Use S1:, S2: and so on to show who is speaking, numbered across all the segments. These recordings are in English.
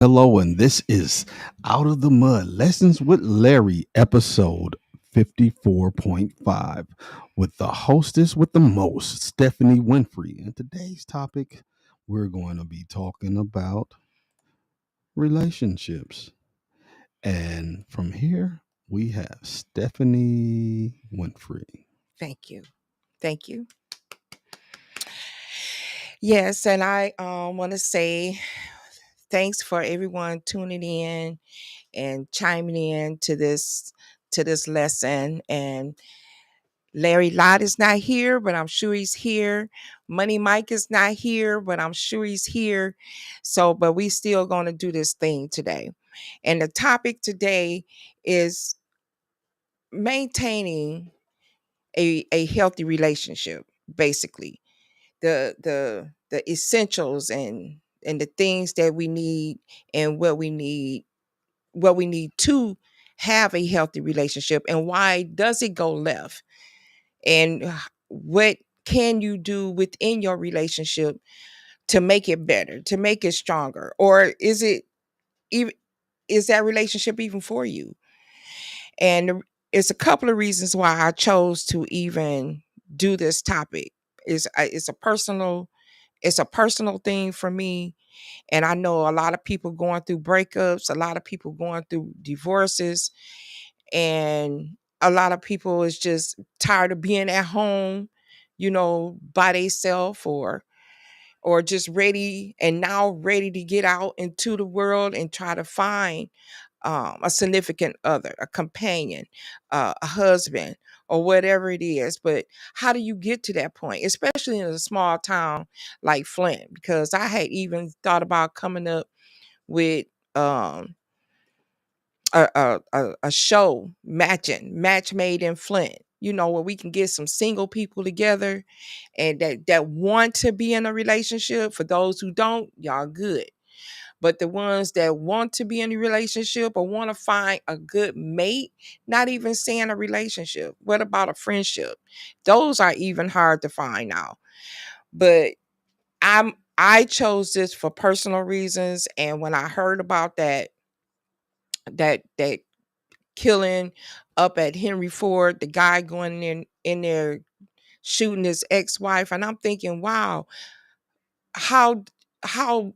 S1: Hello, and this is Out of the Mud Lessons with Larry, episode 54.5, with the hostess with the most, Stephanie Winfrey. And today's topic, we're going to be talking about relationships. And from here, we have Stephanie Winfrey.
S2: Thank you. Thank you. Yes, and I want to say thanks for everyone tuning in and chiming in to this lesson. And Larry Lott is not here, but I'm sure he's here. Money Mike is not here, but I'm sure he's here. So, but we still going to do this thing today. And the topic today is maintaining a healthy relationship, basically the essentials and the things that we need and what we need to have a healthy relationship, and why does it go left, and what can you do within your relationship to make it better, to make it stronger, or is it even, is that relationship even for you? And it's a couple of reasons why I chose to even do this topic. It's a personal thing for me. And I know a lot of people going through breakups, a lot of people going through divorces, and a lot of people is just tired of being at home, by themselves, or just ready and now ready to get out into the world and try to find a significant other, a companion, a husband, or whatever it is. But how do you get to that point, especially in a small town like Flint? Because I had even thought about coming up with um, a show match made in Flint. Where we can get some single people together and that want to be in a relationship. For those who don't, y'all good. But the ones that want to be in a relationship or want to find a good mate, not even saying a relationship, what about a friendship? Those are even hard to find now. But I chose this for personal reasons. And when I heard about that killing up at Henry Ford, the guy going in there shooting his ex-wife, and I'm thinking, wow, how how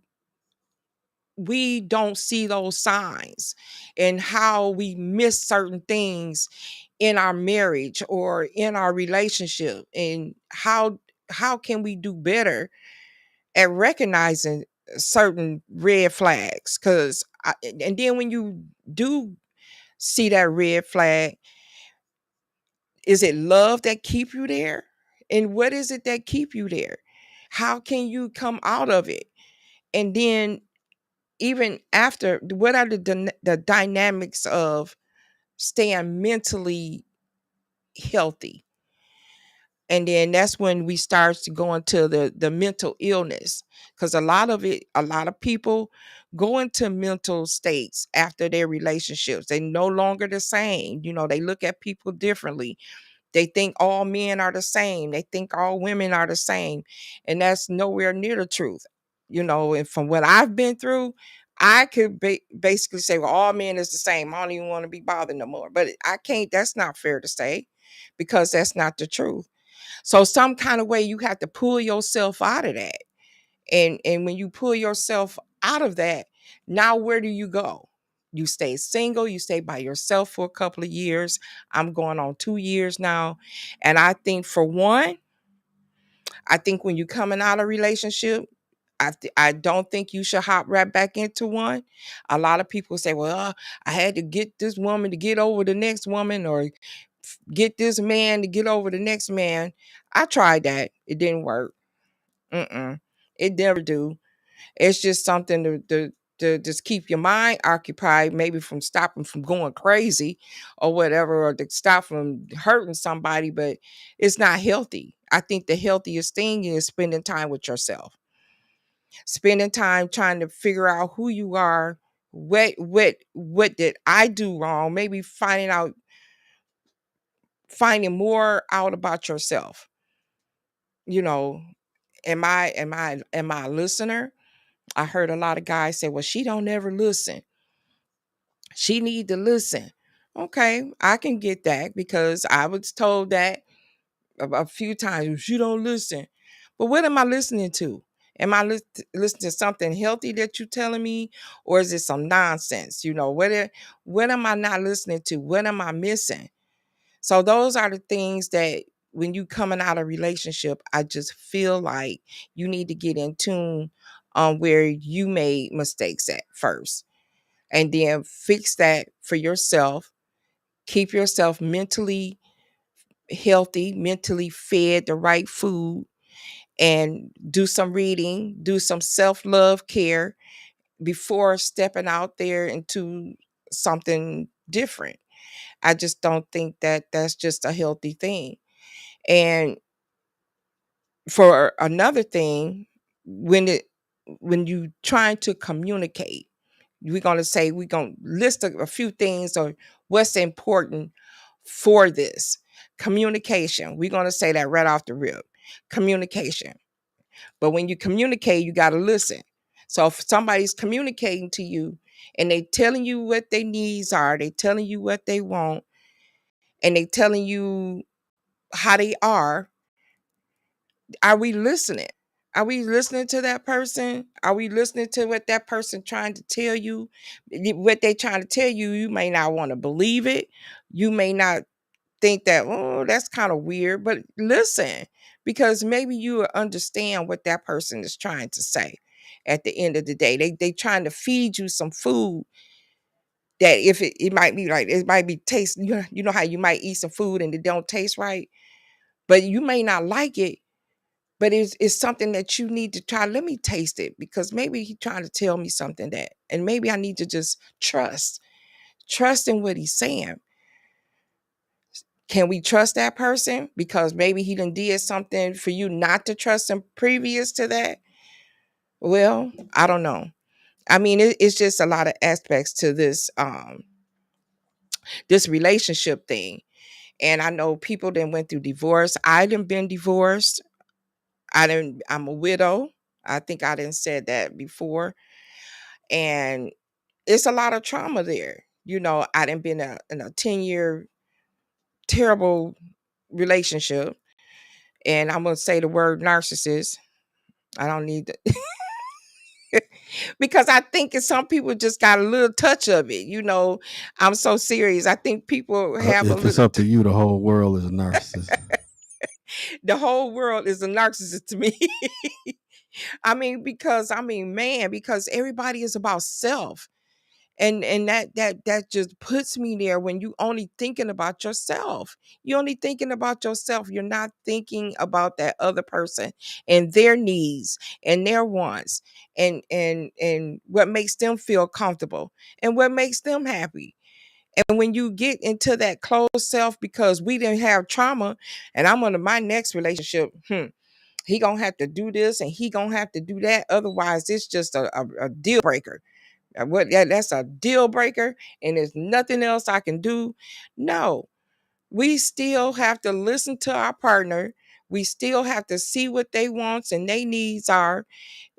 S2: we don't see those signs, and how we miss certain things in our marriage or in our relationship, and how can we do better at recognizing certain red flags? Because and then when you do see that red flag, is it love that keep you there, and what is it that keep you there? How can you come out of it? And then, even after, what are the dynamics of staying mentally healthy? And then that's when we start to go into the mental illness, because a lot of people go into mental states after their relationships. They no longer the same. They look at people differently. They think all men are the same. They think all women are the same. And that's nowhere near the truth. And from what I've been through, I could basically say, well, all men is the same. I don't even want to be bothered no more. But I can't, that's not fair to say, because that's not the truth. So some kind of way you have to pull yourself out of that. And when you pull yourself out of that, now where do you go? You stay single, you stay by yourself for a couple of years. I'm going on 2 years now. And I think, for one, I think when you're coming out of a relationship, I don't think you should hop right back into one. A lot of people say, well, I had to get this woman to get over the next woman, or get this man to get over the next man. I tried that. It didn't work. Mm-mm. It never do. It's just something to just keep your mind occupied, maybe from stopping from going crazy or whatever, or to stop from hurting somebody, but it's not healthy. I think the healthiest thing is spending time with yourself, spending time trying to figure out who you are, what did I do wrong, maybe finding more out about yourself. you know am I a listener? I heard a lot of guys say, well, she don't ever listen. She need to listen. Okay, I can get that because I was told that a few times. She don't listen. But what am I listening to? Am I listening to something healthy that you're telling me, or is it some nonsense? What am I not listening to? What am I missing? So those are the things that when you coming out of relationship, I just feel like you need to get in tune on where you made mistakes at first, and then fix that for yourself. Keep yourself mentally healthy, mentally fed the right food, and do some reading, do some self-love care before stepping out there into something different. I just don't think that that's just a healthy thing. And for another thing, when it when you trying to communicate, we're gonna list a few things or what's important for this communication. We're gonna say that right off the rip. Communication. But when you communicate, you got to listen. So if somebody's communicating to you and they telling you what their needs are, they telling you what they want, and they telling you how they are we listening? Are we listening to that person? Are we listening to what that person trying to tell you? What they trying to tell you, you may not want to believe it. You may not think that, oh, that's kind of weird, but listen, because maybe you will understand what that person is trying to say. At the end of the day, they trying to feed you some food that if it might be like it might be taste. You know how you might eat some food and it don't taste right, but you may not like it. But it's something that you need to try. Let me taste it because maybe he's trying to tell me something that, and maybe I need to just trust in what he's saying. Can we trust that person? Because maybe he done did something for you not to trust him previous to that. Well, I don't know. I mean, it's just a lot of aspects to this relationship thing. And I know people that went through divorce. I done been divorced. I'm a widow. I think I didn't said that before. And it's a lot of trauma there. I done been in a 10-year terrible relationship. And I'm gonna say the word narcissist. I don't need to because I think some people just got a little touch of it. I'm so serious. I think people have a
S1: If it's
S2: little
S1: up to you, the whole world is a narcissist.
S2: the whole world is a narcissist to me. Man, because everybody is about self. And that just puts me there when you only thinking about yourself. You're only thinking about yourself. You're not thinking about that other person and their needs and their wants and what makes them feel comfortable and what makes them happy. And when you get into that closed self, because we didn't have trauma, and I'm on my next relationship, he gonna have to do this and he gonna have to do that. Otherwise, it's just a deal breaker. That's a deal breaker, and there's nothing else I can do. No, we still have to listen to our partner. We still have to see what they wants and they needs are.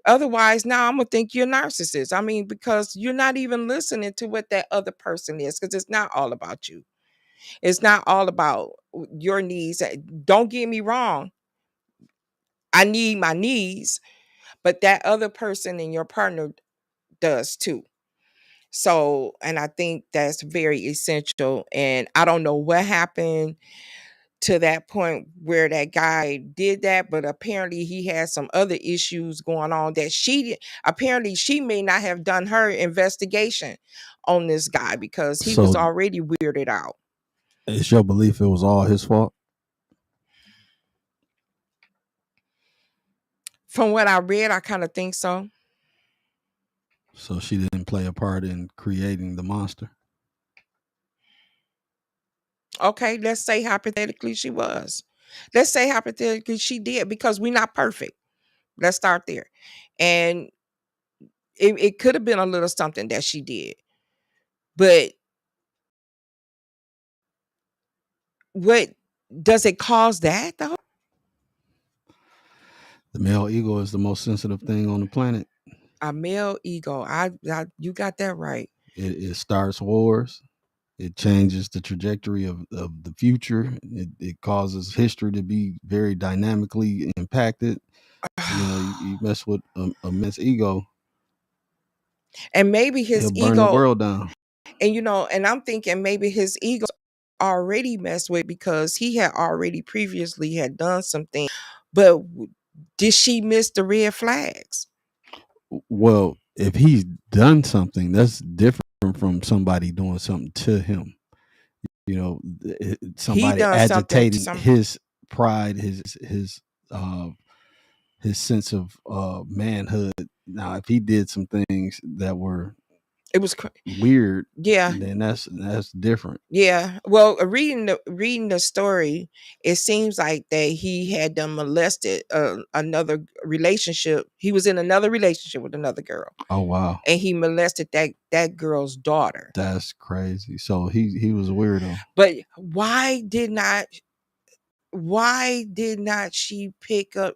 S2: Otherwise, now I'm gonna think you're a narcissist. I mean, because you're not even listening to what that other person is, because it's not all about you. It's not all about your needs. Don't get me wrong. I need my needs, but that other person and your partner does too. So, and I think that's very essential. And I don't know what happened to that point where that guy did that, but apparently he had some other issues going on that apparently she may not have done her investigation on this guy because he was
S1: So
S2: already weirded out.
S1: it's your belief it was all his fault?
S2: From what I read, I kind of think so.
S1: So she didn't play a part in creating the monster?
S2: Okay, let's say hypothetically she was. Let's say hypothetically she did because we're not perfect. Let's start there. And it could have been a little something that she did. But what does it cause that though?
S1: The male ego is the most sensitive thing on the planet.
S2: A male ego. You got that right.
S1: It starts wars. It changes the trajectory of the future. It causes history to be very dynamically impacted. You mess with a man's ego,
S2: And maybe his
S1: he'll burn the
S2: ego,
S1: world down.
S2: and I'm thinking maybe his ego already messed with because he had already previously had done something. But did she miss the red flags?
S1: Well, if he's done something, that's different from somebody doing something to him.
S2: He
S1: Somebody
S2: done something to
S1: agitating
S2: some.
S1: his pride, uh, his sense of manhood. Now, if he did some things that were
S2: It was
S1: weird,
S2: yeah.
S1: then that's different.
S2: Yeah. Well, reading the story, it seems like that he had done molested another relationship. He was in another relationship with another girl,
S1: Oh wow,
S2: and he molested that girl's daughter.
S1: that's crazy. So he was a weirdo.
S2: But why did not she pick up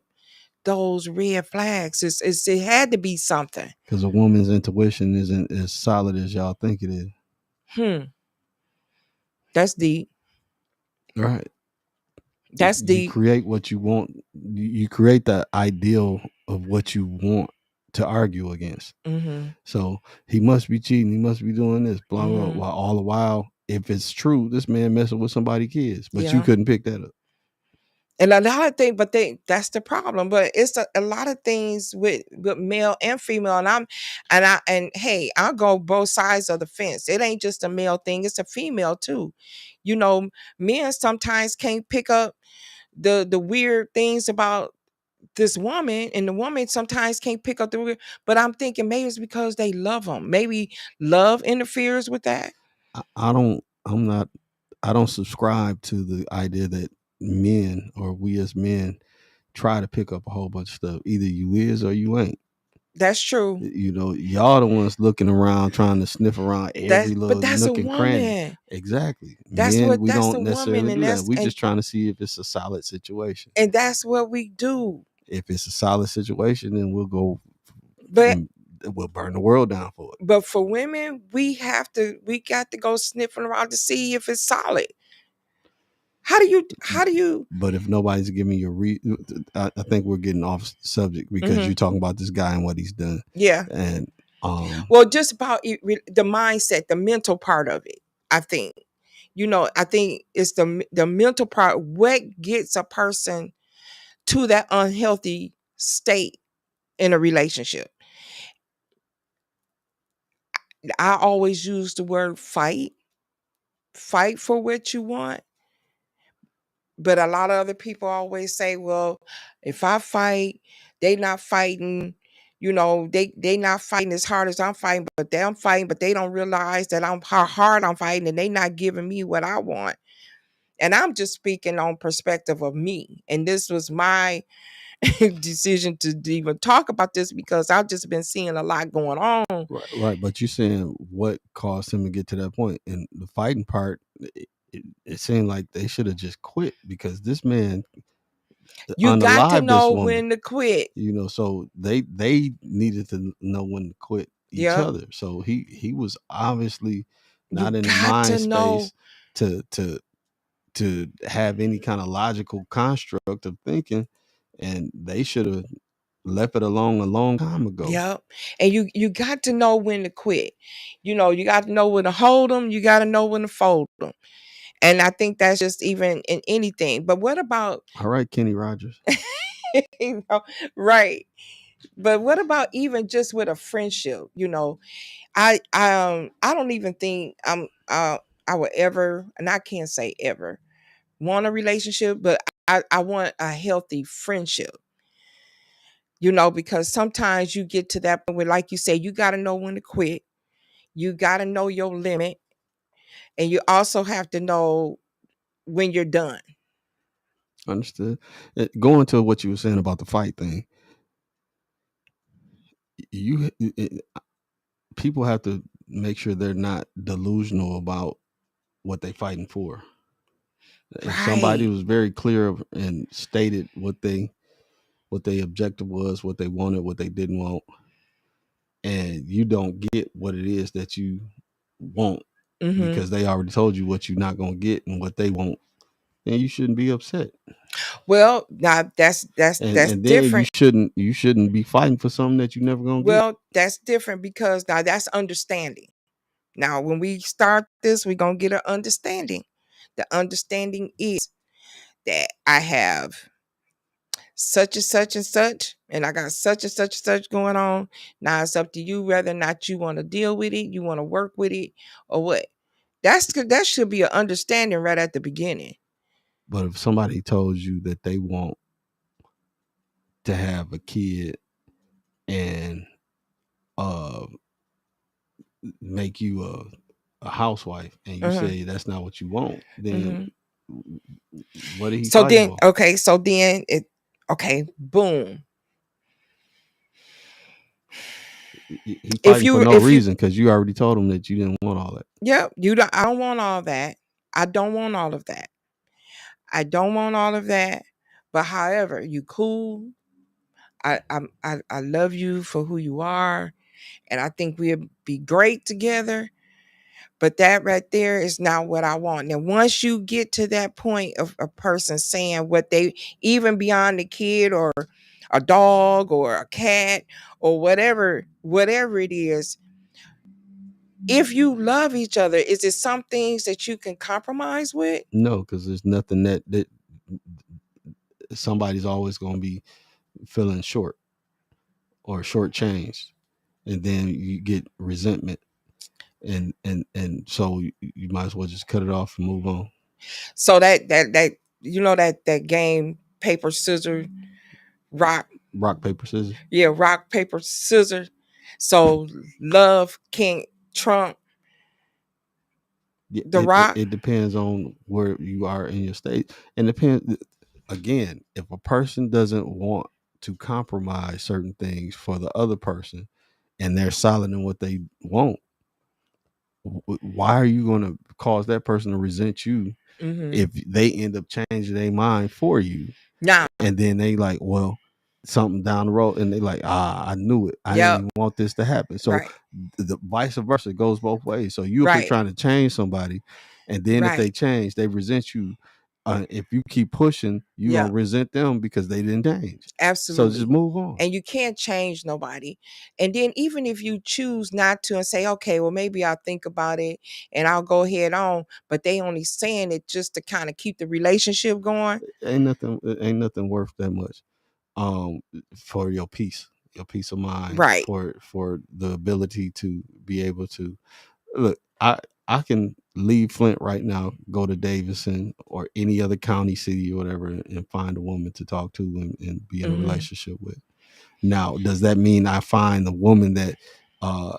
S2: those red flags? It had to be something.
S1: Because a woman's intuition isn't as solid as y'all think it is.
S2: That's deep.
S1: Right.
S2: That's
S1: You
S2: deep.
S1: create what you want. You create the ideal of what you want to argue against.
S2: Mm-hmm.
S1: So he must be cheating. He must be doing this. Blah blah.
S2: Mm-hmm.
S1: While all the while, if it's true, this man messing with somebody's kids, but you
S2: Yeah.
S1: couldn't pick that up.
S2: And a lot of things, but that's the problem. But it's a lot of things with male and female. And hey, I'll go both sides of the fence. It ain't just a male thing, it's a female too. You know, men sometimes can't pick up the weird things about this woman, and the woman sometimes can't pick up the weird. But I'm thinking maybe it's because they love them. Maybe love interferes with that.
S1: I don't. I'm not. I don't subscribe to the idea that men or we as men try to pick up a whole bunch of stuff. Either you is or you ain't.
S2: That's true.
S1: Y'all the ones looking around trying to sniff around every
S2: But
S1: little
S2: that's a
S1: nook and cranny.
S2: woman.
S1: Exactly.
S2: That's
S1: Men,
S2: what
S1: we
S2: that's a
S1: don't
S2: woman,
S1: necessarily
S2: and
S1: do that.
S2: that's
S1: We
S2: and
S1: just trying to see if it's a solid situation.
S2: and that's what we do.
S1: If it's a solid situation, then we'll go
S2: But
S1: and we'll burn the world down for it.
S2: but for women, we got to go sniffing around to see if it's solid. How do you
S1: But if nobody's giving you I think we're getting off subject because
S2: Mhm.
S1: you're talking about this guy and what he's done.
S2: Yeah.
S1: And
S2: Well, just about the mindset, the mental part of it, I think. I think it's the mental part. What gets a person to that unhealthy state in a relationship? I always use the word fight. Fight for what you want. But a lot of other people always say, well, if I fight, they not fighting, they not fighting as hard as I'm fighting, but I'm fighting, but they don't realize that I'm how hard I'm fighting and they not giving me what I want. And I'm just speaking on perspective of me. And this was my decision to even talk about this because I've just been seeing a lot going on.
S1: right. But you're saying what caused him to get to that point, and the fighting part. It seemed like they should have just quit because this man
S2: You got to
S1: unalived this
S2: know
S1: woman.
S2: when to quit.
S1: So they needed to know when to quit each
S2: Yep.
S1: other. So he was obviously
S2: You
S1: not in the
S2: got to
S1: mind
S2: know.
S1: space to have any kind of logical construct of thinking, and they should have left it alone a long time ago.
S2: Yep. And you got to know when to quit. You got to know when to hold them. You got to know when to fold them. And I think that's just even in anything. But what about,
S1: All right, Kenny Rogers.
S2: right? But what about even just with a friendship? I don't even think I would ever, and I can't say ever, want a relationship, but I want a healthy friendship. Because sometimes you get to that point where, like you say, you got to know when to quit. You got to know your limit, and you also have to know when you're done.
S1: Understood. Going to what you were saying about the fight thing, you people have to make sure they're not delusional about what they're fighting for. If somebody
S2: Right.
S1: was very clear and stated what they objective was, what they wanted, what they didn't want, and you don't get what it is that you want
S2: Mm-hmm.
S1: because they already told you what you're not going to get and what they want, then you shouldn't be upset.
S2: Well, now that's
S1: And then
S2: different.
S1: you shouldn't be fighting for something that you're never going to get.
S2: Well, that's different because now that's understanding. Now, when we start this, we're gonna get an understanding. The understanding is that I have such and such and such, and I got such and such and such going on. Now it's up to you whether or not you want to deal with it, you want to work with it, or what. That should be an understanding right at the beginning.
S1: But if somebody told you that they want to have a kid and uh make you a housewife, and you
S2: Uh-huh.
S1: say that's not what you want, then
S2: Mm-hmm.
S1: what did he
S2: So
S1: fighting
S2: then,
S1: for?
S2: okay, so then okay, boom.
S1: He
S2: If
S1: fighting for
S2: you
S1: no
S2: if you
S1: reason because you already told him that you didn't want all that.
S2: yeah, you don't I don't want all that. I don't want all of that. I don't want all of that. But however, you cool. I love you for who you are, and I think we'll be great together. But that right there is not what I want. Now, once you get to that point of a person saying what they, even beyond the kid or a dog or a cat or whatever it is, if you love each other, is it some things that you can compromise with?
S1: No, because there's nothing that somebody's always going to be feeling short or shortchanged, and then you get resentment, and so you might as well just cut it off and move on.
S2: So that that game paper scissors rock.
S1: Rock paper scissors.
S2: Yeah, rock paper scissors. So love can't trump
S1: Yeah,
S2: the rock.
S1: it depends on where you are in your state, and depends again, if a person doesn't want to compromise certain things for the other person and they're solid in what they want, why are you going to cause that person to resent you
S2: Mm-hmm.
S1: if they end up changing their mind for you,
S2: Now,
S1: and then they like, well, something down the road, and they like, I knew it, I didn't
S2: yep,
S1: even want this to happen. So
S2: right,
S1: the vice versa goes both ways. So you up here
S2: right,
S1: trying to change somebody, and then if they
S2: right.
S1: change, they resent you. If you keep pushing, you're gonna
S2: Yep,
S1: resent them because they didn't change. So just
S2: absolutely.
S1: move on.
S2: And you can't change nobody. And then even if you choose not to and say, okay, well, maybe I'll think about it and I'll go ahead on, but they only saying it just to kind of keep the relationship going.
S1: Ain't nothing worth that much um for your peace of mind,
S2: Right.
S1: for the ability to be able to look. I can leave Flint right now, go to Davidson or any other county, city or whatever, and find a woman to talk to and be in a
S2: Mm-hmm.
S1: relationship with. Now, does that mean I find the woman that uh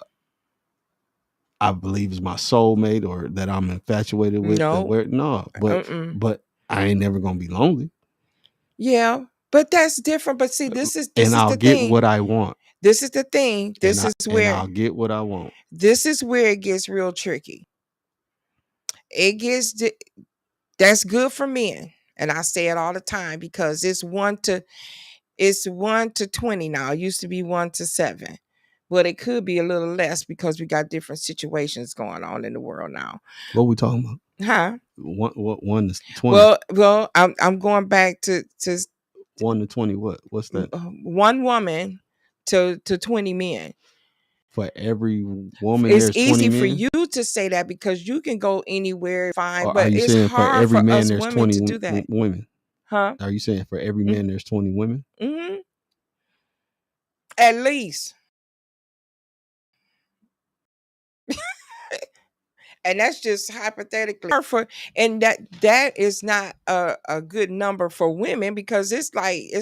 S1: I believe is my soulmate or that I'm infatuated with? That
S2: No.
S1: where no,
S2: Mm-mm.
S1: but I ain't never gonna be lonely,
S2: Yeah. But that's different. But see, this
S1: and
S2: is
S1: I'll
S2: the
S1: get
S2: thing.
S1: what I want,
S2: This is the thing.
S1: and I'll get what I want.
S2: This is where it gets real tricky. It gets that's good for men. And I say it all the time because it's 1 to 20 now. It used to be 1 to 7. But it could be a little less because we got different situations going on in the world now.
S1: What we talking about?
S2: Huh?
S1: One to 20.
S2: Well, I'm going back to
S1: 1 to 20. What's that?
S2: one woman to 20 men.
S1: For every woman,
S2: It's
S1: there's 20
S2: easy for
S1: men.
S2: you to say that because you can go anywhere fine,
S1: Or are
S2: but
S1: you
S2: it's
S1: saying for
S2: hard
S1: every
S2: for
S1: man,
S2: us
S1: there's
S2: women
S1: 20
S2: to do that.
S1: women?
S2: Huh?
S1: Are you saying for every man, there's 20 women?
S2: Mm-hmm. At least. And that's just hypothetically for, and that is not a good number for women because it's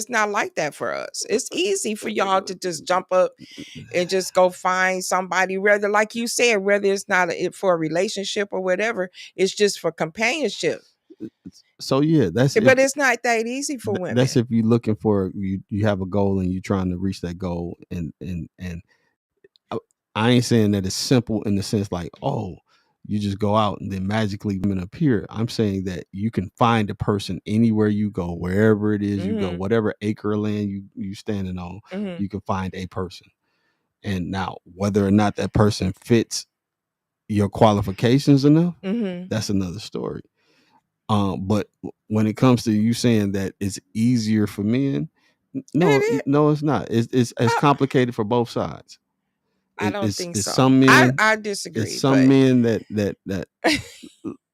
S2: not like that for us. It's easy for y'all to just jump up and just go find somebody, whether, like you said, whether it's not for a relationship or whatever, it's just for companionship.
S1: So yeah,
S2: But it's not that easy for
S1: that's
S2: women.
S1: if you're looking for you have a goal and you're trying to reach that goal, and I ain't saying that it's simple in the sense like, oh, you just go out and then magically women appear. I'm saying that you can find a person anywhere you go, wherever it is you go,
S2: Mm-hmm.
S1: whatever acre of land you standing on,
S2: Mm-hmm.
S1: you can find a person. And now, whether or not that person fits your qualifications enough, that's another story. But when it comes to you saying that it's easier for men, no, it's not. It's complicated for both sides.
S2: I don't think
S1: It's
S2: so.
S1: some men.
S2: I disagree.
S1: It's some men that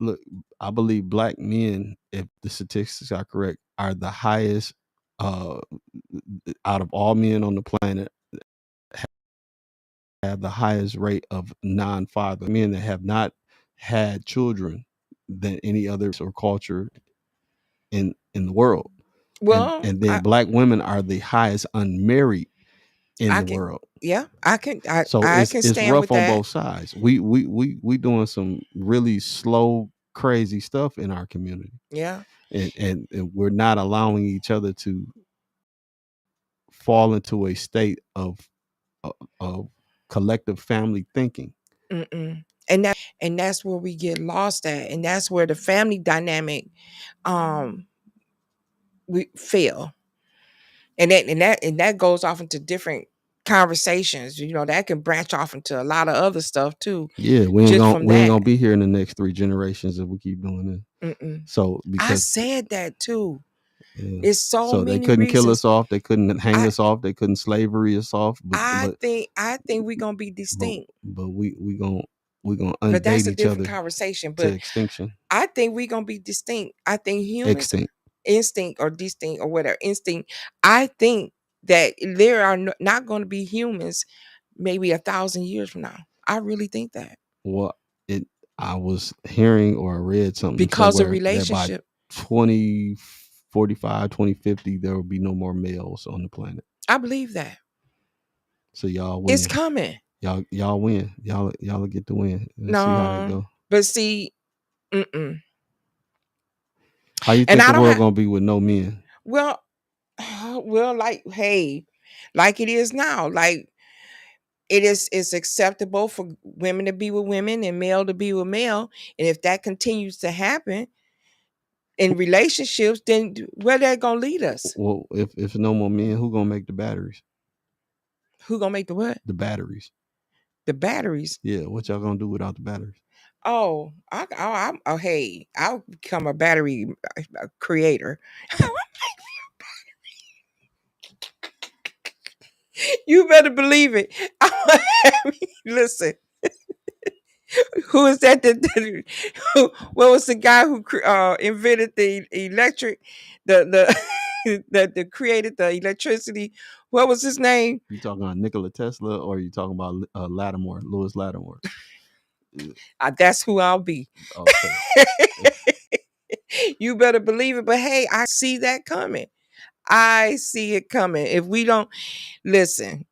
S1: look. I believe black men, if the statistics are correct, are the highest out of all men on the planet. Have the highest rate of non-father men that have not had children than any other or culture in the world.
S2: Well,
S1: and then black women are the highest unmarried in the world.
S2: Yeah, I can.
S1: So
S2: I can
S1: it's
S2: stand
S1: rough
S2: with
S1: on
S2: that.
S1: both sides. We doing some really slow, crazy stuff in our community.
S2: Yeah,
S1: and we're not allowing each other to fall into a state of collective family thinking.
S2: And that's where we get lost at, and that's where the family dynamic we fail. And that goes off into different conversations. That can branch off into a lot of other stuff too.
S1: Yeah, we ain't gonna be here in the next 3 generations if we keep doing this. So because
S2: I said that too. Yeah. It's so many
S1: they couldn't
S2: reasons.
S1: kill us off, they couldn't hang us off, they couldn't slavery us off. But
S2: I think we're gonna be distinct.
S1: But we gonna undate
S2: but that's a
S1: each
S2: different
S1: other
S2: conversation. But
S1: to extinction.
S2: I think we're gonna be distinct. I think humans instinct or distinct or whatever instinct. I think that there are not going to be humans maybe 1,000 years from now. I really think that.
S1: Well, I was hearing or read something
S2: because of relationship.
S1: That by 2045, 2050, there will be no more males on the planet.
S2: I believe that.
S1: So y'all win.
S2: It's coming.
S1: Y'all win. Y'all will get to win. Let's see how that go.
S2: But see,
S1: how you think the world gonna be with no men?
S2: Well, like, hey, like it is now. Like it's acceptable for women to be with women and male to be with male. And if that continues to happen in relationships, then where that gonna lead us?
S1: Well, if no more men, who gonna make the batteries?
S2: Who gonna make the what?
S1: The batteries.
S2: The batteries?
S1: Yeah, what y'all gonna do without the batteries?
S2: Oh, hey, I'll become a battery creator. You better believe it. Listen, who is that? What was the guy who invented the electric? That created the electricity. What was his name?
S1: You talking about Nikola Tesla, or you talking about Lewis Lattimore?
S2: That's who I'll be. Okay. You better believe it. But hey, I see that coming. I see it coming. If we don't listen.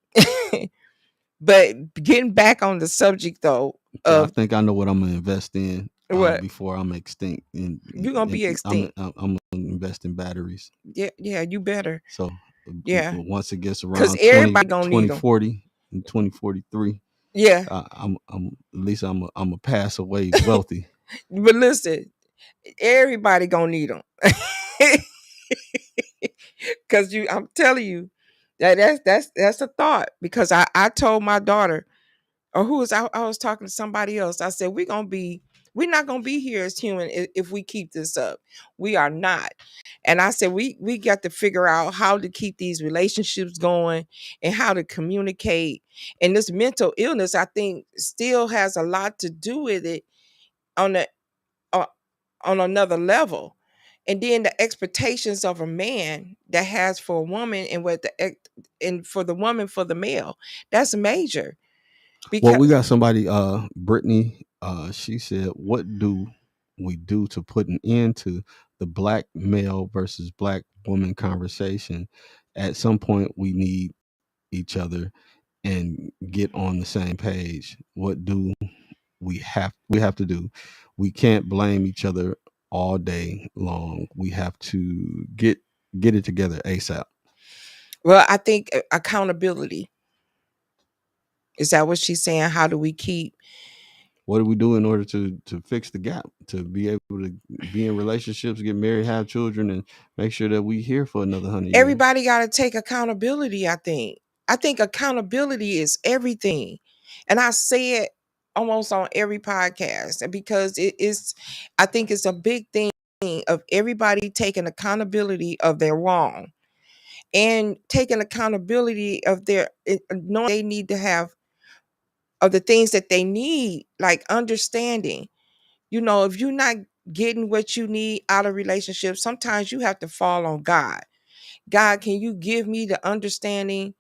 S2: But getting back on the subject though,
S1: I think I know what I'm gonna invest in before I'm extinct.
S2: You're gonna be extinct.
S1: I'm gonna invest in batteries.
S2: Yeah, you better.
S1: So once it gets around 2040 and 2043,
S2: yeah,
S1: I'm at least I'm a pass away wealthy.
S2: But listen, everybody gonna need them. Cause I'm telling you that's a thought. Because I told my daughter, or I was talking to somebody else. I said we're not gonna be here as human if we keep this up. We are not. And I said we got to figure out how to keep these relationships going and how to communicate. And this mental illness, I think, still has a lot to do with it on another level. And then the expectations of a man that has for a woman and for the woman for the male, that's major.
S1: Well, we got somebody, Brittany. She said, "What do we do to put an end to the black male versus black woman conversation? At some point, we need each other and get on the same page. What do we have to do? We can't blame each other all day long. We have to get it together ASAP."
S2: Well, I think accountability. Is that what she's saying? How do we keep?
S1: What do we do in order to fix the gap, to be able to be in relationships, get married, have children, and make sure that we here for another 100 years?
S2: Everybody got to take accountability, I think. I think accountability is everything. And I say it almost on every podcast, and because it is, I think it's a big thing of everybody taking accountability of their wrong and taking accountability of their knowing they need to have of the things that they need, like understanding. If you're not getting what you need out of relationships, sometimes you have to fall on God. God, can you give me the understanding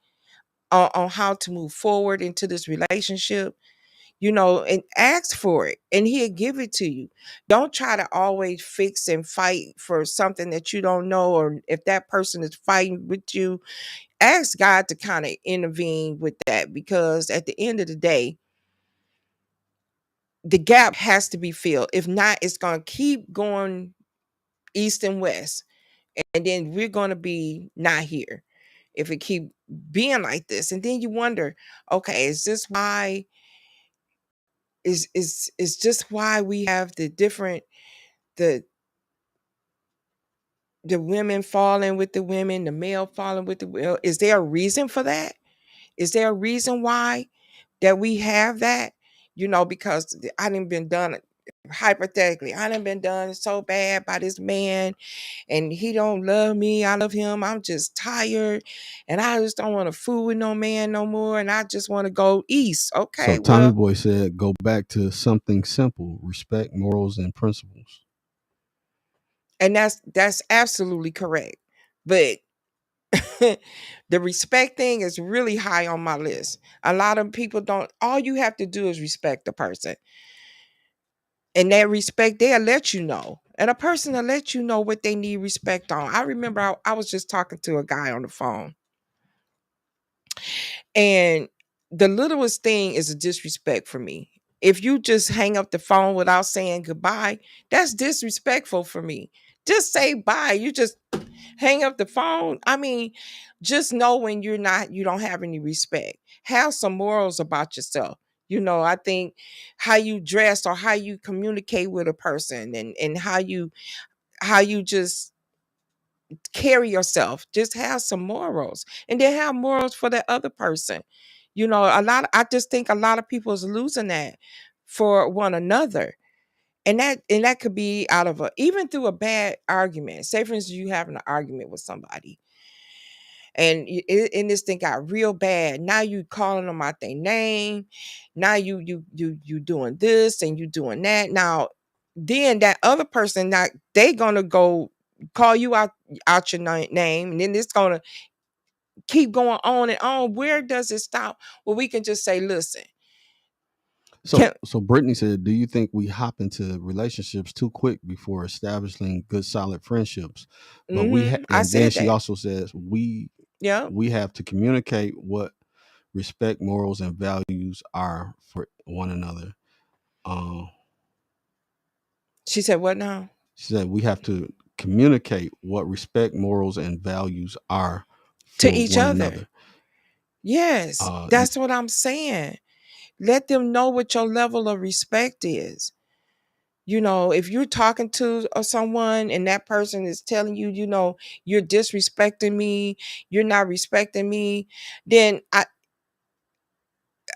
S2: on how to move forward into this relationship? And ask for it, and He'll give it to you. Don't try to always fix and fight for something that you don't know, or if that person is fighting with you, ask God to kind of intervene with that, because at the end of the day, the gap has to be filled. If not, it's going to keep going east and west, and then we're going to be not here if it keep being like this. And then you wonder, okay, is this why is just why we have the different the the women falling with the women, the male falling with the male? Is there a reason for that? Is there a reason why that we have that? Because I done been done, hypothetically, I done been done so bad by this man, and he don't love me. I love him. I'm just tired, and I just don't want to fool with no man no more, and I just want to go east.
S1: So
S2: Okay,
S1: Tommy
S2: well,
S1: Boy said, go back to something simple: respect, morals, and principles.
S2: and that's absolutely correct. But the respect thing is really high on my list. A lot of people don't. All you have to do is respect the person, and that respect, they'll let you know. And a person will let you know what they need respect on. I remember I was just talking to a guy on the phone, and the littlest thing is a disrespect for me. If you just hang up the phone without saying goodbye, that's disrespectful for me. Just say bye. You just hang up the phone. I mean, just know when you don't have any respect. Have some morals about yourself. I think how you dress or how you communicate with a person, and how you just carry yourself. Just have some morals, and then have morals for the other person. I just think a lot of people is losing that for one another. And that could be out of even through a bad argument. Say for instance, you having an argument with somebody, and this thing got real bad. Now you calling them out their name. Now you doing this and you doing that. Now then that other person, now they gonna go call you out your name, and then it's gonna keep going on and on. Where does it stop? Well, we can just say, listen,
S1: So,
S2: can
S1: so Brittany said, do you think we hop into relationships too quick before establishing good, solid friendships? But
S2: I
S1: and then
S2: said
S1: she
S2: that.
S1: also says
S2: Yeah.
S1: we have to communicate what respect, morals, and values are for one another. Uh,
S2: She said, what now?
S1: she said we have to communicate what respect, morals, and values are
S2: To
S1: for
S2: each
S1: one
S2: other.
S1: another.
S2: Yes,
S1: Uh,
S2: that's what I'm saying. Let them know what your level of respect is. If you're talking to someone and that person is telling you, you're disrespecting me, you're not respecting me, then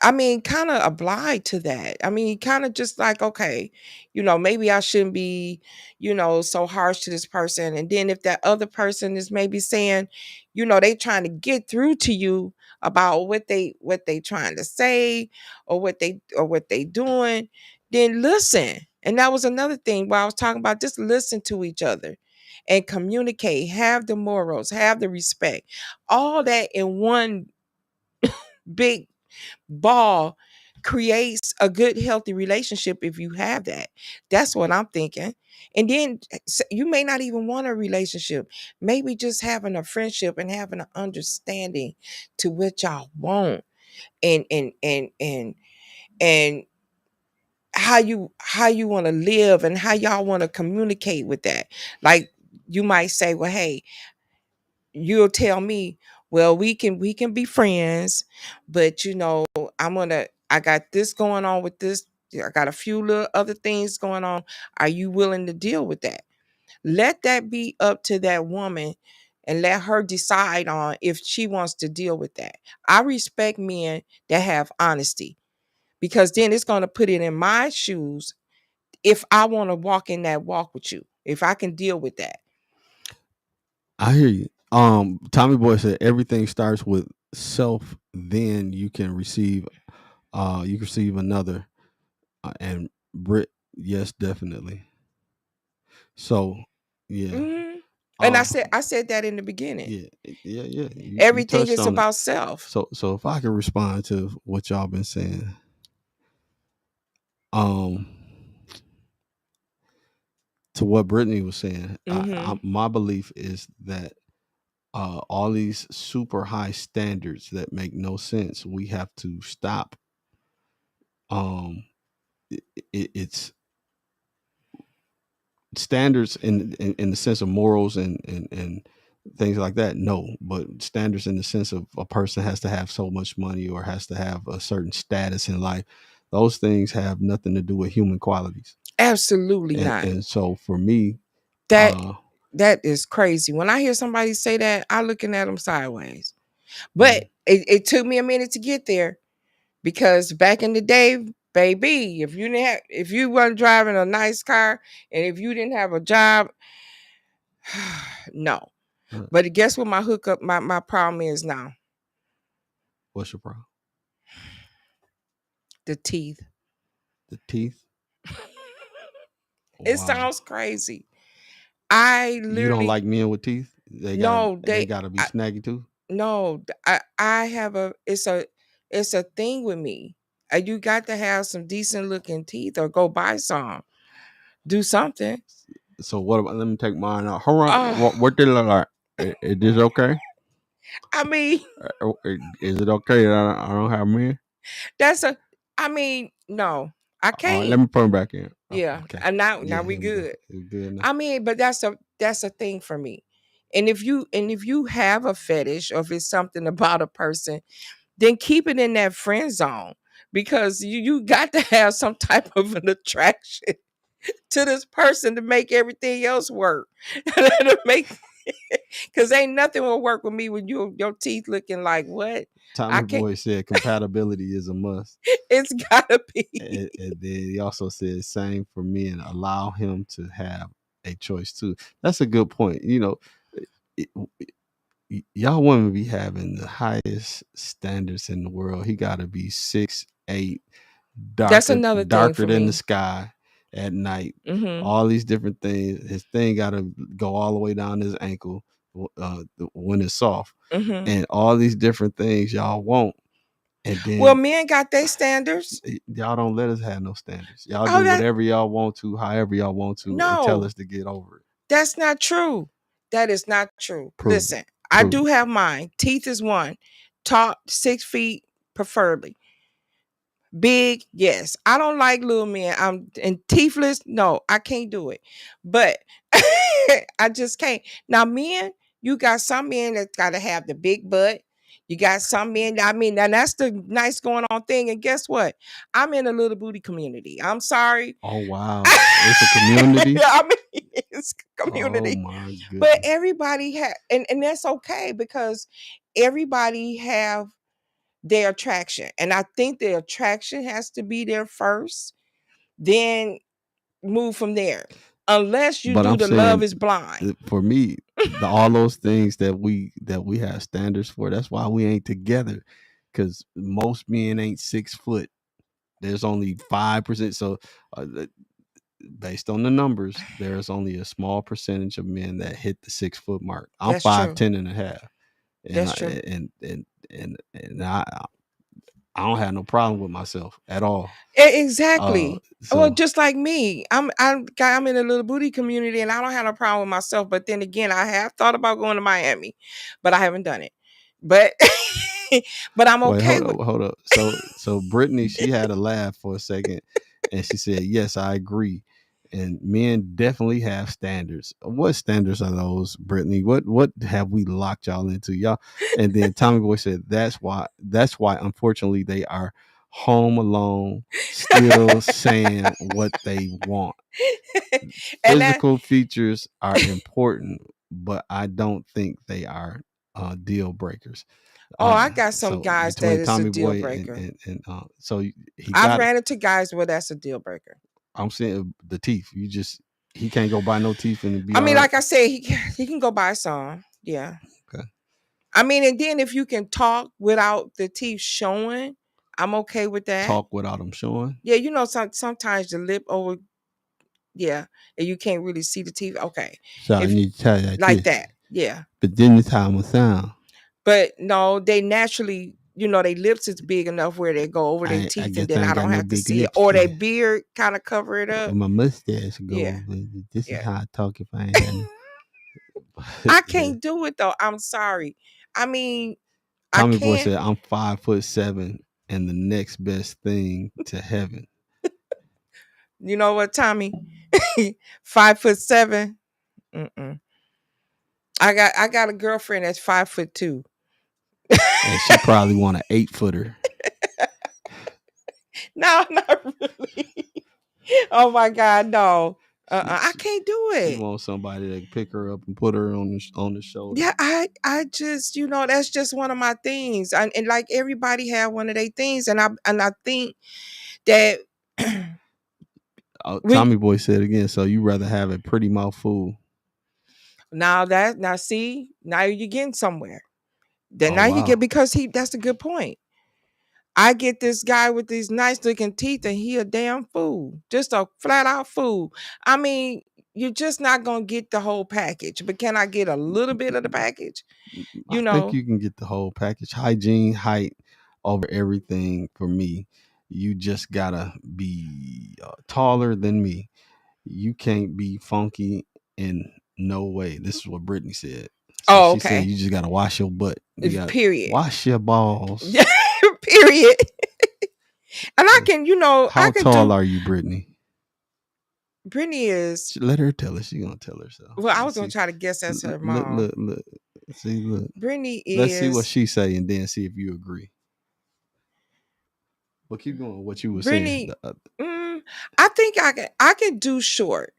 S2: I mean, kind of oblige to that. I mean, kind of just like, okay, maybe I shouldn't be, so harsh to this person. And then if that other person is maybe saying, they trying to get through to you about what they trying to say, or what they doing, then listen. And that was another thing where I was talking about, just listen to each other and communicate, have the morals, have the respect, all that in one big ball creates a good healthy relationship. If you have that, that's what I'm thinking. And then you may not even want a relationship, maybe just having a friendship and having an understanding to what y'all want, and how you want to live, and how y'all want to communicate with that. Like, you might say, well, hey, you'll tell me, well, we can be friends, but I got this going on with this. I got a few little other things going on. Are you willing to deal with that? Let that be up to that woman and let her decide on if she wants to deal with that. I respect men that have honesty, because then it's going to put it in my shoes if I want to walk in that walk with you, if I can deal with that.
S1: I hear you. Tommy Boy said everything starts with self, then you can receive another. And Brit, yes, definitely. So, yeah.
S2: Mhm. And
S1: Uh
S2: I said that in the beginning.
S1: yeah, yeah. You
S2: Everything
S1: touched
S2: is
S1: on it.
S2: about self.
S1: So if I can respond to what y'all been saying, um, to what Brittany was saying,
S2: Mhm.
S1: my belief is that all these super high standards that make no sense, we have to stop. Um, it's standards in the sense of morals and things like that, no, but standards in the sense of a person has to have so much money or has to have a certain status in life. Those things have nothing to do with human qualities.
S2: Absolutely
S1: and,
S2: not.
S1: and so for me,
S2: That
S1: uh
S2: that is crazy. When I hear somebody say that, I looking at them sideways. But
S1: mm,
S2: it took me a minute to get there, because back in the day, baby, if you weren't driving a nice car and if you didn't have a job, no.
S1: uh,
S2: But guess what my hookup, my problem is now?
S1: what's your problem?
S2: The teeth.
S1: The teeth.
S2: It
S1: Wow.
S2: sounds crazy. I
S1: You don't
S2: literally
S1: like men with teeth? They got
S2: no,
S1: they got to be snaggy too.
S2: no, I have it's a thing with me. You got to have some decent looking teeth or go buy some. Do something.
S1: So what about, let me take mine out. Hold on,
S2: Uh,
S1: what did it look like? Is this okay?
S2: I mean,
S1: Is it okay that I don't have men?
S2: that's a I mean, no, I
S1: All right, let
S2: can't.
S1: me put them back in. Oh,
S2: Yeah.
S1: okay.
S2: And now
S1: Yeah,
S2: we
S1: here we go.
S2: good.
S1: It's good now.
S2: I mean, but that's a thing for me. And if you have a fetish, or if it's something about a person, then keep it in that friend zone, because you got to have some type of an attraction to this person to make everything else work. To make because ain't nothing will work with me when your teeth looking like what? I
S1: Tommy
S2: can't.
S1: Boy said compatibility is a must.
S2: It's gotta be.
S1: And then he also said same for men. Allow him to have a choice too. That's a good point. It, y'all women be having the highest standards in the world. He got to be 6'8",
S2: That's
S1: darker
S2: another thing
S1: darker
S2: for
S1: than the
S2: me.
S1: sky at night.
S2: Mm-hmm.
S1: All these different things. His thing got to go all the way down his ankle when it's soft,
S2: Mm-hmm.
S1: and all these different things y'all want. And
S2: Well,
S1: then
S2: men got their standards.
S1: y'all don't let us have no standards. Y'all
S2: Oh,
S1: do
S2: that
S1: whatever y'all want to, however y'all want to, and tell
S2: no,
S1: us to get over it.
S2: that's not true. That is not true.
S1: Prove it.
S2: Listen, I
S1: Prove
S2: do
S1: it.
S2: have mine. Teeth is one. Top 6 feet, preferably. Big, yes. I don't like little men. I'm and teethless. No, I can't do it. But I just can't. Now, men, you got some men that gotta have the big butt. You got some men. I mean, and that's the nice going on thing. And guess what? I'm in a little booty community. I'm sorry.
S1: Oh wow, it's a community.
S2: I mean, it's
S1: Oh
S2: community.
S1: my
S2: But
S1: goodness.
S2: everybody and that's okay, because everybody have their attraction. And I think the attraction has to be there first, then move from there. Unless you
S1: But
S2: do
S1: I'm
S2: the love
S1: saying
S2: is blind.
S1: for me, all those things that we have standards for. That's why we ain't together, because most men ain't 6 foot. There's only 5%. So based on the numbers, there's only a small percentage of men that hit the 6 foot mark. I'm
S2: That's
S1: five
S2: true.
S1: ten and a half, and
S2: That's
S1: I,
S2: true.
S1: and I don't have no problem with myself at all. Uh,
S2: Exactly. Well,
S1: so
S2: just like me, I'm in a little booty community, and I don't have a problem with myself. But then again, I have thought about going to Miami, but I haven't done it. But but I'm
S1: wait,
S2: okay with.
S1: hold up. So Brittany, she had a laugh for a second, and she said, "Yes, I agree." And men definitely have standards. What standards are those, Brittany? What have we locked y'all into, y'all? And then Tommy Boy said, That's why unfortunately they are home alone, still saying what they want.
S2: And that
S1: Physical features are important. but I don't think they are deal breakers.
S2: Oh, I got some
S1: So
S2: guys that
S1: between
S2: is a
S1: Tommy
S2: deal
S1: Boy
S2: breaker.
S1: and so he
S2: I've
S1: got it.
S2: ran into guys where that's a deal breaker.
S1: I'm saying the teeth. He can't go buy no teeth and be
S2: I
S1: all
S2: mean,
S1: right.
S2: like I said, he can go buy some. Yeah.
S1: Okay.
S2: I mean, and then if you can talk without the teeth showing, I'm okay with that.
S1: Talk without him showing.
S2: Yeah, sometimes the lip over, yeah, and you can't really see the teeth. Okay,
S1: So I
S2: if
S1: need to tell you like
S2: like
S1: this.
S2: that, yeah.
S1: But then this how I'm gonna sound.
S2: But no, they naturally, their lips is big enough where they go over their
S1: I
S2: teeth, and
S1: guess
S2: then
S1: I
S2: I
S1: ain't got
S2: don't
S1: no
S2: have to
S1: big
S2: see it,
S1: lips
S2: or their
S1: then.
S2: beard kind of cover it up.
S1: My mustache
S2: Yeah,
S1: go. This is
S2: yeah.
S1: how I talk if I ain't had no.
S2: I
S1: Yeah.
S2: can't do it though. I'm sorry. I mean, I
S1: Tommy Boy
S2: can't.
S1: said I'm 5'7" and the next best thing to heaven.
S2: You know what, Tommy? 5'7". Mm-mm. I got a girlfriend that's 5'2".
S1: And she probably want an 8-footer.
S2: No, not really. Oh my God, no.
S1: She,
S2: I
S1: she
S2: can't do
S1: she
S2: it.
S1: wants somebody to pick her up and put her on the shoulder.
S2: Yeah, I just, that's just one of my things. And like everybody have one of their things. And I think that when
S1: Tommy Boy said again. So you rather have a pretty mouth fool?
S2: now see, now you're getting somewhere. Then
S1: Oh
S2: now you get
S1: wow.
S2: because that's a good point. I get this guy with these nice looking teeth and he a damn fool. Just a flat out fool. I mean, you're just not gonna get the whole package, but can I get a little bit of the package?
S1: I
S2: You
S1: think
S2: know.
S1: you can get the whole package. Hygiene, height, over everything for me. You just gotta be taller than me. You can't be funky in no way. This is what Brittany said. So
S2: Oh,
S1: she said
S2: okay.
S1: you just gotta wash your butt. You gotta
S2: Period.
S1: wash your balls.
S2: Period. And I
S1: Uh,
S2: can, I
S1: How
S2: can
S1: tall
S2: do.
S1: are you, Brittany?
S2: Brittany is.
S1: Let her tell her. She gonna tell herself.
S2: Well, I
S1: Let's
S2: was gonna
S1: see.
S2: try to guess as her
S1: Look,
S2: mom.
S1: look, look. See, look.
S2: Brittany
S1: Let's see what
S2: is.
S1: she say and then see if you agree. But keep going. What you were saying.
S2: Brittany. Mm, I think I can do short,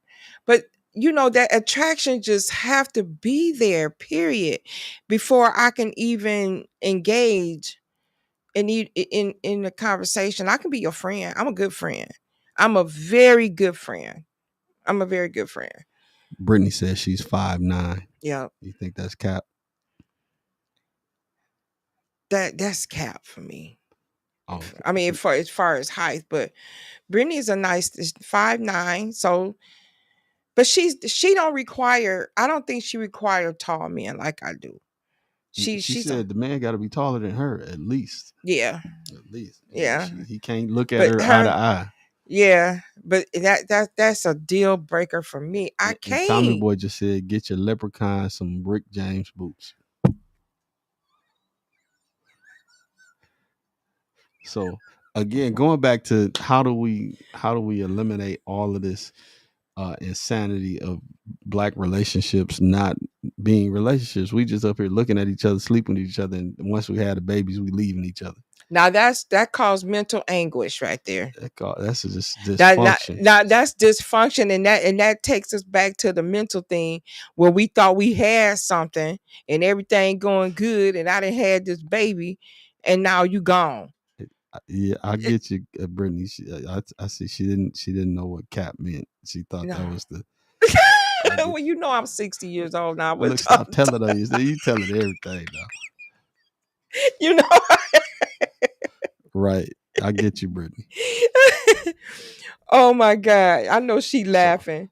S2: but that attraction just have to be there. Period. Before I can even engage in the conversation, I can be your friend. I'm a good friend. I'm a very good friend. I'm a very good friend.
S1: Brittany says she's 5'9".
S2: Yeah,
S1: You think that's cap?
S2: that's cap for me.
S1: Oh,
S2: I mean, for as far as height, but Brittany is a nice 5'9". So, but she don't require. I don't think she require tall men like I do.
S1: she
S2: She's a
S1: said the man got to be taller than her at least.
S2: yeah,
S1: At least, and
S2: yeah.
S1: he can't look at
S2: But
S1: her eye to
S2: her
S1: eye.
S2: yeah, but that's a deal breaker for me. I
S1: And Tommy
S2: can't.
S1: Boy just said, "Get your leprechaun some Rick James boots." So again, going back to how do we eliminate all of this insanity of black relationships not being relationships? We just up here looking at each other, sleeping with each other, and once we had the babies, we leaving each other.
S2: Now that caused mental anguish right there.
S1: That's just
S2: That now,
S1: dysfunction.
S2: now that's dysfunction, and that takes us back to the mental thing where we thought we had something and everything going good, and I done had this baby, and now you gone.
S1: Yeah, I
S2: It,
S1: get you, Brittany. I see. She didn't know what cap meant. She thought that
S2: no.
S1: was the. I get
S2: Well, I'm 60 years old now.
S1: you.
S2: We're
S1: Look, stop
S2: talking,
S1: telling her. You telling everything now.
S2: you know.
S1: Right. I get you, Brittany.
S2: Oh my God. I know she
S1: So
S2: laughing.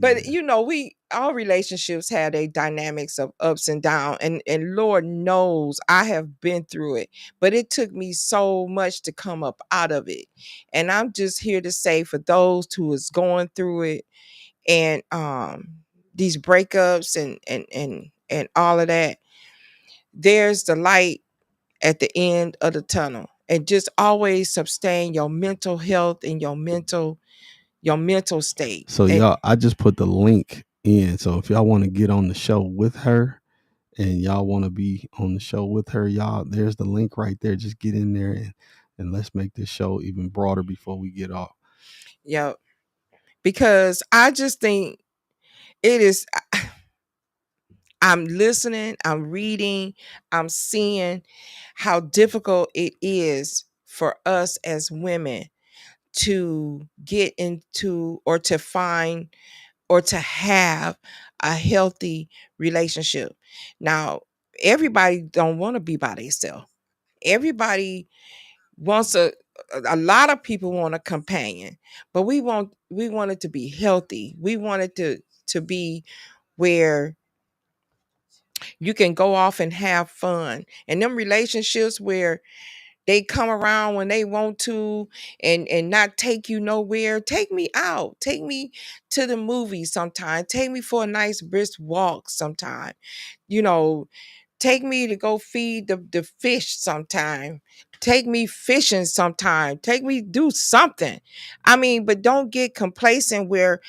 S2: But
S1: yeah.
S2: we all relationships had a dynamics of ups and down, and Lord knows I have been through it. But it took me so much to come up out of it. And I'm just here to say for those who is going through it and these breakups and all of that, there's the light at the end of the tunnel. And just always sustain your mental health and your mental state.
S1: So
S2: And
S1: y'all, I just put the link in. So if y'all want to get on the show with her and y'all want to be on the show with her, y'all, there's the link right there. Just get in there and let's make this show even broader before we get off.
S2: yeah, because I just think it is I'm listening, I'm reading, I'm seeing how difficult it is for us as women to get into or to find or to have a healthy relationship. Now, everybody don't want to be by themselves. Everybody wants a lot of people want a companion, but we want it to be healthy. We want it to be where you can go off and have fun. And them relationships where they come around when they want to and not take you nowhere. Take me out. Take me to the movies sometime. Take me for a nice brisk walk sometime. You know, take me to go feed the fish sometime. Take me fishing sometime. Take me do something. I mean, but don't get complacent where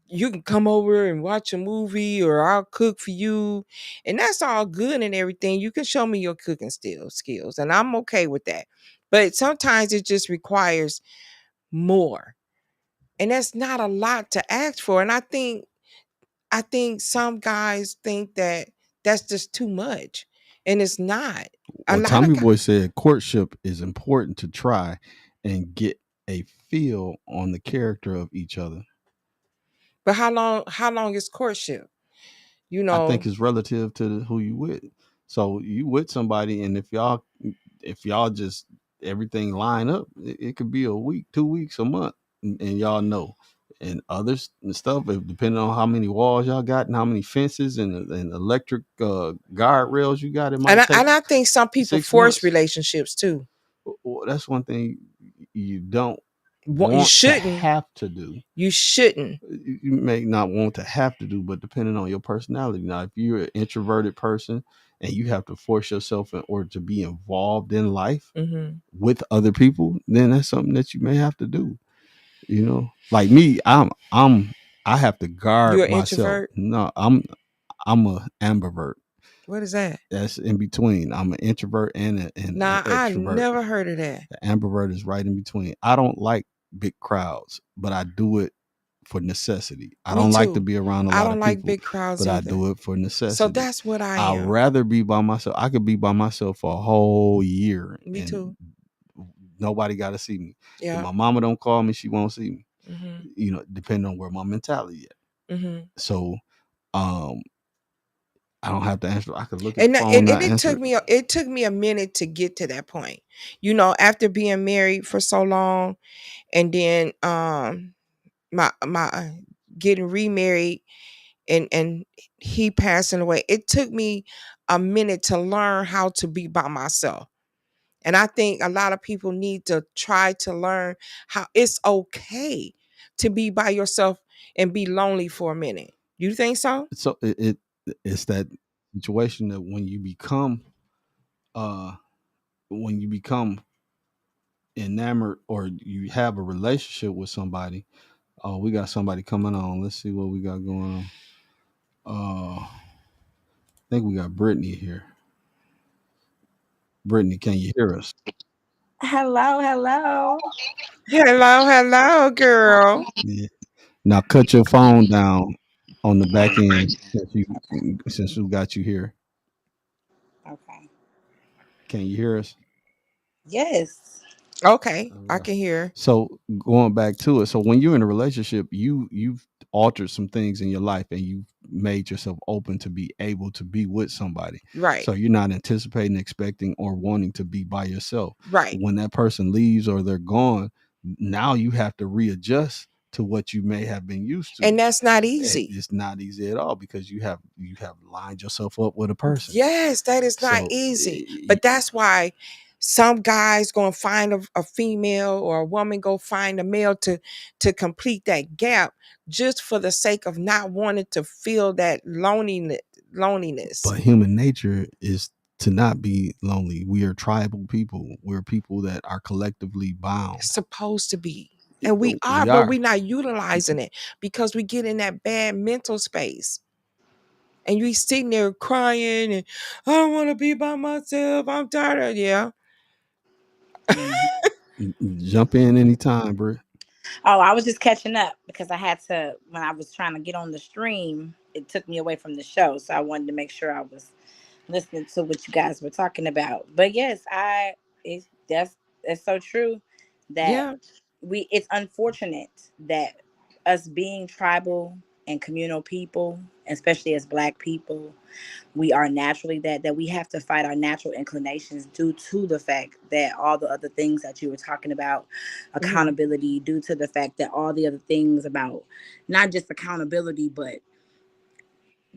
S2: you can come over and watch a movie or I'll cook for you. And that's all good and everything. You can show me your cooking skills and I'm okay with that. But sometimes it just requires more. And that's not a lot to ask for. And I think some guys think that that's just too much. And it's not. A
S1: Well,
S2: lot of
S1: Tommy
S2: guys.
S1: Boy said courtship is important to try and get a feel on the character of each other.
S2: But how long is courtship? You
S1: I think
S2: know,
S1: it's relative to who you with. So you with somebody, and if y'all just everything line up, it could be a week, 2 weeks, a month, and y'all know. And others and stuff, depending on how many walls y'all got and how many fences and electric guardrails you got, it
S2: and
S1: might
S2: I,
S1: take
S2: and I think some people
S1: 6 months.
S2: force relationships too.
S1: Well, that's one thing you don't
S2: You
S1: want to
S2: shouldn't.
S1: have to do.
S2: You shouldn't.
S1: You may not want to have to do, but depending on your personality. Now, if you're an introverted person and you have to force yourself in order to be involved in life
S2: Hmm.
S1: with other people, then that's something that you may have to do. Like me, I have to guard
S2: You're an
S1: myself.
S2: introvert.
S1: No, I'm a ambivert.
S2: What is that?
S1: That's in between. I'm an introvert and an
S2: Nah, I
S1: extrovert.
S2: never heard of that.
S1: The ambivert is right in between. I don't like big crowds, but I do it for necessity. I
S2: Me
S1: don't like to
S2: too.
S1: be around a
S2: I
S1: lot
S2: don't
S1: of
S2: like
S1: people,
S2: big crowds
S1: but I
S2: either.
S1: do it for
S2: So
S1: necessity.
S2: that's what I
S1: I'd
S2: am.
S1: rather be by myself. I could be by myself for a whole year
S2: Me
S1: and
S2: too.
S1: nobody got to see me. If
S2: Yeah.
S1: my mama don't call me, she won't see me.
S2: Hmm.
S1: Depending on where my mentality is.
S2: Hmm.
S1: So, um, I don't have to answer. I could look at the
S2: And
S1: phone,
S2: and
S1: not
S2: it
S1: answer
S2: took
S1: it.
S2: me a minute to get to that point. After being married for so long, and then my getting remarried and he passing away. It took me a minute to learn how to be by myself. And I think a lot of people need to try to learn how it's okay to be by yourself and be lonely for a minute. You think so?
S1: So it's that situation that uh when you become enamored or you have a relationship with somebody. Oh, we got somebody coming on. Let's see what we got going on. I think we got Brittany here. Brittany, can you hear us?
S3: Hello, hello.
S2: Hello, hello, girl.
S1: Yeah. Now cut your phone down on the back end since we got you here.
S3: Okay.
S1: Can you hear us?
S3: Yes.
S2: Okay,
S1: All
S2: I
S1: right.
S2: can hear.
S1: So going back to it, so when you're in a relationship, you've altered some things in your life, and you've made yourself open to be able to be with somebody.
S2: Right,
S1: So you're not anticipating, expecting, or wanting to be by yourself.
S2: right.
S1: When that person leaves or they're gone, now you have to readjust to what you may have been used to.
S2: And that's not
S1: And
S2: easy.
S1: it's not easy at all because you have lined yourself up with a person.
S2: Yes, that is not
S1: So
S2: easy. But that's why some guys gonna find a female or a woman go find a male to complete that gap just for the sake of not wanting to feel that loneliness.
S1: but human nature is to not be lonely. We are tribal people. We're people that are collectively bound.
S2: It's supposed to be. And we are,
S1: We
S2: but
S1: are.
S2: we're not utilizing it because we get in that bad mental space. And you sitting there crying and I don't want to be by myself. I'm tired of yeah.
S1: Jump in anytime, bro.
S3: Oh, I was just catching up because I had to, when I was trying to get on the stream, it took me away from the show. So I wanted to make sure I was listening to what you guys were talking about. But yes, that's so true that
S2: Yeah.
S3: it's unfortunate that us being tribal and communal people, especially as black people, we are naturally that we have to fight our natural inclinations due to the fact that all the other things that you were talking about,
S2: Hmm.
S3: accountability, due to the fact that all the other things about not just accountability but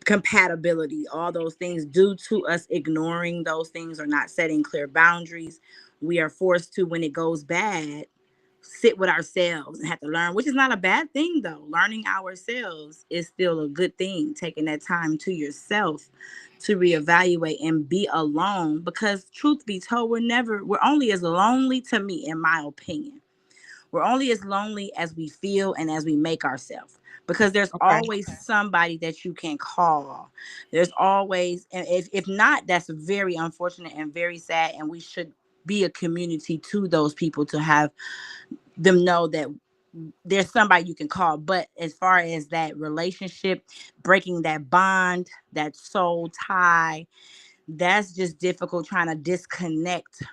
S3: compatibility, all those things, due to us ignoring those things or not setting clear boundaries, we are forced to, when it goes bad, sit with ourselves and have to learn, which is not a bad thing though. Learning ourselves is still a good thing. Taking that time to yourself to reevaluate and be alone, because truth be told, we're only as lonely, to me, in my opinion, we're only as lonely as we feel and as we make ourselves. Because there's
S2: Okay.
S3: always somebody that you can call. There's always, and if not, that's very unfortunate and very sad. And we should be a community to those people to have them know that there's somebody you can call. But as far as that relationship, breaking that bond, that soul tie, that's just difficult, trying to disconnect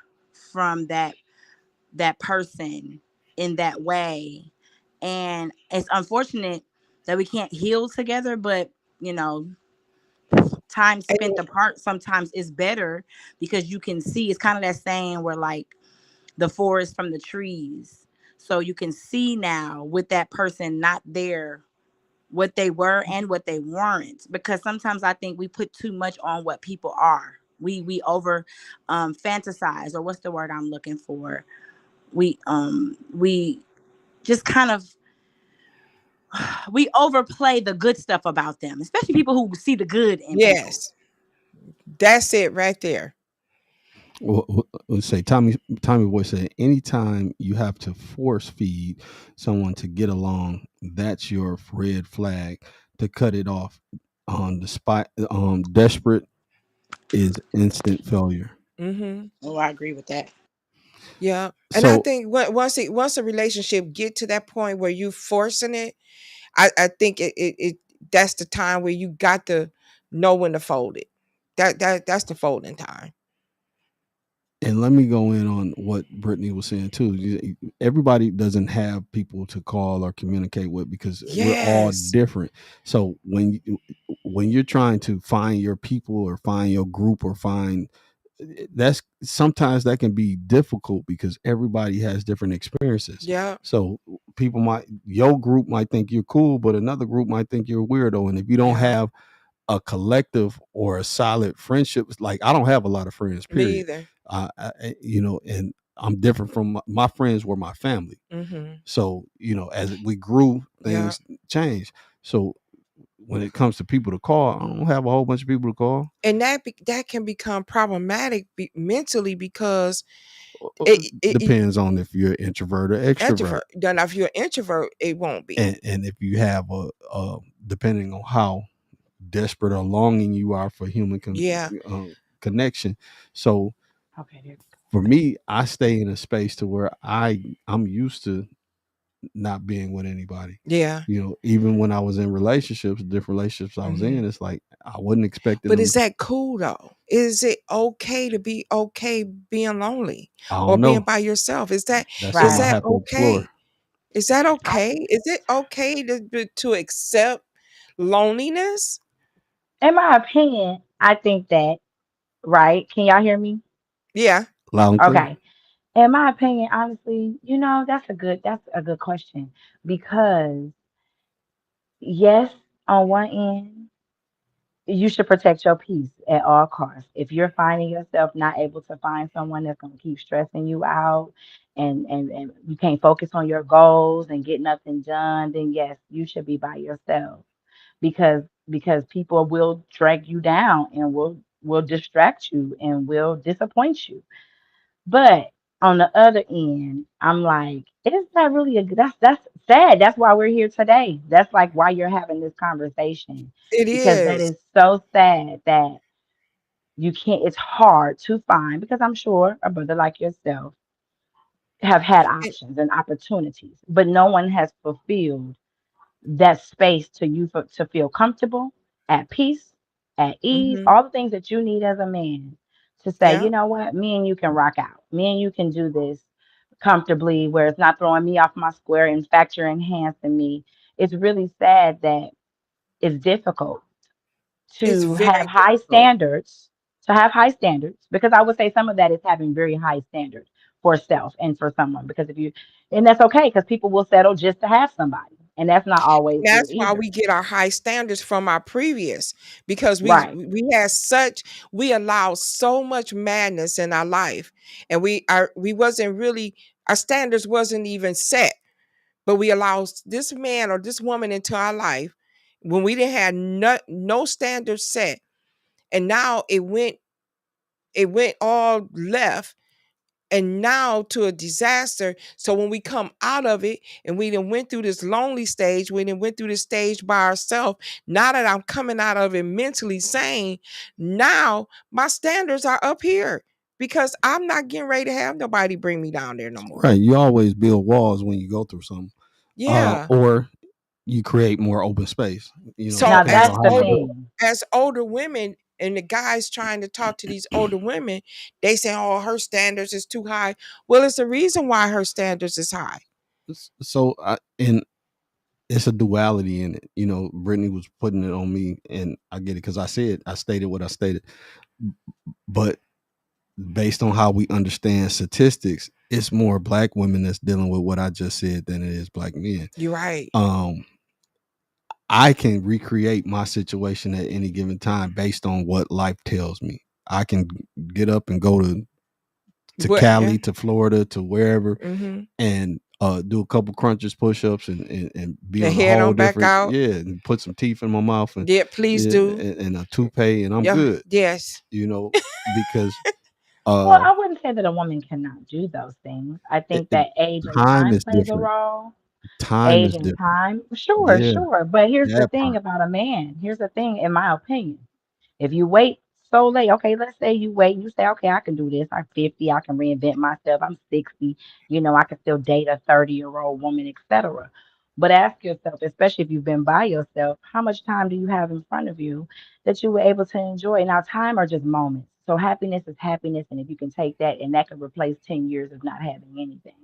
S3: from that person in that way. And it's unfortunate that we can't heal together, but you know, time spent
S2: And
S3: apart sometimes is better, because you can see, it's kind of that saying where like the forest from the trees. So you can see now with that person not there what they were and what they weren't, because sometimes I think we put too much on what people are. We over fantasize, or what's the word I'm looking for, we just kind of we overplay the good stuff about them, especially people who see the good in people.
S2: yes, that's it right there.
S1: Let's say Tommy Boy said, anytime you have to force feed someone to get along, that's your red flag to cut it off. Despite desperate is instant failure.
S2: Hmm.
S3: Oh, I agree with that.
S2: Yeah, and I
S1: So,
S2: think once a relationship get to that point where you forcing it, I think it that's the time where you got to know when to fold it. That's the folding time.
S1: and let me go in on what Brittany was saying too. Everybody doesn't have people to call or communicate with because we're all
S2: Yes.
S1: different. So when you're trying to find your people or find your group or find, that's sometimes that can be difficult because everybody has different experiences.
S2: Yeah.
S1: So your group might think you're cool, but another group might think you're a weirdo. And if you don't
S2: Yeah.
S1: have a collective or a solid friendship, like I don't have a lot of friends,
S2: Me
S1: period.
S2: either.
S1: And I'm different from my friends were my family.
S2: Hmm.
S1: So, as we grew,
S2: Yeah.
S1: things changed. So when it comes to people to call, I don't have a whole bunch of people to call.
S2: And that can become problematic mentally because
S1: Uh,
S2: it
S1: Depends on if you're introvert or extrovert,
S2: introvert. Then if you're an introvert, it won't be.
S1: and if you have depending on how desperate or longing you are for human
S2: Yeah.
S1: connection. So
S3: Okay, there.
S1: for me, I stay in a space to where I'm used to not being with anybody.
S2: Yeah.
S1: Even when I was in relationships, different relationships I was
S2: Hmm.
S1: in, it's like I wasn't expecting
S2: But
S1: them.
S2: is that cool though? Is it okay to be okay being lonely
S1: I
S2: or
S1: don't
S2: being
S1: know.
S2: by yourself?
S1: That's
S2: Is
S1: something I
S3: Right.
S2: that
S1: have to
S2: okay?
S1: explore.
S2: Is that
S3: I,
S2: okay? Is it okay to accept loneliness?
S4: In my opinion, I think that, right? Can y'all hear me?
S2: Yeah.
S1: Loud and clear.
S4: Okay. In my opinion, honestly, that's a good question, because yes, on one end, you should protect your peace at all costs. If you're finding yourself not able to find someone that's going to keep stressing you out, and you can't focus on your goals and get nothing done, then yes, you should be by yourself, because people will drag you down and will distract you and will disappoint you. But on the other end, I'm like, is that really that's sad. That's why we're here today. That's like why you're having this conversation,
S2: It
S4: because that
S2: is.
S4: is so sad that you can't. It's hard to find, because I'm sure a brother like yourself, have had
S2: And,
S4: options and opportunities, but no one has fulfilled that space to you to feel comfortable, at peace, at ease,
S2: mm-hmm.
S4: all the things that you need as a man to say, you
S2: Yeah,
S4: know what, me and you can rock out. Me and you can do this comfortably where it's not throwing me off my square. In fact, you're enhancing me. It's really sad that it's difficult
S2: it's
S4: to have
S2: very
S4: high
S2: difficult.
S4: standards, because I would say some of that is having very high standards for self and for someone. Because if you, and that's okay, because people will settle just to have somebody, and that's not always good
S2: That's why
S4: either.
S2: we get our high standards from our previous, because we
S4: Right.
S2: we had such, we allowed so much madness in our life, and we wasn't really, our standards wasn't even set, but we allowed this man or this woman into our life when we didn't have no standards set, and now it went all left, and now to a disaster. So when we come out of it and we done went through this lonely stage, we done went through this stage by ourselves. Now that I'm coming out of it mentally sane, now my standards are up here because I'm not getting ready to have nobody bring me down there no more.
S1: Right. You always build walls when you go through something.
S2: Yeah.
S1: Or you create more open space. It
S2: So
S4: Now
S1: depends
S2: as
S1: on
S4: that's
S1: how
S4: the
S1: you do it.
S4: thing.
S2: older women and the guys trying to talk to these older women, they say, "Oh, her standards is too high." Well, it's the reason why her standards is high.
S1: So, and it's a duality in it. Brittany was putting it on me, and I get it because I stated what I stated. But based on how we understand statistics, it's more black women that's dealing with what I just said than it is black men.
S2: You're right.
S1: Um, I can recreate my situation at any given time based on what life tells me. I can get up and go to
S2: But yeah.
S1: Cali, to Florida, to wherever,
S2: Mhm.
S1: and do a couple crunches, push-ups, and be
S2: The
S1: on a
S2: head
S1: whole
S2: on back
S1: different,
S2: out.
S1: yeah, and put some teeth in my mouth, and
S2: Yeah, please
S1: yeah,
S2: do.
S1: and a toupee, and I'm
S2: Yeah,
S1: good.
S2: yes.
S1: You know, because
S4: Well,
S1: uh,
S4: I wouldn't say that a woman cannot do those things. I think that age and
S1: time
S4: time
S1: is
S4: plays a
S1: different.
S4: role.
S1: Time
S4: Age
S1: is
S4: and
S1: different.
S4: time, sure,
S1: Yeah,
S4: sure. But here's the
S1: that
S4: thing
S1: part.
S4: about a man. Here's the thing, in my opinion. If you wait so late, okay, let's say you wait, you say, okay, I can do this. I'm 50, I can reinvent myself. I'm 60, I can still date a 30-year-old woman, etc. But ask yourself, especially if you've been by yourself, how much time do you have in front of you that you were able to enjoy? Now, time are just moments. So happiness is happiness, and if you can take that, and that could replace 10 years of not having anything.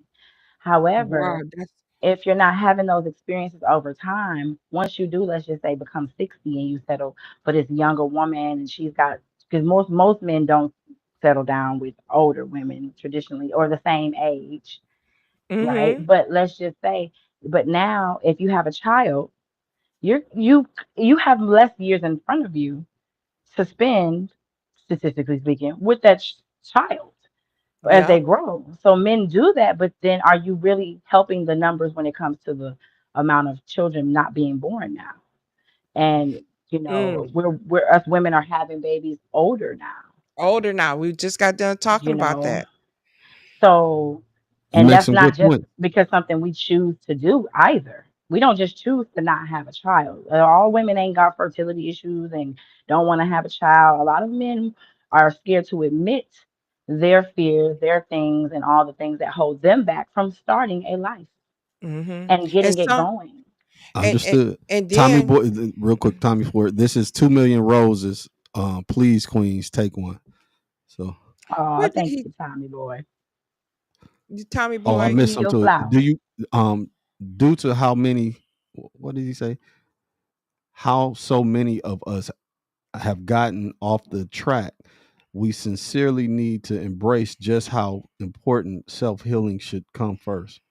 S2: Wow,
S4: However,
S2: that's
S4: if you're not having those experiences over time, once you do, let's just say become 60 and you settle for this younger woman and she's got, because most men don't settle down with older women traditionally or the same age, right?
S2: mhm.
S4: But let's just say, but now if you have a child, you have less years in front of you to spend, statistically speaking, with that child as they
S2: Yep.
S4: grow. So men do that, but then are you really helping the numbers when it comes to the amount of children not being born now? And
S2: Mm.
S4: we're us women are having babies older now,
S2: Older now. We just got done talking
S4: you
S2: about
S4: know.
S2: that.
S4: So,
S1: You
S4: and
S1: make
S4: that's
S1: some
S4: not
S1: good
S4: just
S1: points.
S4: because something we choose to do either. We don't just choose to not have a child. All women ain't got fertility issues and don't want to have a child. A lot of men are scared to admit their fears, their things, and all the things that hold them back from starting a life
S2: Mhm.
S4: and
S2: And
S4: getting it
S2: some
S4: going.
S2: and and,
S1: Understood.
S2: and
S1: Tommy
S2: then
S1: Boy, real quick, Tommy Ford. This is 2 million roses. Please, Queens, take one. So,
S4: Oh,
S2: what did
S4: thank
S2: he
S4: you, Tommy boy.
S2: Tommy
S1: oh, I
S2: boy?
S4: Give
S1: missed
S4: you
S1: some
S4: your
S1: to it. Do
S4: flowers.
S1: you due to how many? What did he say? How so many of us have gotten off the track? We sincerely need to embrace just how important self healing should come first.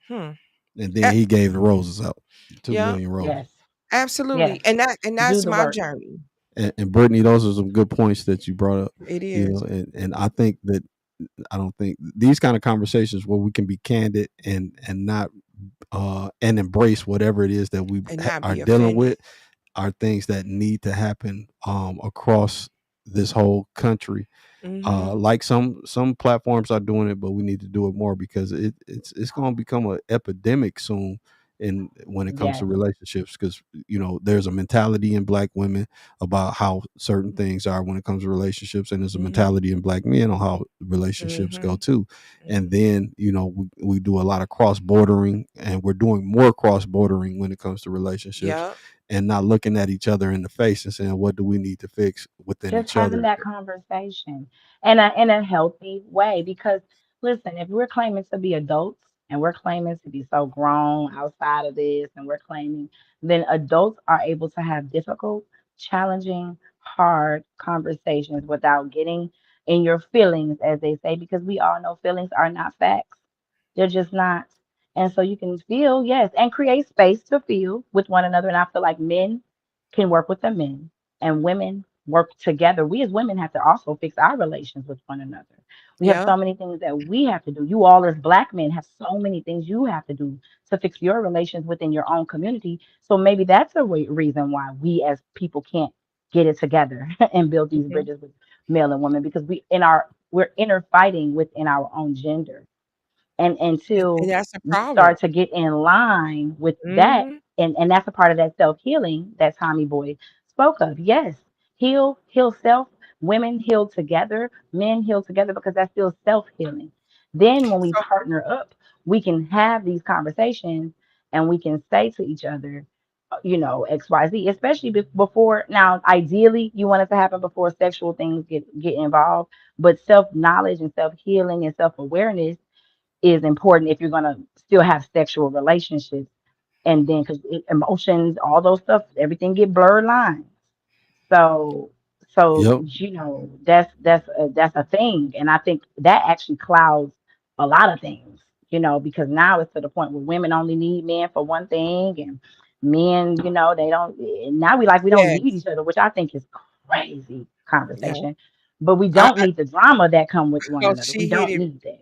S2: Hmm.
S1: And then
S2: A-
S1: he gave the roses out, two
S2: yeah,
S1: million roses.
S4: Yes,
S2: absolutely.
S4: yes.
S2: And
S4: Do
S2: that's
S4: the
S2: my
S4: work.
S2: journey.
S1: And Brittany, those are some good points that you brought up.
S2: It is.
S1: And I think that I don't think these kind of conversations where we can be candid and not and embrace whatever it is that we
S2: And not
S1: are
S2: be
S1: dealing
S2: offended.
S1: with are things that need to happen across this whole country.
S2: Mhm.
S1: Like some platforms are doing it, but we need to do it more because it's going to become an epidemic soon, in when it comes to
S4: Yes.
S1: relationships, because there's a mentality in black women about how certain things are when it comes to relationships, and there's a
S2: Mm-hmm.
S1: mentality in black men on how relationships
S2: Mm-hmm.
S1: go too. And
S2: Mm-hmm.
S1: then we do a lot of cross bordering, and we're doing more cross bordering when it comes to relationships,
S2: Yep.
S1: and not looking at each other in the face and saying, what do we need to fix within
S4: Just
S1: each
S4: having
S1: other?
S4: that conversation in a healthy way. Because listen, if we're claiming to be adults and we're claiming to be so grown outside of this, and we're claiming, then adults are able to have difficult, challenging, hard conversations without getting in your feelings, as they say, because we all know feelings are not facts. They're just not. And so you can feel, yes, and create space to feel with one another. And I feel like men can work with the men and women work together. We as women have to also fix our relations with one another. We have so
S2: Yep.
S4: many things that we have to do. You all as black men have so many things you have to do to fix your relations within your own community. So maybe that's a reason why we as people can't get it together and build these
S2: Mm-hmm.
S4: bridges with male and women, because we're inner fighting within our own gender. And
S2: And
S4: until
S2: that's a
S4: we
S2: problem.
S4: start to get in line with that,
S2: Mm-hmm.
S4: and that's a part of that self-healing that Tommy Boy spoke of. Yes, heal self. Women heal together, men heal together, because that's still self-healing. Then when we
S2: So
S4: partner up, we can have these conversations, and we can say to each other, XYZ, especially before. Now, ideally, you want it to happen before sexual things get involved, but self-knowledge and self-healing and self-awareness is important if you're going to still have sexual relationships. And then because emotions, all those stuff, everything get blurred lines. So
S1: Yep.
S4: that's a thing. And I think that actually clouds a lot of things, because now it's to the point where women only need men for one thing, and men, they don't. Now we don't need
S2: yes.
S4: each other, which I think is crazy
S2: Yeah.
S4: conversation. But we
S2: I,
S4: don't
S2: I
S4: need the drama that come with one
S2: so
S4: another. We don't need that.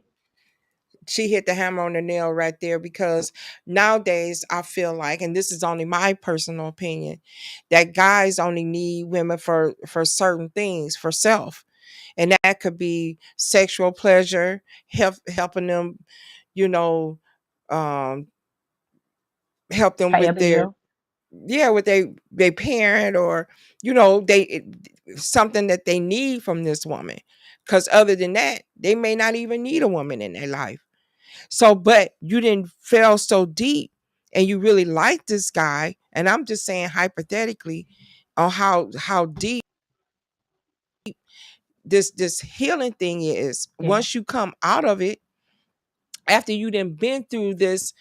S2: she hit the hammer on the nail right there, because nowadays I feel like, and this is only my personal opinion, that guys only need women for certain things, for self. And that could be sexual pleasure, helping them, you know, um, help them
S4: Pay a
S2: with their,
S4: bill.
S2: yeah, with their parent, or something that they need from this woman. Because other than that, they may not even need a woman in their life. So, but you didn't fell so deep, and you really like this guy. And I'm just saying hypothetically on how deep this healing thing is.
S4: Yeah.
S2: Once you come out of it, after you done been through this,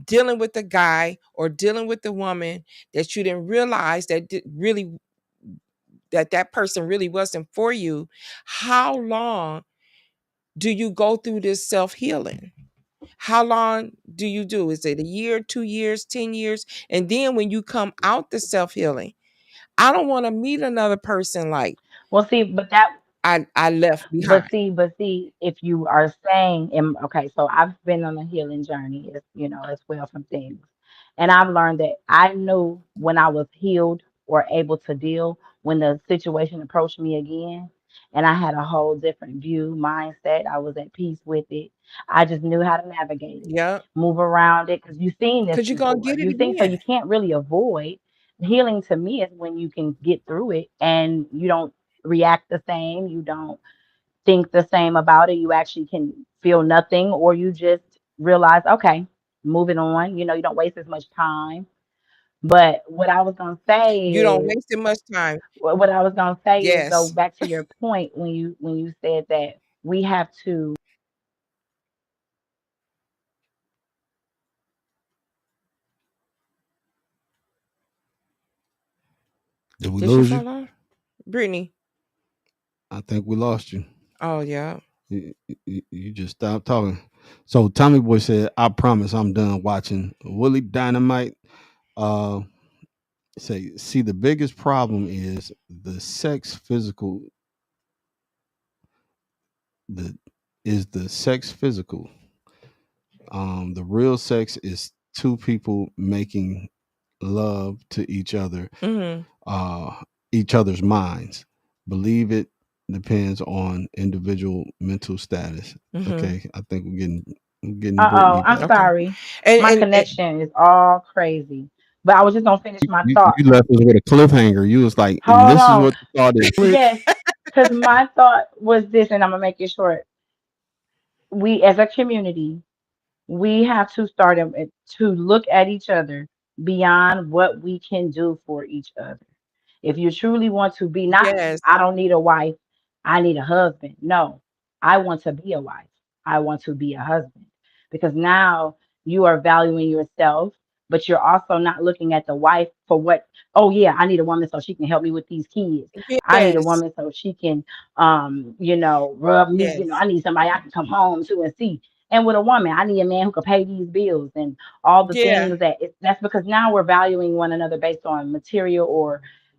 S2: dealing with the guy or dealing with the woman, that you didn't realize really that person really wasn't for you. How long do you go through this self-healing? How long do you do? Is it a year, 2 years, 10 years? And then when you come out the self-healing, I don't want to meet another person like
S4: Well, see,
S2: I left
S4: but
S2: behind.
S4: see, if you are saying, okay, so I've been on a healing journey, as well, from things, and I've learned that I knew when I was healed or able to deal when the situation approached me again, and I had a whole different view, mindset. I was at peace with it. I just knew how to navigate it,
S2: Yeah.
S4: move around it, because you've seen this
S2: Because you're going to
S4: before.
S2: get it
S4: You think so.
S2: again.
S4: You can't really avoid healing. To me, is when you can get through it and you don't react the same. You don't think the same about it. You actually can feel nothing, or you just realize, okay, moving on. You don't waste as much time. But what I was gonna say
S2: You don't
S4: is,
S2: waste it much time.
S4: go
S2: Yes.
S4: back to your point when you said that we have to.
S1: Did we
S2: Did she
S1: lose you?
S2: fall off? Brittany.
S1: I think we lost you.
S2: Oh, yeah.
S1: You just stopped talking. So Tommy Boy said, "I promise I'm done watching Willie Dynamite." Uh, see, the biggest problem is the sex physical. The the sex physical. The real sex is two people making love to
S2: Mm-hmm.
S1: uh, each other's minds. Believe it depends on individual mental status.
S2: Mm-hmm.
S1: Okay, I think we're getting I'm getting
S4: Uh-oh,
S1: Brittany
S4: I'm
S1: back.
S2: Okay.
S4: sorry. My
S2: And
S4: connection is all crazy. But I was just gonna finish my thought.
S1: You left us with a cliffhanger. You was like, and
S4: Hold
S1: this is
S4: on.
S1: what you thought is click.
S4: Yes, because my thought was this, and I'm gonna make it short. We as a community, we have to start to look at each other beyond what we can do for each other. If you truly want to be not,
S2: yes,
S4: I don't need a wife, I need a husband. No, I want to be a wife. I want to be a husband because now you are valuing yourself, but you're also not looking at the wife for what, oh yeah, I need a woman so she can help me with these kids. I need a
S2: yes,
S4: woman so she can rub me,
S2: yes.
S4: I need somebody I can come home to and see. And with a woman, I need a man who can pay these bills and all the
S2: Yeah.
S4: things that's because now we're valuing one another based on material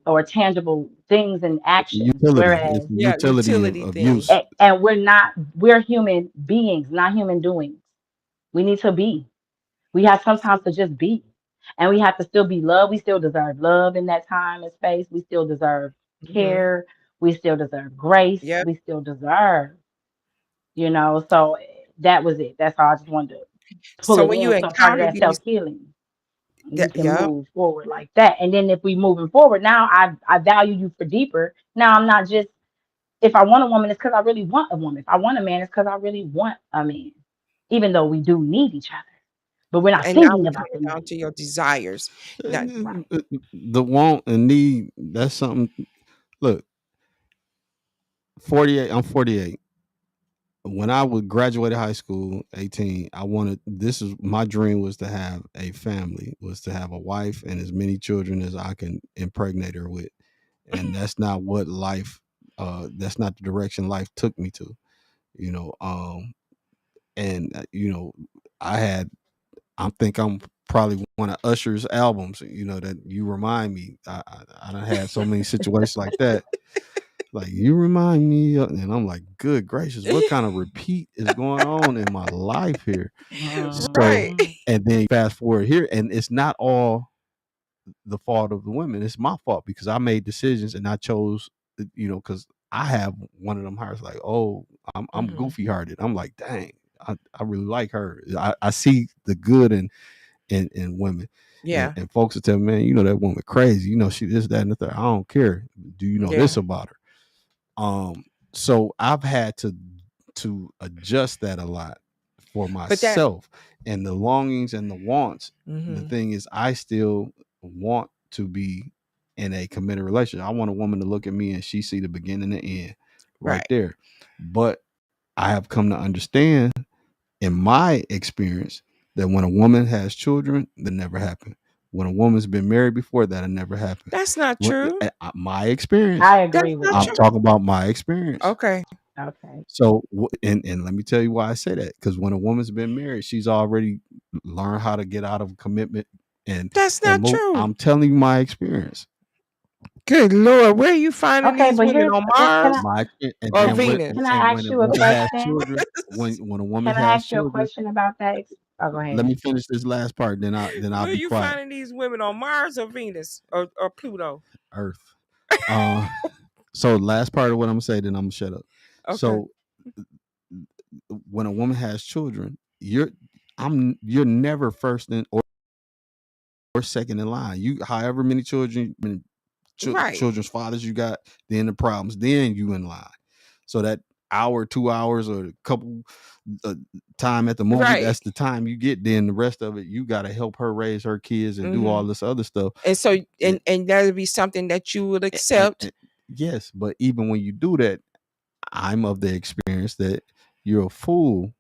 S4: or tangible things and actions.
S1: Utility. It's
S4: Whereas,
S1: the
S2: Yeah,
S1: utility
S2: utility
S1: of use.
S2: things.
S4: and we're human beings, not human doings. We need to be. We have sometimes to just be. And we have to still be loved. We still deserve love in that time and space. We still deserve
S2: Hmm.
S4: care. We still deserve grace.
S2: Yep.
S4: We still deserve, so that was it. That's all I just wanted to pull
S2: So
S4: it
S2: when you
S4: in. So part of
S2: encounter
S4: that
S2: these,
S4: self-healing, you
S2: that,
S4: can
S2: yep.
S4: move forward like that. And then if we moving forward, now I value you for deeper. Now I'm not just if I want a woman, it's because I really want a woman. If I want a man, it's because I really want a man. Even though we do need each other, but we're not
S2: And now
S4: thinking
S2: we're
S4: about the
S2: coming down
S4: need.
S2: to your desires. Now,
S4: Right.
S1: The want and need. That's something. Look, 48. I'm 48. When I would graduate high school, 18, I wanted. This is my dream was to have a family, was to have a wife and as many children as I can impregnate her with. And that's not what life. That's not the direction life took me to. You know. And I had I think I'm probably one of Usher's albums, that you remind me. I done had so many situations like that. Like you remind me, and I'm like, good gracious, what kind of repeat is going on in my life here? So,
S2: right.
S4: Mhm.
S1: and then fast forward here, and it's not all the fault of the women. It's my fault because I made decisions and I chose, because I have one of them hearts like, oh, I'm
S2: Hmm.
S1: goofy hearted. I'm like, dang, I really like her. I see the good in women. And,
S2: Yeah.
S1: and folks will tell me, man, that woman crazy. She this, that, and the third. I don't care. Do you know this
S2: Yeah.
S1: about her? So I've had to adjust that a lot for
S2: But that.
S1: myself and the longings and the wants. The
S2: Hmm.
S1: thing is, I still want to be in a committed relationship. I want a woman to look at me and she see the beginning and end right
S2: Right.
S1: there. But I have come to understand in my experience that when a woman has children, that never happened. When a woman's been married before, that'll never happen.
S2: That's not true.
S1: My experience.
S4: I agree
S2: That's
S4: with
S2: not
S1: I'm
S4: that.
S2: true.
S1: talking about my experience.
S2: Okay.
S4: Okay.
S1: So, and let me tell you why I say that. Because when a woman's been married, she's already learned how to get out of a commitment and
S2: That's
S1: and
S2: not
S1: move.
S2: true.
S1: I'm telling you my experience.
S2: Good Lord, where are you finding
S4: Okay,
S2: these
S4: but
S2: women
S4: here's
S2: on
S4: can
S2: Mars
S4: I
S1: My experience, and
S2: or
S1: then
S4: can
S2: Venus?
S4: I
S1: when
S4: ask
S1: a
S4: you a
S1: woman has
S4: question?
S1: children, when a woman
S4: Can I
S1: has
S4: ask you a
S1: children,
S4: question about that? Oh, go
S1: let
S4: ahead.
S1: me finish this last part. Then I'll
S2: Where are
S1: be
S2: you
S1: quiet.
S2: finding these women on Mars or Venus or Pluto?
S1: Earth. Uh, so last part of what I'm gonna say, then I'm gonna shut up.
S2: Okay.
S1: So when a woman has children, you're never first in or second in line. You however many
S2: Right.
S1: children's fathers you got, then the problems, then you in line. So that hour, 2 hours, or a couple uh, time at the movie,
S2: Right.
S1: that's the time you get. Then the rest of it, you got to help her raise her kids and do all
S2: Hmm.
S1: this other stuff.
S2: And so
S1: And,
S2: and that would be something that you would
S1: and,
S2: accept.
S1: and yes, but even when you do that, I'm of the experience that you're a fool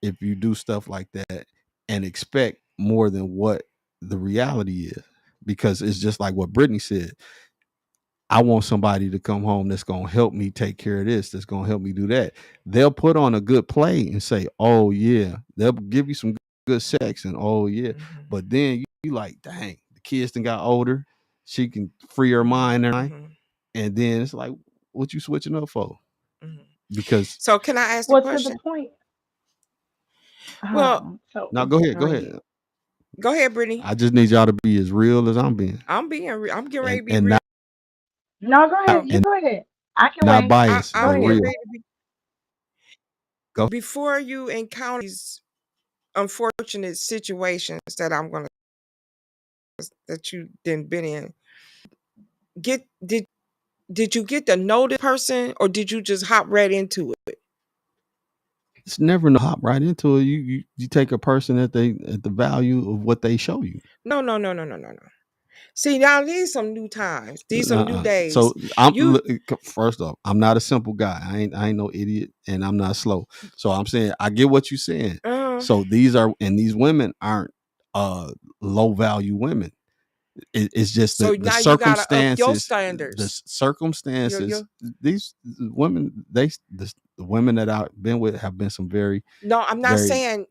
S1: if you do stuff like that and expect more than what the reality is. Because it's just like what Brittany said. I want somebody to come home that's going to help me take care of this, that's going to help me do that. They'll put on a good play and say, oh, yeah. They'll give you some good sex and, oh, yeah.
S2: Hmm.
S1: But then you like, dang, the kids done got older. She can free her
S2: Hmm.
S1: mind.
S2: Hmm.
S1: And then it's like, what you switching up for?
S2: Hmm.
S1: Because
S2: So can I ask the
S4: Well, to the
S2: question?
S4: point. Hold
S2: Well,
S4: on. So
S1: now go ahead.
S2: go
S1: Go
S2: ahead.
S1: ahead.
S2: Go ahead, Brittany.
S1: I just need y'all to be as real as I'm being.
S2: I'm getting ready
S1: And
S2: to be
S1: and
S2: real.
S1: not
S4: no, go ahead. You
S1: and
S4: go ahead. I can
S1: not
S4: wait.
S1: biased,
S4: Go
S1: but
S2: I'm
S4: ahead.
S2: getting
S1: real.
S2: ready to be
S1: Go
S2: before you encounter these unfortunate situations that you then been in, get did you get to know this person, or did you just hop right into it?
S1: It's never no hop right into it. You take a person at the value of what they show you.
S2: No, no, no, no, no, no, no. See, now these some new times. These some new days.
S1: So I'm
S2: You
S1: first off, I'm not a simple guy. I ain't no idiot, and I'm not slow. So I'm saying I get what you're saying. So these women aren't low value women. It's just
S2: so
S1: the
S2: now you gotta up your
S1: circumstances. The
S2: standards.
S1: circumstances.
S2: Your
S1: These women, the women that I've been with have been some very,
S2: No, I'm not
S1: very,
S2: saying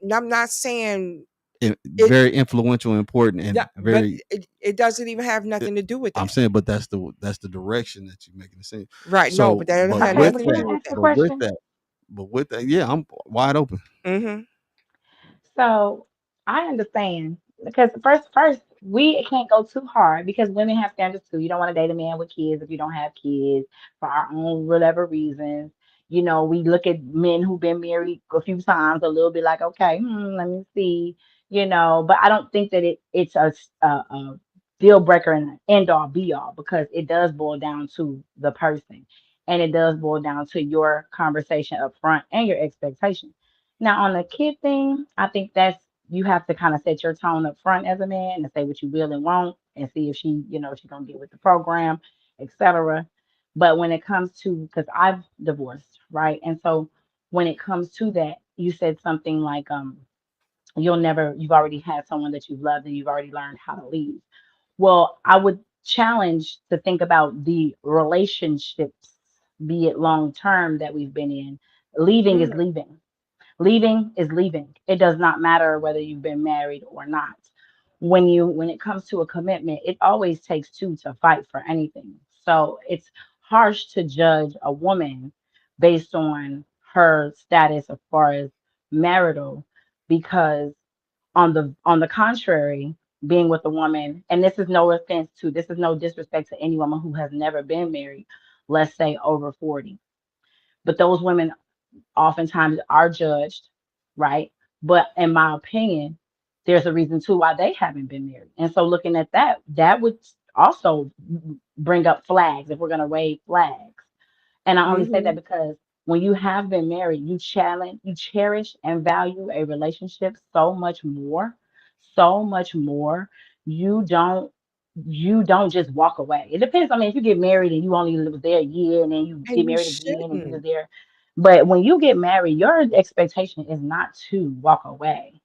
S2: it,
S1: very influential, important, and
S2: but
S1: very.
S2: it doesn't even have nothing to do with
S1: I'm
S2: that.
S1: saying, but that's the direction that you're making it seem.
S2: Right. No,
S1: So,
S2: but that don't
S1: but
S2: have
S4: Okay,
S1: with
S2: nothing
S4: but
S2: to
S4: can
S1: that,
S2: do
S4: I
S2: with
S4: ask a
S2: that.
S1: but with
S4: question?
S1: that, but with that, yeah, I'm wide open.
S2: Mm-hmm.
S4: So I understand because first we can't go too hard because women have standards too. You don't want to date a man with kids if you don't have kids for our own whatever reasons. You know, we look at men who've been married a few times a little bit like, okay, let me see, but I don't think that it's a deal breaker and an end all be all because it does boil down to the person and it does boil down to your conversation up front and your expectations. Now, on the kid thing, I think that's you have to kind of set your tone up front as a man and say what you will and won't and see if she's gonna get with the program, etc. But when it comes to because I've divorced, right? And so when it comes to that, you said something like you've already had someone that you've loved and you've already learned how to leave. Well, I would challenge to think about the relationships, be it long term that we've been in. Leaving is
S2: Mm-hmm.
S4: leaving. Leaving is leaving. It does not matter whether you've been married or not. When it comes to a commitment, it always takes two to fight for anything. So it's harsh to judge a woman based on her status as far as marital because on the contrary, being with a woman, and this is no disrespect to any woman who has never been married, let's say over 40. But those women oftentimes are judged, right? But in my opinion, there's a reason too why they haven't been married. And so looking at that, that would also bring up flags if we're going to raise flags. And I only say that
S2: Mm-hmm.
S4: because when you have been married, you cherish and value a relationship so much more. You don't you don't just walk away. It depends. I mean, if you get married and you only live there a year and then you get
S2: And you
S4: married again and you was
S2: shouldn't.
S4: there. But when you get married, your expectation is not to walk away.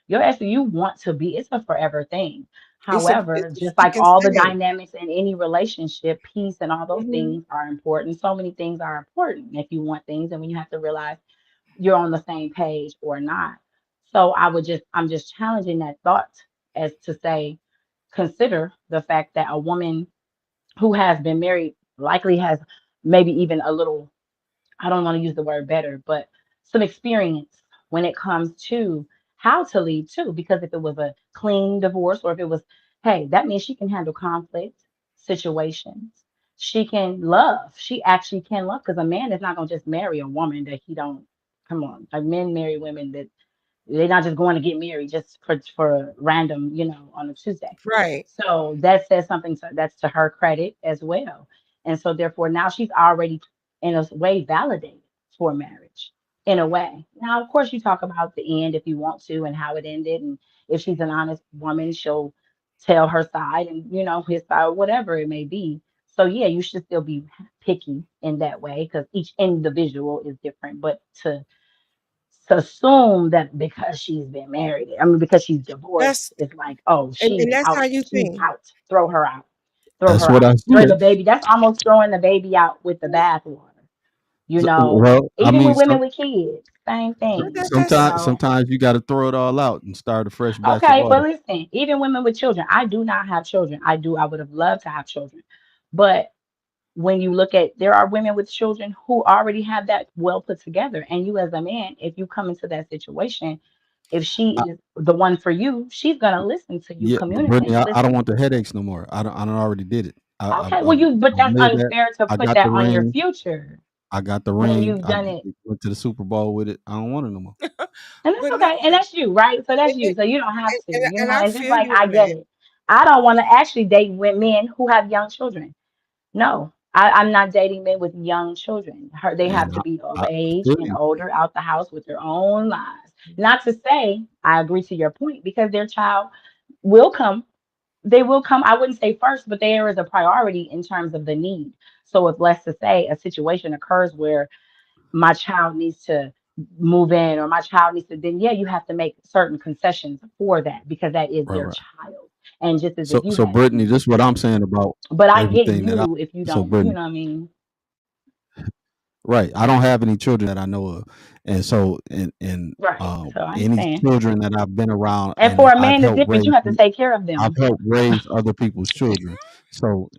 S4: You want to be, it's a forever thing.
S2: It's
S4: However,
S2: to
S4: just
S2: stick
S4: like
S2: and
S4: all the
S2: stay.
S4: dynamics in any relationship, peace and all those
S2: Mm-hmm.
S4: things are important. So many things are important if you want things, and when you have to realize you're on the same page or not. So I'm just challenging that thought as to say, consider the fact that a woman who has been married likely has maybe even a little, I don't want to use the word better, but some experience when it comes to how to lead too. Because if it was a clean divorce or if it was, hey, that means she can handle conflict situations. She can love. She actually can love because a man is not gonna just marry a woman that he don't. Come on, like men marry women that they're not just going to get married just for random, on a Tuesday.
S2: Right.
S4: So that says something that's to her credit as well. And so therefore now she's already in a way validated for marriage in a way. Now, of course, you talk about the end if you want to and how it ended. And if she's an honest woman, she'll tell her side and, his side, whatever it may be. So yeah, you should still be picky in that way because each individual is different. But to assume that because she's been married, I mean, because she's divorced,
S2: That's
S4: it's like, oh,
S2: and that's how you
S4: she's
S2: think.
S4: out, throw her out, throw
S1: That's
S4: her
S1: what
S4: out,
S1: I
S4: throw the
S1: said.
S4: baby. That's almost throwing the baby out with the bathwater.
S1: Well, I
S4: Even
S1: mean,
S4: with women with kids, same
S2: Well,
S4: thing.
S2: that's
S1: sometimes you got to throw it all out and start a fresh batch of
S4: Okay, but
S1: water.
S4: listen, even women with children, I do not have children. I would have loved to have children, but when you look at there are women with children who already have that well put together and you as a man if you come into that situation if she
S1: I,
S4: is the one for you she's going to listen to you
S1: yeah, but Brittany,
S4: communicate
S1: I don't
S4: listen.
S1: want the headaches no more. I don't already did it.
S4: Okay, well, but
S1: I've
S4: that's
S1: lived that.
S4: unfair to
S1: I
S4: put
S1: got the
S4: that on your
S1: ring.
S4: future.
S1: I got the
S4: when
S1: ring.
S4: you've
S1: I
S4: done it.
S1: went to the Super Bowl with it. I don't want it no more.
S4: And that's
S2: But
S4: okay. And
S2: listen,
S4: that's you, right? So that's you.
S2: it,
S4: So you don't have to,
S2: and I
S4: and just
S2: feel
S4: like
S2: you
S4: I
S2: on
S4: get
S2: that.
S4: it. I don't want to actually date with men who have young children. No, I'm not dating men with young children. They have
S1: And
S4: to be of
S1: I
S4: age
S1: feel
S4: and
S1: you.
S4: older, out the house with their own lives. Not to say I agree to your point because their child will come. They will come. I wouldn't say first, but there is a priority in terms of the need. So if, let's just say, a situation occurs where my child needs to move in or my child needs to, then yeah, you have to make certain concessions for that because that is
S1: Right,
S4: their
S1: right.
S4: child. And just as if
S1: So
S4: you
S1: so
S4: had
S1: Brittany,
S4: kids.
S1: this is what I'm saying about
S4: But I get
S1: everything that I
S4: you if you
S1: so
S4: don't,
S1: Brittany.
S4: what I mean?
S1: Right. I don't have any children that I know of. And so and
S4: Right. So I
S1: any
S4: understand.
S1: children that I've been around
S4: And
S1: and
S4: for a
S1: I've
S4: man, it's
S1: helped
S4: different.
S1: raise
S4: You have to take care of
S1: I've
S4: them.
S1: helped raise other people's children. So,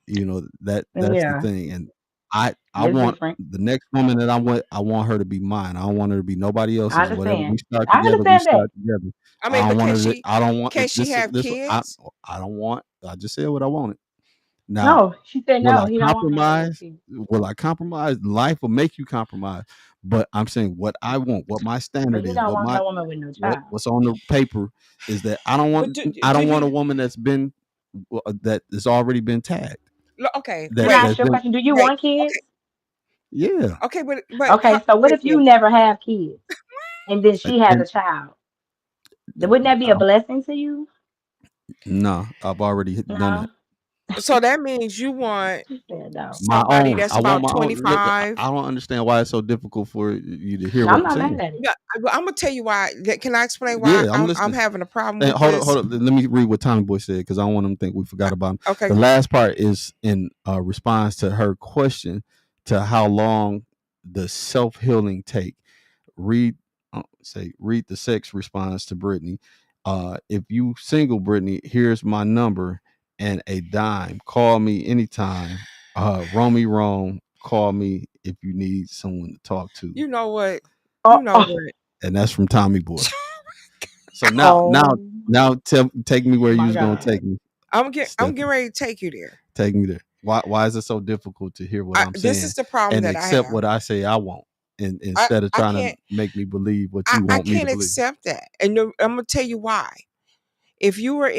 S1: that's the
S4: Yeah,
S1: thing. And I
S4: it's
S1: want
S4: different.
S1: the next woman that I'm with, I want her to be mine. I don't want her to be nobody
S4: I
S1: else's. Whatever we
S4: understand.
S1: start
S4: I
S1: together, we
S4: understand that.
S1: start together.
S2: I mean,
S1: I don't
S2: but
S1: want her to I don't want
S2: can she
S1: this
S2: have
S1: this
S2: kids?
S1: I don't want I just said what I wanted. Now,
S4: No, she said
S1: will
S4: no.
S1: I
S4: He don't want her to have
S1: compromise?
S4: kids.
S1: Will I compromise? Life will make you compromise. But I'm saying what I want, what my
S4: But
S1: standard
S4: he
S1: is,
S4: don't want no woman with no child.
S1: what's on the paper is that
S2: But
S1: I
S2: do
S1: don't want a
S2: you?
S1: woman that's been that has already been tagged.
S2: Okay,
S4: Can I
S2: wait,
S4: ask
S1: That's
S4: you a
S1: been
S4: question? Do you
S2: wait.
S4: want kids?
S2: Okay,
S1: yeah.
S2: okay, but
S4: Okay, so what
S2: wait
S4: if
S2: a
S4: you
S2: minute.
S4: never have kids and then she has a
S1: And
S4: child? Then wouldn't that be a
S1: I,
S4: blessing to you?
S1: no, I've already done that.
S4: No.
S2: So that means you want
S4: She said no.
S1: My
S2: somebody
S1: own.
S2: that's
S1: I want
S2: about
S1: my own. I
S2: 25.
S1: don't understand why it's so difficult for you to hear
S4: No,
S1: what
S4: I'm
S1: I'm
S4: not mad
S1: saying.
S4: at it.
S2: Yeah, I'm gonna tell you why. Can I explain why
S1: Yeah, I'm
S2: I'm
S1: listening.
S2: having a problem
S1: And
S2: with this?
S1: hold on. Let me read what Tommy Boy said because I don't want them to think we forgot about him. The
S2: Okay,
S1: last part is in response to her question to how long the self healing take. Read read the sex response to Brittany. If you single Brittany, here's my number and a dime. Call me anytime. Romy Rome, call me if you need someone to talk to.
S2: you know what? You
S4: Oh,
S2: know
S4: oh,
S2: what?
S1: And that's from Tommy Boy. So
S4: oh
S1: now take me where you
S4: my
S1: was gonna
S4: God.
S1: take me,
S2: I'm getting
S1: Stephanie.
S2: ready to take you there.
S1: Take me there. Why is it so difficult to hear what I'm
S2: This
S1: saying
S2: is the problem
S1: and
S2: that I
S1: accept
S2: have.
S1: what I say I want, and
S2: I
S1: instead of
S2: I
S1: trying to
S2: can't
S1: make me believe what you
S2: I
S1: want me to
S2: can't
S1: believe?
S2: accept that, and I'm gonna tell you why. If you were i-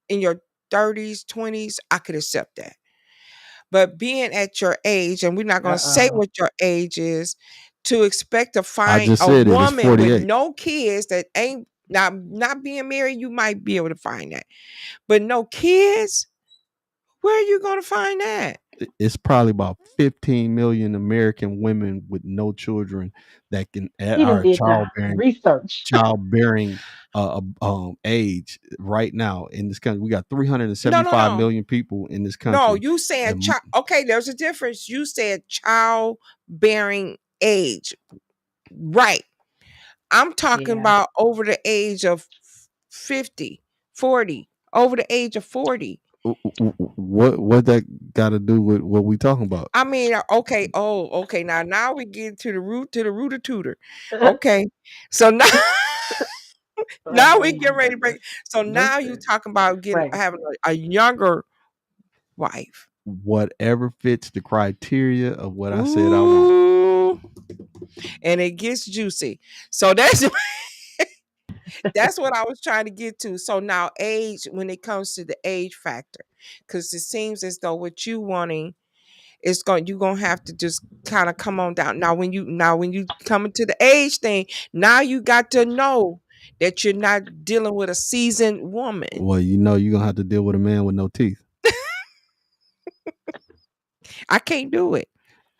S2: in your 30s, 20s, I could accept that. But being at your age, and we're not gonna say
S4: Uh-oh.
S2: what your age is, to expect to
S1: I
S2: find
S1: just
S2: a
S1: said it. It's
S2: woman with
S1: 48.
S2: no kids that ain't not being married, you might be able to find that. But no kids, where are you gonna find that?
S1: It's probably about 15 million American women with no children that can
S4: He done
S1: are
S4: did the research.
S1: childbearing age right now in this country. We got
S2: No, no,
S1: 375
S2: no.
S1: million people in this
S2: No,
S1: country,
S2: you saying
S1: and
S2: child. Okay, there's a difference. You said childbearing age. Right. I'm talking
S4: Yeah.
S2: about over the age of 50, 40, over the age of 40.
S1: what that got to do with what we talking about?
S2: I mean, okay, okay. Now we get to the root of tutor. Okay. So now now we
S4: Oh my
S2: get ready to break.
S4: goodness.
S2: So now you
S4: Listen.
S2: talking about
S4: Right.
S2: having a younger wife.
S1: Whatever fits the criteria of what I said I want.
S2: Ooh, and it gets juicy. So that's that's what I was trying to get to. So now age, when it comes to the age factor, because it seems as though what you wanting is going you're gonna have to just kind of come on down. Now when you come into the age thing, now you got to know that you're not dealing with a seasoned woman.
S1: Well, you're gonna have to deal with a man with no teeth,
S2: I can't do it.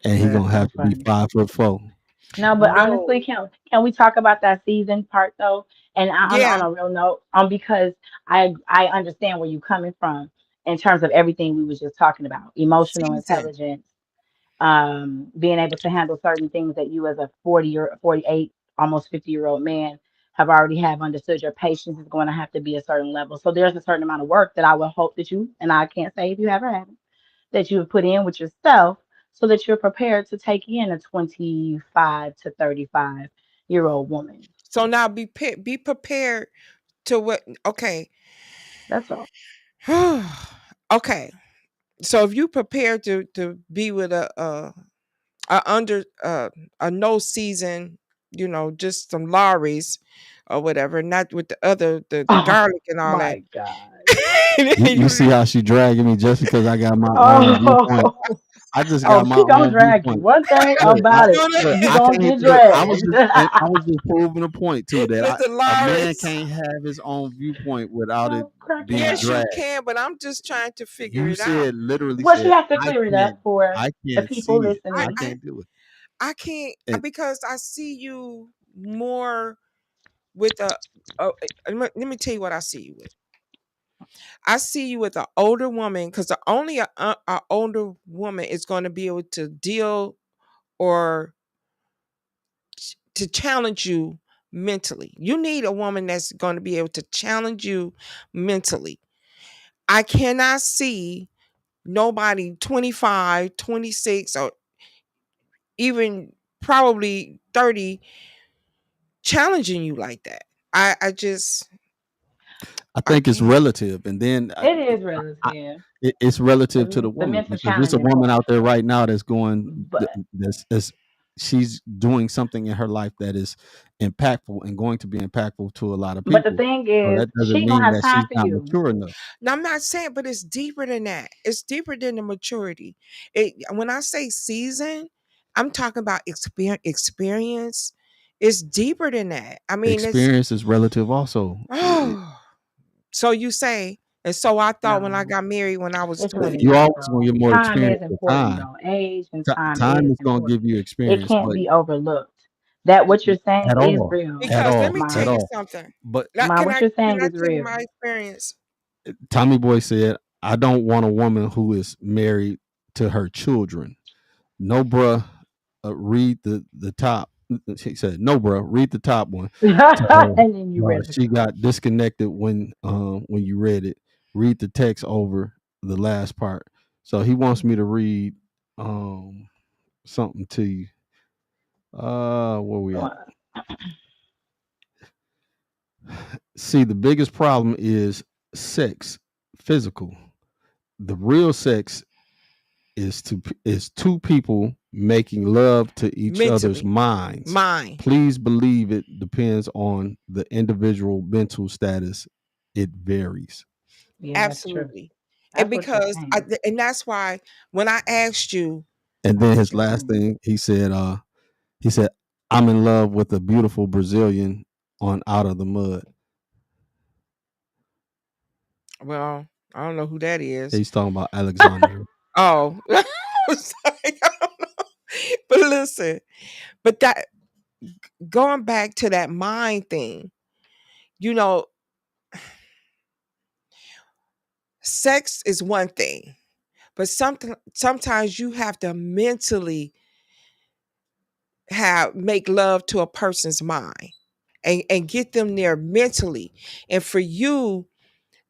S1: and he
S4: That's
S1: gonna
S4: so
S1: have to be
S4: funny.
S1: 5'4".
S4: No, but honestly,
S2: No.
S4: can we talk about that season part though? And
S2: Yeah.
S4: on a real note, because I understand where you're coming from in terms of everything we was just talking about, emotional
S2: Season.
S4: intelligence, being able to handle certain things that you as a 48, almost 50-year-old man have understood. Your patience is going to have to be a certain level. So there's a certain amount of work that I would hope that you, and I can't say if you ever have that you have put in with yourself so that you're prepared to take in a 25 to 35-year-old woman.
S2: So now be prepared to what okay.
S4: That's all.
S2: Okay. So if you prepared to be with a a no season, just some lorries or whatever, not with the
S4: Oh
S2: garlic and all that.
S4: my God.
S1: You see how she dragging me just because I got my own viewpoint.
S4: Oh,
S1: I just
S4: oh,
S1: got my
S4: she gonna
S1: own
S4: drag you.
S1: viewpoint.
S4: One thing
S1: Look, I
S4: about it,
S1: look.
S4: you
S1: I
S4: gonna
S1: can't
S4: get
S1: look. I was
S4: dragged.
S1: just proving a point too that
S2: with the
S1: a man
S2: lorries.
S1: can't have his own viewpoint without it
S4: I'm cracking
S1: being
S4: up.
S2: Yes, you
S1: dragged.
S2: can, but I'm just trying to figure
S1: You
S2: it out.
S1: said literally
S4: Well, she
S1: said
S4: has to clear it up for
S1: I
S4: the
S1: can't
S4: people
S1: see it.
S2: I
S1: I
S4: listening.
S2: I
S1: can't do it.
S2: I can't
S1: And
S2: because I see you more with let me tell you what I see you with. I see you with an older woman because only a older woman is going to be able to deal or to challenge you mentally. You need a woman that's going to be able to challenge you mentally. I cannot see nobody 25, 26, or even probably 30 challenging you like that. I just
S1: I
S2: I
S1: think it's
S2: can't.
S1: relative, and then
S4: It is
S1: I,
S4: relative
S1: it's relative to the
S4: the
S1: woman
S4: mental
S1: because there's a
S4: challenges
S1: woman
S4: part.
S1: out there right now that's going
S4: But
S1: that's she's doing something in her life that is impactful and going to be impactful to a lot of
S4: but the
S1: people.
S4: thing
S1: So
S4: is,
S1: that
S4: she
S1: doesn't
S4: ain't gonna
S1: mean
S4: have
S1: that she's
S4: time for
S1: not
S4: you.
S1: mature enough.
S2: Now I'm not saying, but it's deeper than that. It's deeper than the maturity. When I say season, I'm talking about experience. It's deeper than that. I mean, it's
S1: Experience is relative, also.
S2: oh. So you say, and so I thought when I
S4: No,
S2: got married when I was
S4: it's really
S2: 20.
S1: You
S4: not
S1: always gonna
S4: though.
S1: get more
S4: Time is
S1: experience with
S4: important
S1: time.
S4: though. Age and time
S1: Time
S4: is
S1: is gonna give
S4: important.
S1: you
S4: It
S1: experience,
S4: can't
S1: but
S4: be overlooked. That what you're saying
S1: at
S4: is
S1: all,
S4: real.
S1: at
S2: Because let
S1: all,
S2: me
S1: at
S2: tell
S4: My
S2: you
S1: all.
S2: something.
S1: But
S4: what you're
S2: Can
S4: saying
S2: I
S4: is
S2: tell you
S4: real.
S2: my experience?
S1: Tommy Boy said, "I don't want a woman who is married to her children." No, bruh. Read the top. She said, "No, bruh. Read the top one." To her,
S4: And then you read the
S1: she
S4: top.
S1: got disconnected when you read it. Read the text over the last part. So he wants me to read something to you. Where we at?
S4: Well,
S1: See, the biggest problem is sex, physical. The real sex is two people making love to each other's
S2: Mentally.
S1: minds.
S2: Mine.
S1: Please believe it depends on the individual mental status. It varies.
S4: yeah, that's true.
S2: Absolutely. And
S4: That's what you're
S2: because
S4: saying.
S2: and that's why when I asked you,
S1: And then
S4: That's what
S1: his
S4: you're
S1: last
S4: saying.
S1: thing he said, I'm in love with a beautiful Brazilian on Out of the Mud.
S2: well, I don't know who that is.
S1: He's talking about Alexandria.
S2: Oh, I was like, I don't know. But listen, but that going back to that mind thing, you know, sex is one thing, but sometimes you have to mentally make love to a person's mind and get them there mentally. And for you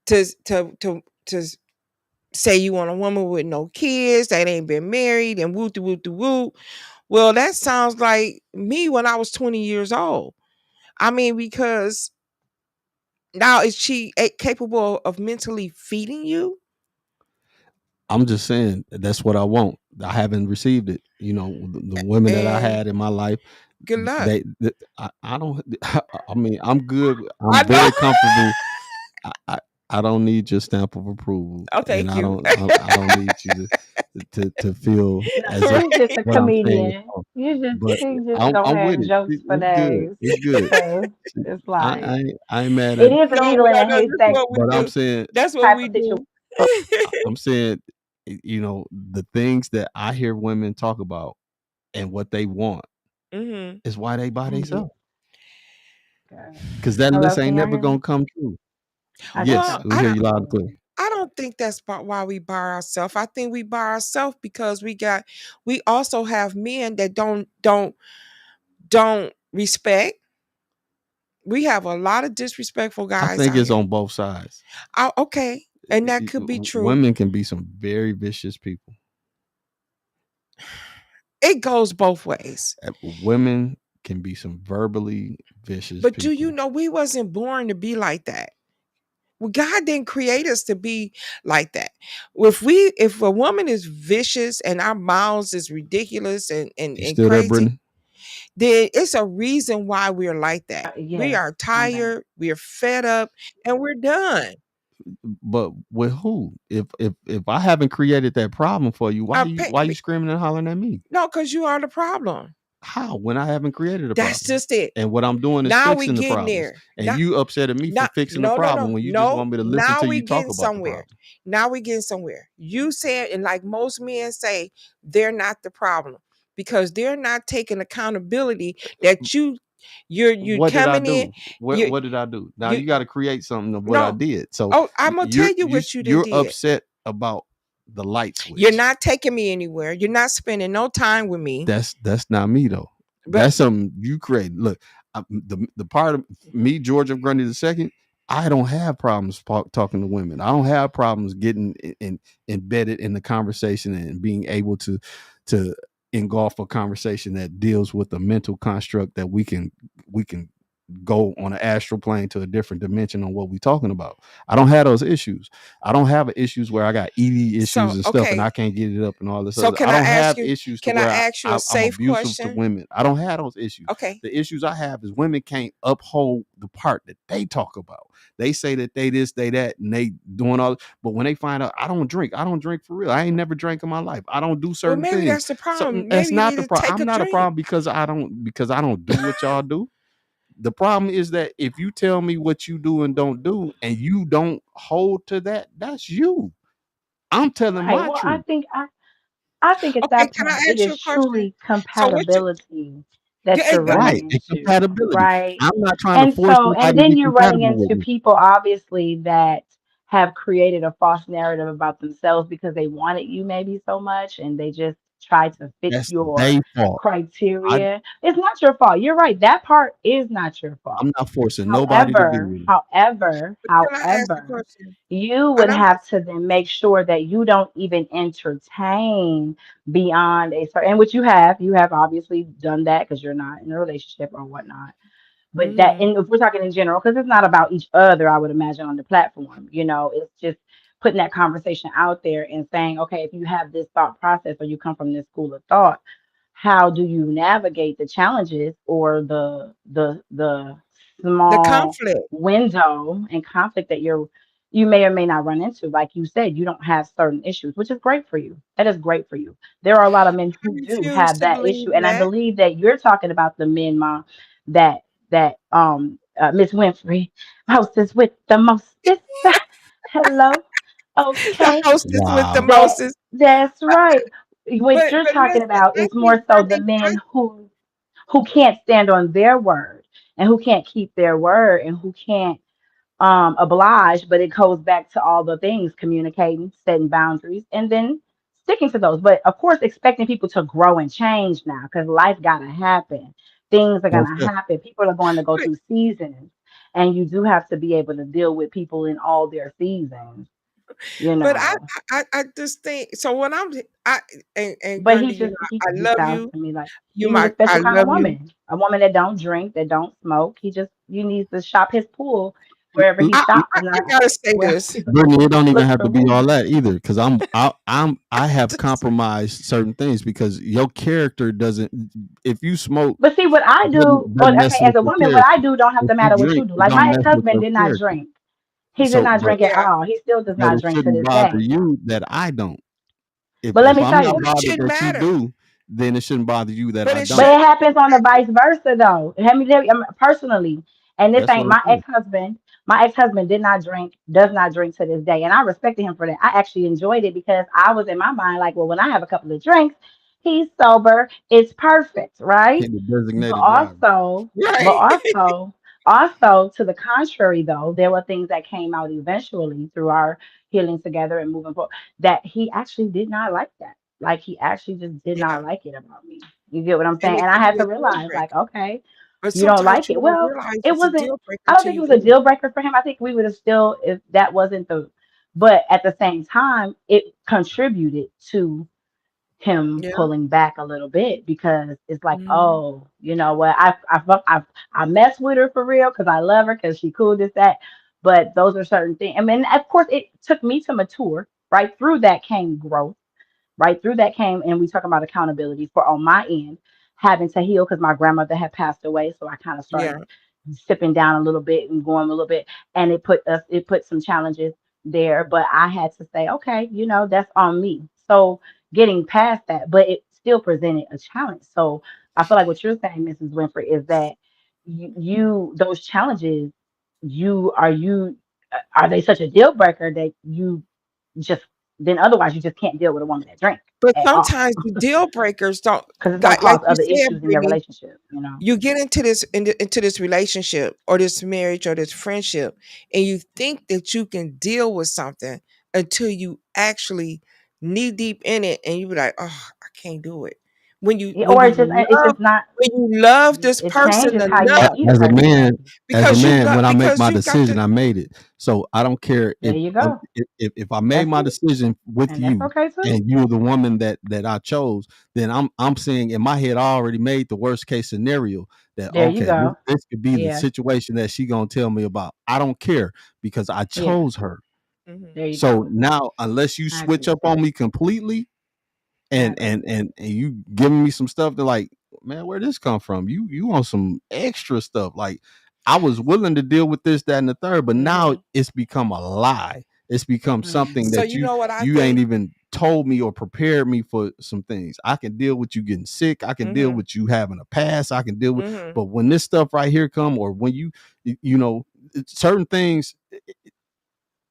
S2: to say you want a woman with no kids that ain't been married and woo woo woo. Well, that sounds like me when I was 20 years old. I mean, because now is she capable of mentally feeding you?
S1: I'm just saying that's what I want. I haven't received it. The women that I
S2: And
S1: had in my life,
S2: good luck.
S1: I don't. I mean, I'm good.
S2: I
S1: I'm
S2: know.
S1: very comfortable. I, I, I don't need your stamp of approval,
S2: Oh,
S1: and
S2: thank you.
S1: I don't need you to feel
S4: No,
S1: as if
S4: he's just a
S1: what I'm saying is
S4: comedian.
S1: wrong.
S4: You just
S1: But
S4: he just gonna
S1: I'm with
S4: have
S1: it.
S4: jokes for
S1: It's good.
S4: days
S1: It's good.
S4: because it's like
S1: I ain't mad
S4: it
S1: at it.
S4: is a
S2: No,
S4: needle in
S2: no,
S4: a
S2: no, this is
S4: haystack
S2: what we
S1: But I'm
S2: do.
S1: saying
S2: That's what
S4: type
S2: we
S4: of situation.
S2: do.
S1: I'm saying the things that I hear women talk about and what they want
S2: Hmm.
S1: is why they buy
S4: Yeah.
S1: themselves.
S4: God.
S1: Because that
S4: Hello,
S1: list
S4: can
S1: ain't
S4: y'all
S1: never
S4: hear me?
S1: gonna come true.
S4: I just
S1: Yes,
S2: Well,
S4: got
S1: we
S2: I
S1: hear
S2: don't.
S1: you loud and clear.
S4: okay.
S2: I don't think that's why we buy ourselves. I think we buy ourselves because we also have men that don't respect. We have a lot of disrespectful
S1: I
S2: guys
S1: think
S2: out
S1: it's
S2: here.
S1: on both sides.
S2: Oh, okay, and that could be true.
S1: Women can be some very vicious people.
S2: It goes both ways.
S1: Women can be some verbally vicious
S2: But do you
S1: people.
S2: know we wasn't born to be like that? Well, God didn't create us to be like that. If a woman is vicious and our mouths is ridiculous
S1: You
S2: and
S1: still there,
S2: crazy,
S1: Brittany?
S2: then it's a reason why we're like that. We
S4: Yes,
S2: are
S4: I'm back.
S2: tired, we're fed up, and we're done.
S1: But with who? If I haven't created that problem for you,
S2: Our pa-
S1: why you screaming and hollering at me?
S2: no, because you are the problem.
S1: How when I haven't created a
S2: That's
S1: problem?
S2: just it.
S1: And what I'm doing is
S2: Now we
S1: fixing the
S2: getting
S1: problems.
S2: there.
S1: And you upset at me for fixing the
S2: No, no,
S1: problem
S2: no,
S1: when you just
S2: no.
S1: want me to listen
S2: Now
S1: to
S2: we
S1: you talk
S2: getting
S1: about the
S2: somewhere.
S1: problem.
S2: Now we getting somewhere. You said, and like most men say, they're not the problem because they're not taking accountability that you're
S1: What did I
S2: coming in.
S1: do?
S2: You
S1: What did I do? Now
S2: you
S1: you got to create something of what I
S2: no.
S1: did. So
S2: Oh, I'm gonna tell you what you done
S1: you're
S2: did.
S1: upset about the light
S2: You're
S1: switch.
S2: not taking me anywhere. You're not spending no time with me.
S1: That's not me though.
S2: But
S1: That's something you create. Look, the part of me, George F. Grundy II, I don't have problems talking to women. I don't have problems getting embedded in the conversation and being able to engulf a conversation that deals with a mental construct that we can go on an astral plane to a different dimension on what we're talking about. I don't have those issues. I don't have issues where I got ED issues
S2: so
S1: and stuff and
S2: okay.
S1: I can't get it up and all this
S2: So
S1: other. I
S2: can I
S1: don't
S2: ask
S1: have
S2: you?
S1: issues to
S2: Can I
S1: where
S2: ask you a
S1: I'm
S2: safe
S1: abusive to
S2: question?
S1: women. I don't have those issues.
S2: Okay.
S1: The issues I have is women can't uphold the part that they talk about. They say that they this, they that, and they doing all. But when they find out I don't drink, I don't drink for real. I ain't never drank in my life. I don't do
S2: Well,
S1: certain
S2: maybe
S1: things.
S2: that's the
S1: So
S2: problem.
S1: that's
S2: Maybe you
S1: not
S2: need
S1: the
S2: to
S1: problem.
S2: take
S1: I'm
S2: a
S1: not a
S2: drink.
S1: problem because I don't do what y'all do. The problem is that if you tell me what you do and don't do, and you don't hold to that, that's you. I'm telling
S4: Right.
S1: my
S4: Well,
S1: truth.
S4: I think at
S2: Okay,
S4: that
S2: can
S4: point
S2: I
S4: it
S2: ask you
S4: is
S2: a question?
S4: truly
S2: So what you
S4: compatibility that you're
S1: Right.
S4: running
S1: And
S4: into,
S1: compatibility.
S4: right?
S1: I'm not trying to
S4: And
S1: force
S4: so, and
S1: nobody to
S4: then
S1: be
S4: you're running
S1: compatible with
S4: into
S1: me.
S4: people obviously that have created a false narrative about themselves because they wanted you maybe so much and they just try to fit
S1: That's
S4: your
S1: their fault. I
S4: criteria. It's not your fault. You're right. That part is not your fault.
S1: I'm not forcing nobody to be
S4: However,
S1: with me.
S4: however,
S2: can I ask a
S4: however,
S2: question?
S4: you would
S2: And I'm
S4: have
S2: just
S4: to then make sure that you don't even entertain beyond a certain, and which you have obviously done that because you're not in a relationship or whatnot. But that,
S2: hmm
S4: and if we're talking in general, because it's not about each other, I would imagine on the platform, it's just putting that conversation out there and saying, okay, if you have this thought process or you come from this school of thought, how do you navigate the challenges or the
S2: the
S4: small
S2: conflict.
S4: window and conflict that you may or may not run into? Like you said, you don't have certain issues, which is great for you. That is great for you. There are a lot of men
S2: I
S4: who do
S2: refuse
S4: have
S2: to
S4: that
S2: believe
S4: issue, and I
S2: that.
S4: believe that you're talking about the men, mom, that Miss Winfrey, hostess with the mostest. Hello,
S2: The
S4: okay.
S2: hostess with the
S1: Wow.
S2: mostest.
S4: That's right. What you're
S2: But
S4: talking
S2: listen,
S4: about is more so the men who can't stand on their word and who can't keep their word and who can't oblige, but it goes back to all the things: communicating, setting boundaries, and then sticking to those. But of course, expecting people to grow and change now because life gotta happen. Things are
S1: Most
S4: gonna
S1: definitely.
S4: happen. People are going to go
S2: but
S4: through seasons, and you do have to be able to deal with people in all their seasons, you
S2: but
S4: know.
S2: I just think so. When I and
S4: But
S2: Grundy, you know,
S4: he
S2: I
S4: just
S2: love
S4: sounds
S2: you.
S4: to me like
S2: You
S4: you need a
S2: my I
S4: special kind of
S2: love you.
S4: woman, a woman that don't drink, that don't smoke. You need to shop his pool wherever he shops, and
S2: I
S4: not
S2: gotta say
S4: where
S2: this.
S1: Brittany, it don't even
S4: look
S1: have
S4: for
S1: to be all
S4: women.
S1: that either, because I have
S2: Just-
S1: compromised certain things because your character doesn't. If you smoke,
S4: But see what I do,
S1: doesn't
S4: or
S1: mess
S4: okay, as
S1: with
S4: a
S1: your
S4: woman, what I
S1: character.
S4: do don't have
S1: If
S4: to
S1: you
S4: matter what you
S1: drink,
S4: do.
S1: it
S4: Like
S1: don't
S4: my
S1: mess with
S4: ex-husband
S1: your
S4: did not
S1: character.
S4: drink. He did
S1: So,
S4: not
S1: but
S4: drink at
S2: yeah,
S4: all. He still does
S1: but
S4: not
S1: it
S4: drink to
S1: shouldn't
S4: this
S1: bother
S4: day.
S1: you that I don't.
S4: But let
S1: If
S4: me
S1: I'm
S4: tell
S1: not
S2: well,
S4: you,
S2: it
S1: bothered
S2: shouldn't
S1: that you
S2: matter.
S1: do, then it shouldn't bother you that
S2: But
S1: I
S2: it
S4: but
S1: don't.
S4: it
S2: shouldn't
S4: happens on the vice versa though. Let me tell you, personally, and this
S1: That's
S4: ain't
S1: what I'm
S4: my
S1: saying.
S4: ex-husband. My ex-husband did not drink, does not drink to this day, and I respected him for that. I actually enjoyed it because I was in my mind like, well, when I have a couple of drinks, he's sober, it's perfect,
S1: He
S4: right?
S1: the
S4: But
S1: designated driver.
S4: also, but
S2: right.
S4: also, also to the contrary, though, there were things that came out eventually through our healing together and moving forward that he actually did not like that. Like he actually just did
S2: Yeah,
S4: not like it about me. You get what I'm
S2: and
S4: saying?
S2: it
S4: And I
S2: could
S4: had
S2: be
S4: to
S2: a deal
S4: realize, like,
S2: breaker.
S4: okay,
S2: But
S4: you don't
S2: sometimes
S4: like
S2: you
S4: it.
S2: don't
S4: Well,
S2: realize
S4: it
S2: it's a
S4: wasn't,
S2: deal breaker
S4: I don't
S2: until
S4: think it
S2: you
S4: was a
S2: do.
S4: deal breaker for him. I think we would have still, if that wasn't the, but at the same time, it contributed to him
S2: Yeah.
S4: pulling back a little bit because it's like,
S2: Mhm.
S4: oh, you know what? I mess with her for real because I love her because she cool this that. But those are certain things. I mean, of course, it took me to mature. Right through that came growth. Right through that came, and we talk about accountability for on my end, having to heal because my grandmother had passed away. So I kind of
S2: Yeah.
S4: started sipping down a little bit and going a little bit, and it put some challenges there. But I had to say, okay, that's on me. So getting past that, but it still presented a challenge. So I feel like what you're saying, Mrs. Winfrey, is that you those challenges, you are they such a deal breaker that you just then otherwise you just can't deal with a woman that drink
S2: But
S4: at all
S2: sometimes the deal breakers don't,
S4: because it's gonna
S2: like
S4: cause
S2: you
S4: other
S2: said,
S4: issues in their
S2: Brittany.
S4: relationship.
S2: You get into this relationship or this marriage or this friendship, and you think that you can deal with something until you actually knee deep in it, and you be like, "Oh, I can't do it." When you
S4: Yeah,
S2: when
S4: or
S2: you
S4: it's
S2: love
S4: just not.
S2: when you love this
S4: It
S2: person
S4: changes how you
S2: enough,
S4: see the
S1: As a
S4: person,
S1: man,
S4: maybe.
S1: when I make
S2: because
S1: my
S2: you got
S1: decision,
S2: to.
S1: I made it. So I don't care
S4: There you go.
S1: if I made
S4: That's
S1: my
S4: it,
S1: decision with
S4: and that's
S1: you
S4: okay too.
S1: and you're the woman that I chose, then I'm saying in my head I already made the worst case scenario that
S4: There you
S1: okay,
S4: go.
S1: this could be the
S4: Yeah,
S1: situation that she gonna tell me about. I don't care because I
S4: yeah.
S1: chose her.
S2: Mhm.
S4: There you
S1: So
S4: go.
S1: now unless you
S4: I agree
S1: switch up
S4: with
S1: on
S4: that.
S1: me completely,
S4: I
S1: and
S4: agree
S1: and
S4: with that.
S1: and and you giving me some stuff to like, man, where this come from? You want some extra stuff? Like I was willing to deal with this, that, and the third, but now
S2: Mhm.
S1: it's become a lie. It's become something
S2: So
S4: Mm.
S1: that
S2: you know what I
S1: you ain't
S2: think?
S1: even told me or prepared me for some things. I can deal with you getting sick. I can deal
S2: Mhm.
S1: with you having a pass. I can deal with,
S2: Mhm.
S1: but when this stuff right here come, or when you know, certain things,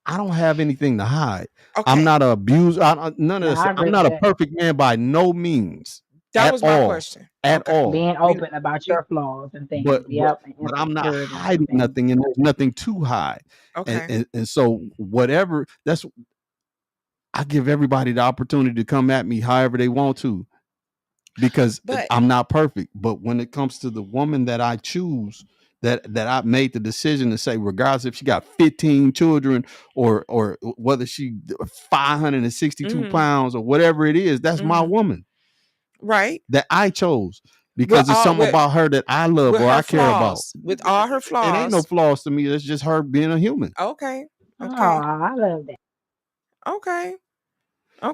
S1: I don't have anything to hide. I'm
S2: Okay.
S1: not a abuser. None of
S4: No,
S1: this.
S4: I
S1: I'm
S4: agree
S1: not
S4: with
S1: a
S4: that.
S1: perfect man by no means,
S2: That
S1: at
S2: was my
S1: all,
S2: question.
S1: at
S2: Okay.
S1: all.
S4: Being
S2: We
S4: open about
S2: we
S4: your flaws and
S1: But
S4: things.
S1: but
S4: Yep, and
S1: but I'm not
S4: insecurities and
S1: hiding
S4: things.
S1: nothing, and there's nothing to hide. And
S2: okay.
S1: and, and so whatever. That's I give everybody the opportunity to come at me however they want to because
S2: But
S1: I'm not perfect. But when it comes to the woman that I choose, that I made the decision to say, regardless if she got 15 children or whether she 562
S2: mhm.
S1: pounds or whatever it is, that's my
S2: Mhm.
S1: woman
S2: Right?
S1: that I chose
S2: With
S1: because it's
S2: all
S1: something about her that I love
S2: with
S1: or
S2: her
S1: I care about.
S2: flaws. With all her
S1: It ain't no
S2: flaws.
S1: flaws to me. It's just her being a human.
S2: Okay.
S4: Oh,
S2: Okay.
S4: I love that.
S2: Okay.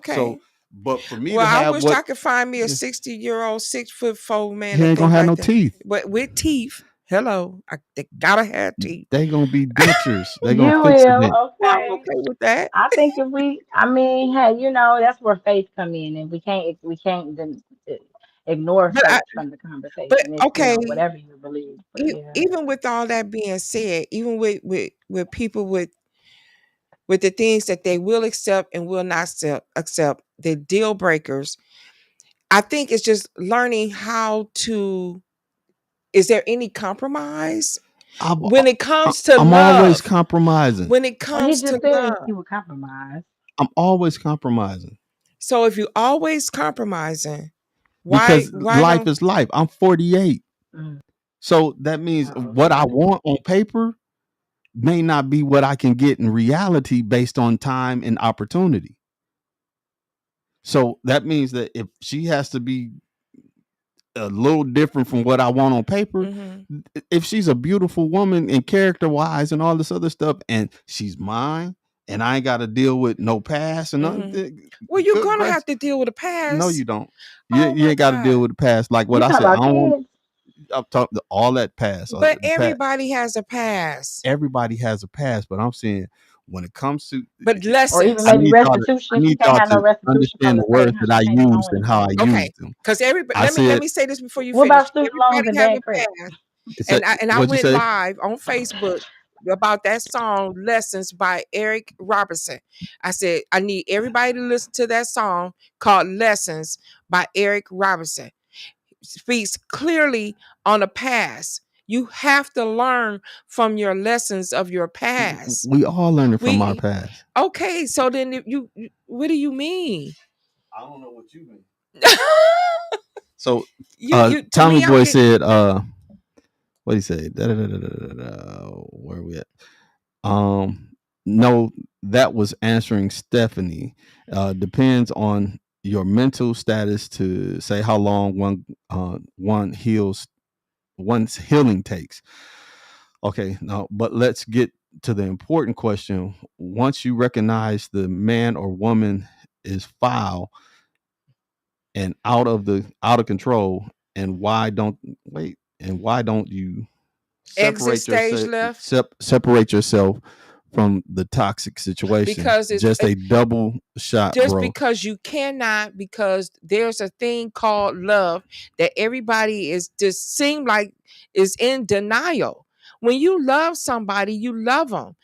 S1: So,
S2: Okay.
S1: but for me
S2: Well,
S1: to
S2: I
S1: have
S2: wish
S1: what
S2: I could find me a 60-year-old, 6'4" man
S1: he
S2: that
S1: ain't gonna
S2: think
S1: have
S2: like
S1: no
S2: that.
S1: teeth.
S2: But with teeth, hello, they gotta have teeth.
S1: They gonna be dentures. They gonna
S4: You
S1: fix the
S4: will,
S1: dent.
S2: Well, I'm
S4: okay.
S2: okay with that.
S4: I think if I mean, hey, that's where faith come in, and we can't then ignore
S2: But
S4: faith from the
S2: but
S4: conversation. It's
S2: okay,
S4: whatever you believe, but yeah.
S2: even with all that being said, even with people with the things that they will accept and will not accept, the deal breakers, I think it's just learning how to. Is there any compromise
S1: I'm,
S2: when it comes to
S1: I'm always
S2: love?
S1: compromising.
S2: When it
S4: Well, he
S2: comes to
S4: just said
S2: love.
S4: he would compromise.
S1: I'm always compromising
S2: So if you always compromising, why
S1: because
S2: why
S1: life
S2: don't
S1: is life. I'm 48.
S4: Mm.
S1: So that means
S4: Oh,
S1: what I
S4: okay.
S1: want on paper may not be what I can get in reality based on time and opportunity. So that means that if she has to be a little different from what I want on paper,
S2: mhm,
S1: if she's a beautiful woman and character wise and all this other stuff, and she's mine, and I ain't got to deal with no past and nothing,
S2: mhm. Well, you're
S1: good
S2: gonna
S1: grace.
S2: have to deal with the
S1: No,
S2: past.
S1: you don't.
S2: Oh
S1: You
S2: my
S1: ain't got to deal
S2: God.
S1: with the past. Like what
S4: You
S1: I
S4: talking
S1: said, I
S4: about
S1: don't want.
S4: kids,
S1: I'm talking all that past.
S2: But
S1: The past.
S2: everybody has a past.
S1: Everybody has a past, but I'm saying when it comes to,
S2: But
S4: or even
S2: lessons.
S4: maybe
S1: I
S4: restitution? She
S1: need
S4: can't
S1: y'all
S4: have no
S1: to
S4: restitution from
S1: understand the
S4: the state,
S1: words
S4: huh?
S1: that
S4: She
S1: I
S4: can't be
S1: used
S4: going
S1: and
S4: to
S1: how I
S4: jail.
S2: Okay.
S1: used them.
S2: Because everybody,
S1: I
S2: let
S1: said,
S2: me say this before you
S4: What about
S2: finish.
S4: student loans
S2: Everybody
S4: and
S2: have
S4: bad
S2: a
S4: credit?
S2: past.
S1: it's a,
S2: And I
S1: what'd you
S2: went
S1: say?
S2: live on Facebook about that song Lessons by Eric Robertson. I said I need everybody to listen to that song called Lessons by Eric Robertson. It speaks clearly on the past. You have to learn from your lessons of your past.
S1: We all learning from our
S2: We
S1: past.
S2: okay, so then if what do you mean?
S1: I don't know what you mean. So
S2: You to
S1: Tommy
S2: me I'm
S1: Boy
S2: getting
S1: said, what he say? Where are we at? Um, no, that was answering Stephanie. Depends on your mental status to say how long one's healing takes. Okay, now, but let's get to the important question, once you recognize the man or woman is foul and out of control, and why don't wait and why don't you
S2: Exit
S1: separate
S2: stage
S1: yourself
S2: left
S1: separate yourself from the toxic situation?
S2: because it's
S1: Just a double shot,
S2: just
S1: bro.
S2: because you cannot, because there's a thing called love that everybody is just seem like is in denial. When you love somebody, you love them.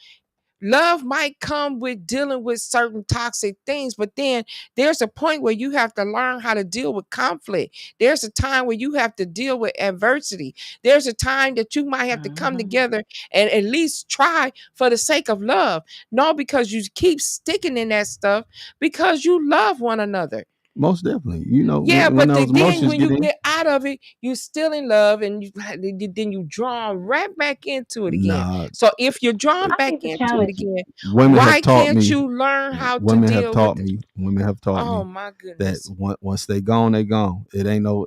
S2: Love might come with dealing with certain toxic things, but then there's a point where you have to learn how to deal with conflict. There's a time where you have to deal with adversity. There's a time that you might have to come
S4: Hmm.
S2: together and at least try for the sake of love. No, because you keep sticking in that stuff because you love one another.
S1: Most definitely. You know,
S2: Yeah,
S1: when
S2: but
S1: those
S2: then
S1: emotions
S2: when
S1: get
S2: you
S1: in,
S2: get out of it, you still in love, and then you drawn right back into it again.
S1: nah,
S2: So if you're drawn
S4: I
S2: back
S4: think the
S2: into it
S4: challenge.
S2: again,
S1: women have
S2: why
S1: taught
S2: can't
S1: me.
S2: you learn how to
S1: Women have
S2: deal with
S1: taught
S2: it?
S1: me. Women have taught
S2: Oh
S1: me
S2: my
S1: that
S2: goodness.
S1: once they gone, they gone. It ain't no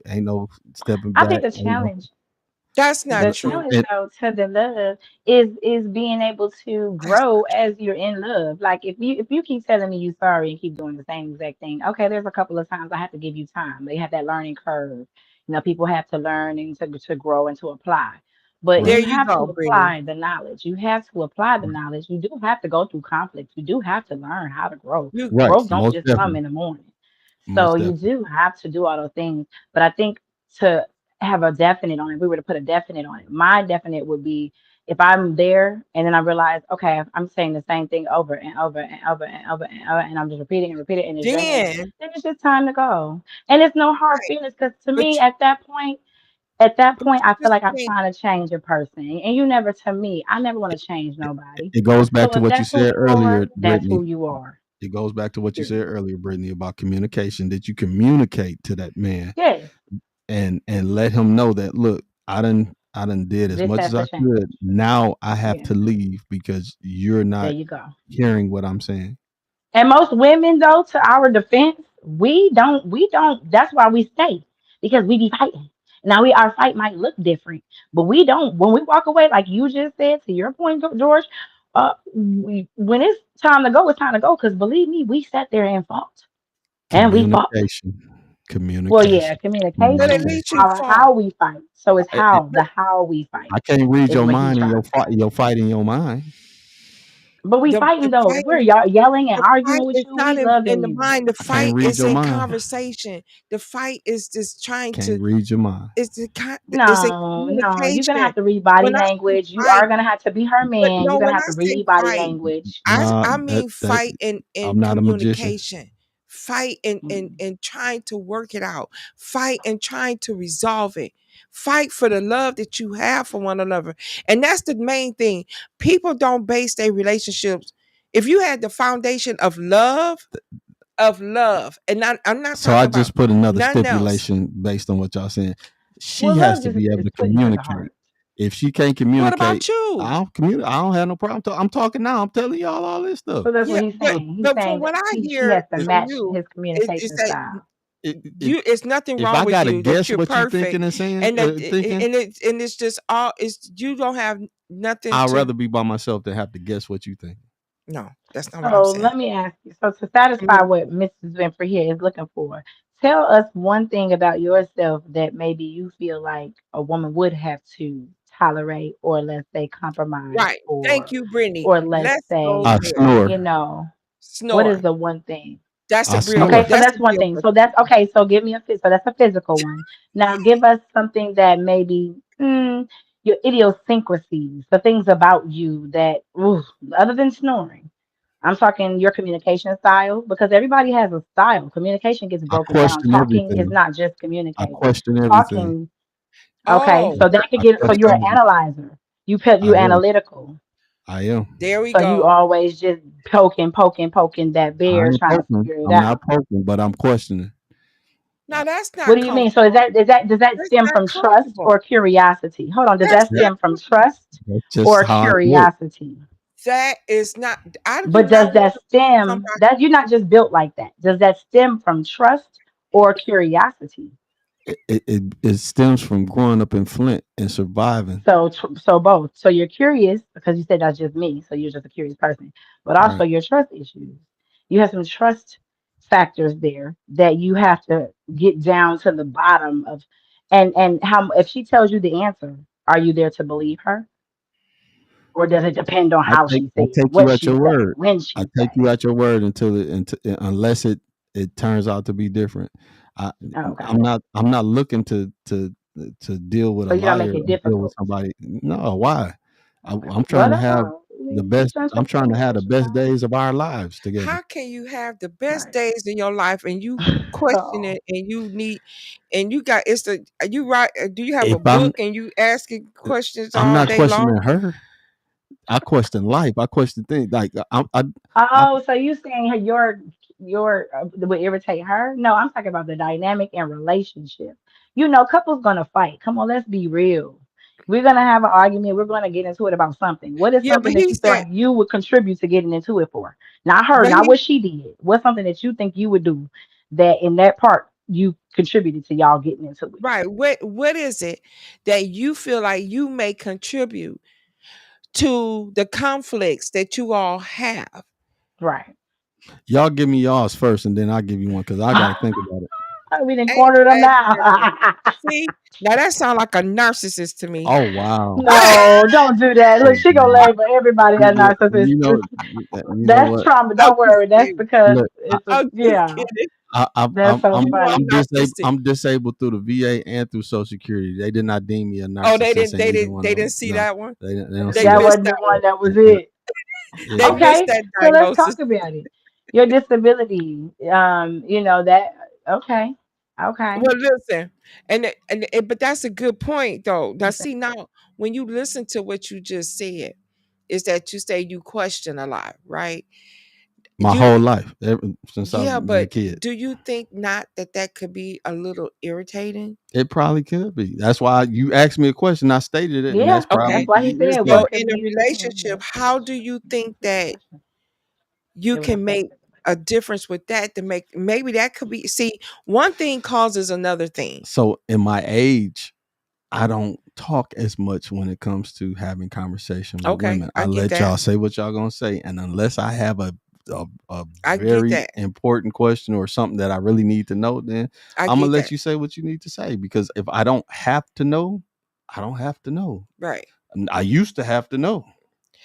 S1: stepping
S4: I think
S1: back.
S4: the
S1: Ain't no,
S4: challenge.
S2: That's not
S4: The
S2: true.
S4: challenge
S1: and
S4: though to the love is being able to
S2: That's
S4: grow as you're in love. Like if you keep telling me you sorry and keep doing the same exact thing, okay, there's a couple of times I have to give you time. They have that learning curve. People have to learn and to grow and to apply. But
S2: there
S1: right,
S4: you
S2: you
S4: have to
S2: go, Brittany.
S4: apply the knowledge. You have to apply the knowledge. You do have to go through conflict. You do have to learn how to grow.
S2: You
S1: right,
S4: Growth don't
S1: most
S4: just come
S1: definitely,
S4: in the morning. So
S1: most
S4: you
S1: definitely.
S4: do have to do all those things. But I think to have a definite on it, if we were to put a definite on it, my definite would be if I'm there and then I realize, okay, I'm saying the same thing over and over and over and over and over, and I'm just repeating and repeating and it's draining me,
S2: then
S4: then it's just time to go. And it's no hard
S2: right,
S4: feelings because to
S2: but
S4: me, at that point, I
S2: you
S4: feel
S2: just
S4: like I'm
S2: can't.
S4: trying to change a person. And you never, to me, I never want to change nobody.
S1: It goes back
S4: So
S1: to
S4: if
S1: what you
S4: that's who
S1: said
S4: you are,
S1: earlier,
S4: that's
S1: Brittany.
S4: who you are.
S1: It goes back to what you said
S4: Period.
S1: earlier, Brittany, about communication. That you communicate to that man
S4: Yes,
S1: and let him know that, look, I done did as
S4: this
S1: much
S4: has
S1: as
S4: to
S1: I
S4: change.
S1: could. Now I have
S4: Yeah,
S1: to leave because you're
S4: there
S1: not
S4: you go.
S1: hearing what I'm saying.
S4: And most women, though, to our defense, we don't. That's why we stay because we be fighting. Now our fight might look different, but we don't. When we walk away, like you just said, to your point, George, when it's time to go, it's time to go. Because believe me, we sat there and fought, and we fought.
S1: Communication.
S4: Well, yeah,
S1: Communication.
S2: But at
S4: communication,
S1: Communication.
S2: least you fought.
S4: how we fight. So it's the how we fight
S1: I can't read
S4: is
S1: your
S4: what he's
S1: mind and
S4: trying to say.
S1: your fight in your mind.
S4: But we
S2: The
S4: fighting though. If
S2: fight
S4: we're y'all yelling and
S2: The fight
S4: arguing with
S2: is
S4: you, we
S2: not in
S4: loving
S2: the
S4: you.
S2: mind. The
S1: I can't
S2: fight
S1: read
S2: is
S1: your
S2: a
S1: mind.
S2: conversation. The fight is just trying
S1: Can't
S2: to
S1: read your mind.
S2: it's a
S4: No, no, you're gonna
S2: communication.
S4: have to read body
S2: When I say
S4: language. You
S2: fight,
S4: are gonna have to be her
S2: but
S4: man.
S2: no,
S4: You're gonna
S2: when
S4: have
S2: I
S4: to
S2: say
S4: read body
S2: fight,
S4: language.
S1: Nah,
S2: I mean
S1: that
S2: fight in
S1: I'm not a magician.
S2: communication. Fight
S4: Mm.
S2: and trying to work it out. Fight and trying to resolve it. Fight for the love that you have for one another. And that's the main thing. People don't base their relationships. If you had the foundation of love, and I'm not
S1: So I
S2: talking about
S1: just put another
S2: nothing else.
S1: stipulation based on what y'all saying. She
S4: Well,
S1: has
S4: love
S1: to
S4: just
S1: be able
S4: is
S1: to
S4: put into the
S1: communicate.
S4: heart.
S1: If she can't
S2: What
S1: communicate,
S2: about you?
S1: I don't communicate. I don't have no problem. I'm talking now. I'm telling y'all all this stuff.
S4: So that's
S2: Yeah,
S4: what he's
S2: but
S4: saying. He's
S2: but from
S4: saying
S2: what
S4: that
S2: I
S4: she
S2: hear
S4: has to
S1: If,
S2: from
S4: match
S2: you,
S4: his
S2: is
S4: communication
S2: that
S4: style.
S1: if
S2: it's nothing
S1: if
S2: wrong
S1: I
S2: with
S1: gotta
S2: you, that
S1: guess
S2: you're
S1: what you thinking
S2: perfect,
S1: and saying,
S2: and that
S1: thinking,
S2: and it's just all it's you don't have nothing
S1: I'd
S2: to.
S1: rather be by myself than have to guess what you think.
S2: No, that's not what I'm
S4: So
S2: saying.
S4: let me ask you. So to satisfy what Mrs. Winfrey here is looking for, tell us one thing about yourself that maybe you feel like a woman would have to tolerate, or let's say compromise,
S2: Right. Thank
S4: or
S2: you, Brittany.
S4: or let's
S2: Let's go
S4: say,
S1: I
S2: there.
S4: you
S1: snore.
S4: know, what is
S2: Snore.
S4: the one thing?
S2: That's a
S1: I
S2: real.
S4: Okay,
S1: snore.
S4: so
S2: That's a
S4: that's one
S2: real
S4: thing.
S2: one.
S4: So that's okay. So give me so that's a physical one. Now give us something that maybe your idiosyncrasies, the things about you that, ooh, other than snoring. I'm talking your communication style because everybody has a style. Communication gets
S1: I
S4: broken down.
S1: question
S4: Talking is
S1: everything.
S4: not just
S1: I
S4: communicating.
S1: question everything.
S4: Talking, okay,
S2: Oh,
S4: so that could
S1: I
S4: get so
S2: there,
S1: question
S4: you're an
S1: everything.
S4: analyzer. You
S1: I am.
S4: analytical.
S1: I am.
S2: there we
S4: So you
S2: go.
S4: always just poking that
S1: I
S4: bear,
S1: ain't
S4: trying to
S1: poking.
S4: figure it
S1: I'm not
S4: out.
S1: poking, but I'm questioning.
S2: Now that's
S4: What
S2: not
S4: do you mean? So is
S2: comfortable.
S4: that does that
S2: That's
S4: stem
S2: not
S4: from trust
S2: comfortable.
S4: or curiosity? Hold on, does
S2: That's
S4: that
S1: That,
S2: not
S4: stem from
S2: comfortable.
S4: trust
S1: that's just
S4: or
S1: how I look.
S4: curiosity?
S2: That is not. I do
S4: But
S2: not
S4: does
S2: want
S4: that
S2: to put
S4: stem
S2: somebody.
S4: that you're not just built like that? Does that stem from trust or curiosity?
S1: It stems from growing up in Flint and surviving.
S4: So both. So you're curious because you said that's just me. So you're just a curious person, but also
S1: Right.
S4: your trust issues. You have some trust factors there that you have to get down to the bottom of. And how if she tells you the answer, are you there to believe her, or does it depend on how she
S1: I
S4: say it,
S1: take you
S4: what
S1: at
S4: she
S1: your
S4: say,
S1: word.
S4: when
S1: I
S4: she
S1: take
S4: say
S1: you
S4: it?
S1: at your word until unless it turns out to be different. I
S4: Okay,
S1: I'm not looking to deal with
S4: so
S1: a
S4: you don't make
S1: liar
S4: it
S1: or deal with
S4: difficult.
S1: somebody. No, why?
S4: Okay,
S1: I'm
S4: well
S1: trying to
S4: that's
S1: have
S4: all. I
S1: the
S4: mean,
S1: best.
S4: each
S1: I'm trying to have the
S4: interpretation,
S1: best
S4: right?
S1: days of our lives together.
S2: How can you have the best
S4: Right.
S2: days in your life and you question
S4: Oh.
S2: it and you need and you got it's the you write do you have a
S1: If
S2: book and you asking questions
S1: I'm
S2: all
S1: not
S2: day
S1: questioning
S2: long?
S1: her. I question life. I question things like I
S4: Oh, so you saying your would irritate her? No, I'm talking about the dynamic and relationship. You know, couples gonna fight. Come on, let's be real. We're gonna have an argument. We're gonna get into it about something. What is
S2: Yeah,
S4: something
S2: but
S4: that
S2: he
S4: you feel
S2: said
S4: like you would contribute to getting into it for? Not her,
S2: but
S4: not
S2: he
S4: what she did. What's something that you think you would do that in that part you contributed to y'all getting into it?
S2: right. What is it that you feel like you may contribute to the conflicts that you all have?
S4: Right.
S1: y'all give me y'all's first, and then I give you one because I got to think about it.
S4: We didn't
S2: Ain't
S4: corner them
S2: that
S4: now.
S2: something? See, now that sounds like a narcissist to me.
S1: Oh wow.
S4: No, don't do that. Look,
S1: Oh,
S4: she gonna
S1: wow.
S4: label everybody a narcissist.
S1: You know
S4: That's
S1: what?
S4: trauma.
S2: I'm
S4: Don't
S2: just
S4: worry. That's
S2: kidding.
S4: because
S1: Look,
S4: it's a
S2: I'm just
S4: yeah.
S2: kidding.
S4: That's so
S2: You know
S4: funny.
S2: I'm narcissistic.
S1: I'm disabled through the VA and through Social Security. They did not deem me a
S2: Oh,
S1: narcissist in either one
S2: they
S1: of
S2: didn't
S1: them.
S2: see
S1: No,
S2: that one.
S1: they don't
S2: They
S1: see
S4: That
S1: that.
S2: missed
S4: wasn't the
S2: that
S4: one.
S2: one.
S4: That was
S1: Yeah,
S4: it.
S2: They
S1: yeah.
S2: missed
S4: Okay,
S2: that
S4: so let's
S2: diagnosis.
S4: talk about it. Your disability. You know that. Okay, okay.
S2: Well, listen, but that's a good point though. Now,
S4: Okay.
S2: see, now when you listen to what you just said, is that you say you question a lot, right?
S1: My
S2: You,
S1: whole life, since I've
S2: yeah,
S1: been a
S2: but
S1: kid,
S2: do you think not that that could be a little irritating?
S1: it probably could be. That's why you asked me a question. I stated it, and
S4: Yeah,
S1: that's
S4: that's
S2: Okay,
S1: probably
S4: why he said
S1: irritating.
S2: so
S4: what could
S2: in
S4: be
S2: a
S4: irritating.
S2: relationship,
S4: That's
S2: how do you think
S4: a good
S2: that
S4: question.
S2: you
S4: It would
S2: can
S4: affect
S2: make
S4: it.
S2: a difference with that to make maybe that could be see one thing causes another thing.
S1: So in my age, I don't talk as much when it comes to having conversation with
S2: Okay,
S1: women. I
S2: I get
S1: let
S2: that.
S1: y'all say what y'all gonna say, and unless I have a
S2: I get
S1: very
S2: that.
S1: important question or something that I really need to know, then
S2: I
S1: I'm gonna
S2: get
S1: let
S2: that.
S1: you say what you need to say. Because if I don't have to know, I don't have to know.
S2: Right.
S1: And I used to have to know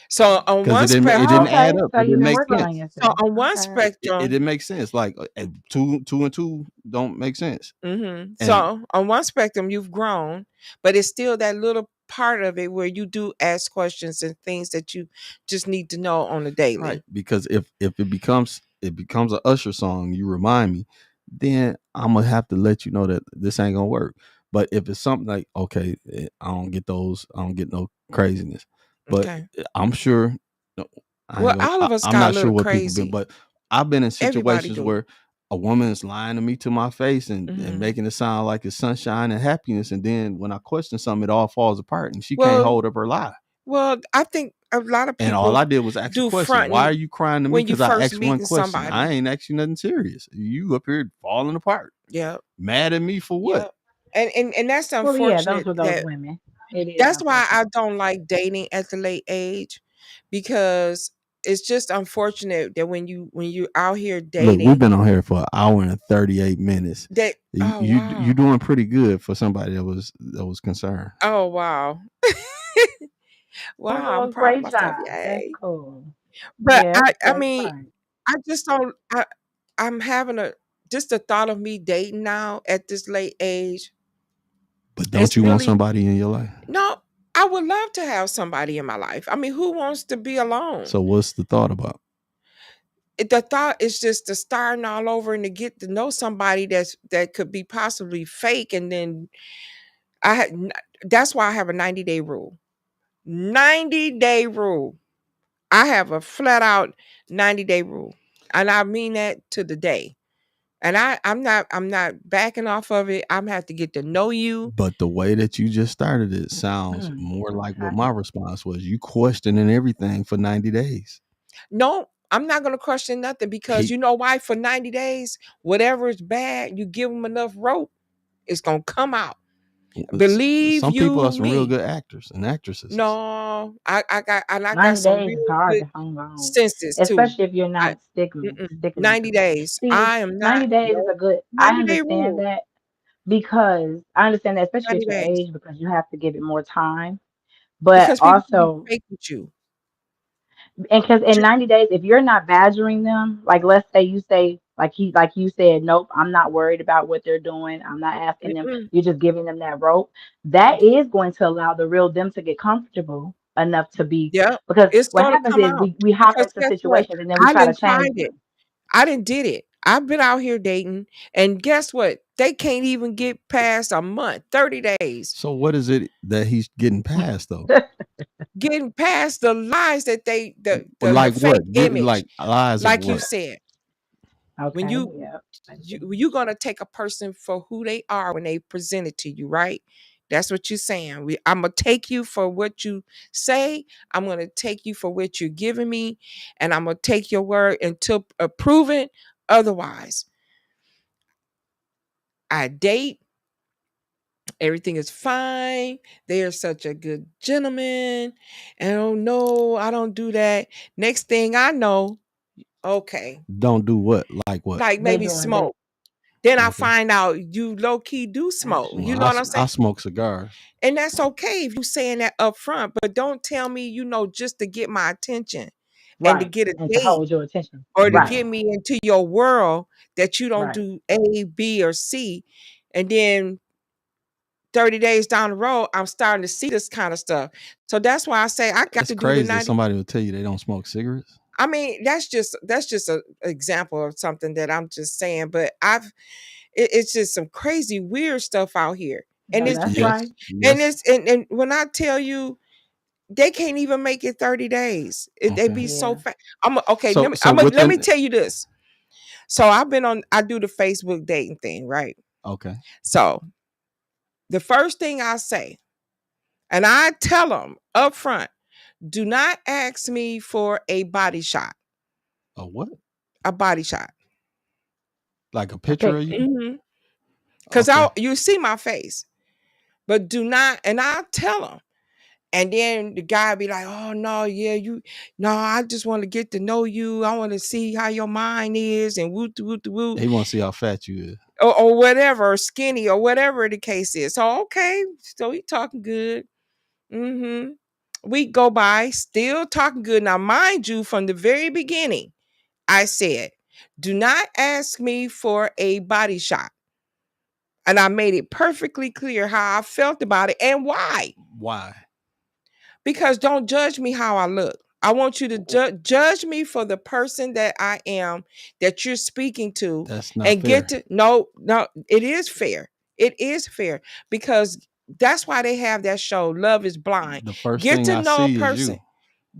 S2: So on
S1: because
S2: one
S1: it
S4: Oh,
S1: didn't
S2: spectrum,
S1: add
S4: okay.
S1: up.
S4: So
S1: It
S4: you've
S1: didn't
S4: been
S1: make
S4: working on
S1: sense.
S2: so
S4: yourself.
S2: on one
S4: Okay.
S1: It
S2: spectrum,
S1: didn't make sense. Like two and two don't make sense. And
S2: so on one spectrum you've grown, but it's still that little part of it where you do ask questions and things that you just need to know on a
S1: right,
S2: daily.
S1: because if it becomes a Usher song, you remind me, then I'm gonna have to let you know that this ain't gonna work. But if it's something like, okay, I don't get no craziness. But
S2: Okay.
S1: I'm sure, no,
S2: Well, all of us
S1: I'm
S2: got a
S1: not sure
S2: little
S1: what people been,
S2: crazy.
S1: but I've been in
S2: Everybody
S1: situations
S2: do.
S1: where a woman is lying to me to my face and
S2: hmm
S1: making it sound like it's sunshine and happiness, and then when I question something, it all falls apart, and she can't
S2: Well,
S1: hold up her lie.
S2: I think a lot of
S1: And all
S2: people
S1: I did was ask a
S2: do
S1: question. Why are
S2: fronting
S1: you crying to me?
S2: when you
S1: Because I
S2: first
S1: asked one
S2: meeting
S1: question. I
S2: somebody.
S1: ain't asked you nothing serious. You up here falling apart.
S2: Yeah.
S1: Mad at me for what?
S2: Yeah. And that's
S4: Well, yeah, those
S2: unfortunate
S4: were those
S2: that
S4: women. It is
S2: that's why I
S4: unfortunate.
S2: don't like dating at the late age because it's just unfortunate that when you out here
S1: Look, we've
S2: dating
S1: been on here for an hour and 38 minutes.
S2: that oh
S1: You
S2: wow.
S1: doing pretty good for somebody that was concerned.
S2: Oh wow. Wow, I'm
S4: Well,
S2: proud of
S4: great
S2: myself.
S4: job. That's
S2: Yay.
S4: cool.
S2: But
S4: Yes,
S2: I
S4: that's
S2: mean,
S4: fine.
S2: I just don't I'm having a just the thought of me dating now at this late age.
S1: But don't
S2: It's
S1: you want
S2: really
S1: somebody in your life?
S2: no, I would love to have somebody in my life. I mean, who wants to be alone?
S1: So what's the thought about?
S2: The thought is just to starting all over and to get to know somebody that could be possibly fake, and then I had that's why I have a 90-day rule. 90-day rule. I have a flat out 90-day rule, and I mean that to the day. And I'm not backing off of it. I'm have to get to know you.
S1: But the way that you just started it sounds more like what
S4: Okay.
S1: my response was. You questioning everything for 90 days.
S2: No, I'm not gonna question nothing because
S1: He
S2: you know why? For 90 days, whatever is bad, you give them enough rope It's gonna come out. Believe
S1: Some people
S2: you
S1: are some real
S2: me.
S1: good actors and actresses.
S2: No, I got
S4: 90
S2: some
S4: days is
S2: real
S4: hard
S2: good
S4: to hang on,
S2: senses too.
S4: especially if you're
S2: I
S4: not sticking to
S2: 90
S4: it.
S2: days.
S4: See,
S2: I am not
S4: 90 days is
S2: no
S4: a good, I
S2: 90-day
S4: understand
S2: rule.
S4: that because I understand that, especially
S2: 90
S4: at your
S2: days.
S4: age, because you have to give it more time. But
S2: Because people can be
S4: also,
S2: fake with you.
S4: and because in
S2: Ju-
S4: 90 days, if you're not badgering them, like let's say you say, like you said, nope, I'm not worried about what they're doing. I'm not asking them.
S2: Mm-mm.
S4: You're just giving them that rope. That is going to allow the real them to get comfortable enough to be,
S2: Yep.
S4: because
S2: It's
S4: what
S2: gonna
S4: happens
S2: come
S4: is
S2: out.
S4: we hop
S2: Because
S4: into
S2: guess what?
S4: situations and then we
S2: I
S4: try to
S2: didn't
S4: change
S2: tried it.
S4: them.
S2: I didn't did it. I've been out here dating, and guess what? They can't even get past a month, 30 days.
S1: So what is it that he's getting past though?
S2: Getting past the lies that they the
S1: Like
S2: fake
S1: what? Getting
S2: image.
S1: like lies of
S2: Like you
S1: what?
S2: said, when
S4: Okay,
S2: you
S4: yeah, I see.
S2: you're gonna take a person for who they are when they present it to you, right? That's what you're saying. I'm gonna take you for what you say. I'm gonna take you for what you're giving me, and I'm gonna take your word until proven otherwise. I date. Everything is fine. They are such a good gentleman. And oh no, I don't do that. Next thing I know, okay,
S1: Don't do what? Like what?
S2: like
S4: They
S2: maybe
S4: doing this
S2: smoke. Then I
S1: Okay.
S2: find out you low key do smoke.
S1: Well,
S2: You
S4: actually.
S2: know what I'm
S1: I
S2: saying?
S1: smoke cigars.
S2: And that's okay if you saying that up front, but don't tell me, just to get my attention and to
S4: Right.
S2: get a
S4: And to
S2: date
S4: hold your attention.
S2: or to
S4: Right,
S1: Yeah.
S2: get me into your world that you don't
S4: right.
S2: do A, B, or C. And then 30 days down the road, I'm starting to see this kind of stuff. So that's why I say I got
S1: It's
S2: to do the
S1: crazy that
S2: 90.
S1: somebody will tell you they don't smoke cigarettes.
S2: I mean, that's just a example of something that I'm just saying, but it's just some crazy weird stuff out here. And
S4: No,
S2: it's
S4: that's
S2: pe-
S4: right.
S1: Yes.
S2: and
S1: Yes.
S2: it's and when I tell you they can't even make it 30 days. They
S1: Okay.
S2: be so
S4: Yeah.
S2: fast. Okay,
S1: So
S2: let me
S1: within
S2: tell you this. So I do the Facebook dating thing, right?
S1: okay.
S2: So the first thing I say, and I tell them up front, do not ask me for a body shot.
S1: A what?
S2: A body shot.
S1: Like a
S4: A
S1: picture of
S4: picture.
S1: you?
S2: Mm-hmm. Because
S1: Okay.
S2: you see my face, but do not, and I'll tell them. And then the guy be like, oh no, yeah, no, I just want to get to know you. I want to see how your mind is and woot woot woot.
S1: He want to see how fat you is.
S2: Or whatever, or skinny, or whatever the case is. So okay, so he talking good. Mm-hmm. We go by, still talking good. Now, mind you, from the very beginning, I said, do not ask me for a body shot. And I made it perfectly clear how I felt about it and why.
S1: Why?
S2: Because don't judge me how I look. I want you to judge me for the person that I am, that you're speaking to,
S1: That's not
S2: and get
S1: fair.
S2: to no, it is fair. It is fair because that's why they have that show, Love is Blind.
S1: The first
S2: Get
S1: thing
S2: to
S1: I
S2: know a
S1: see is you.
S2: person.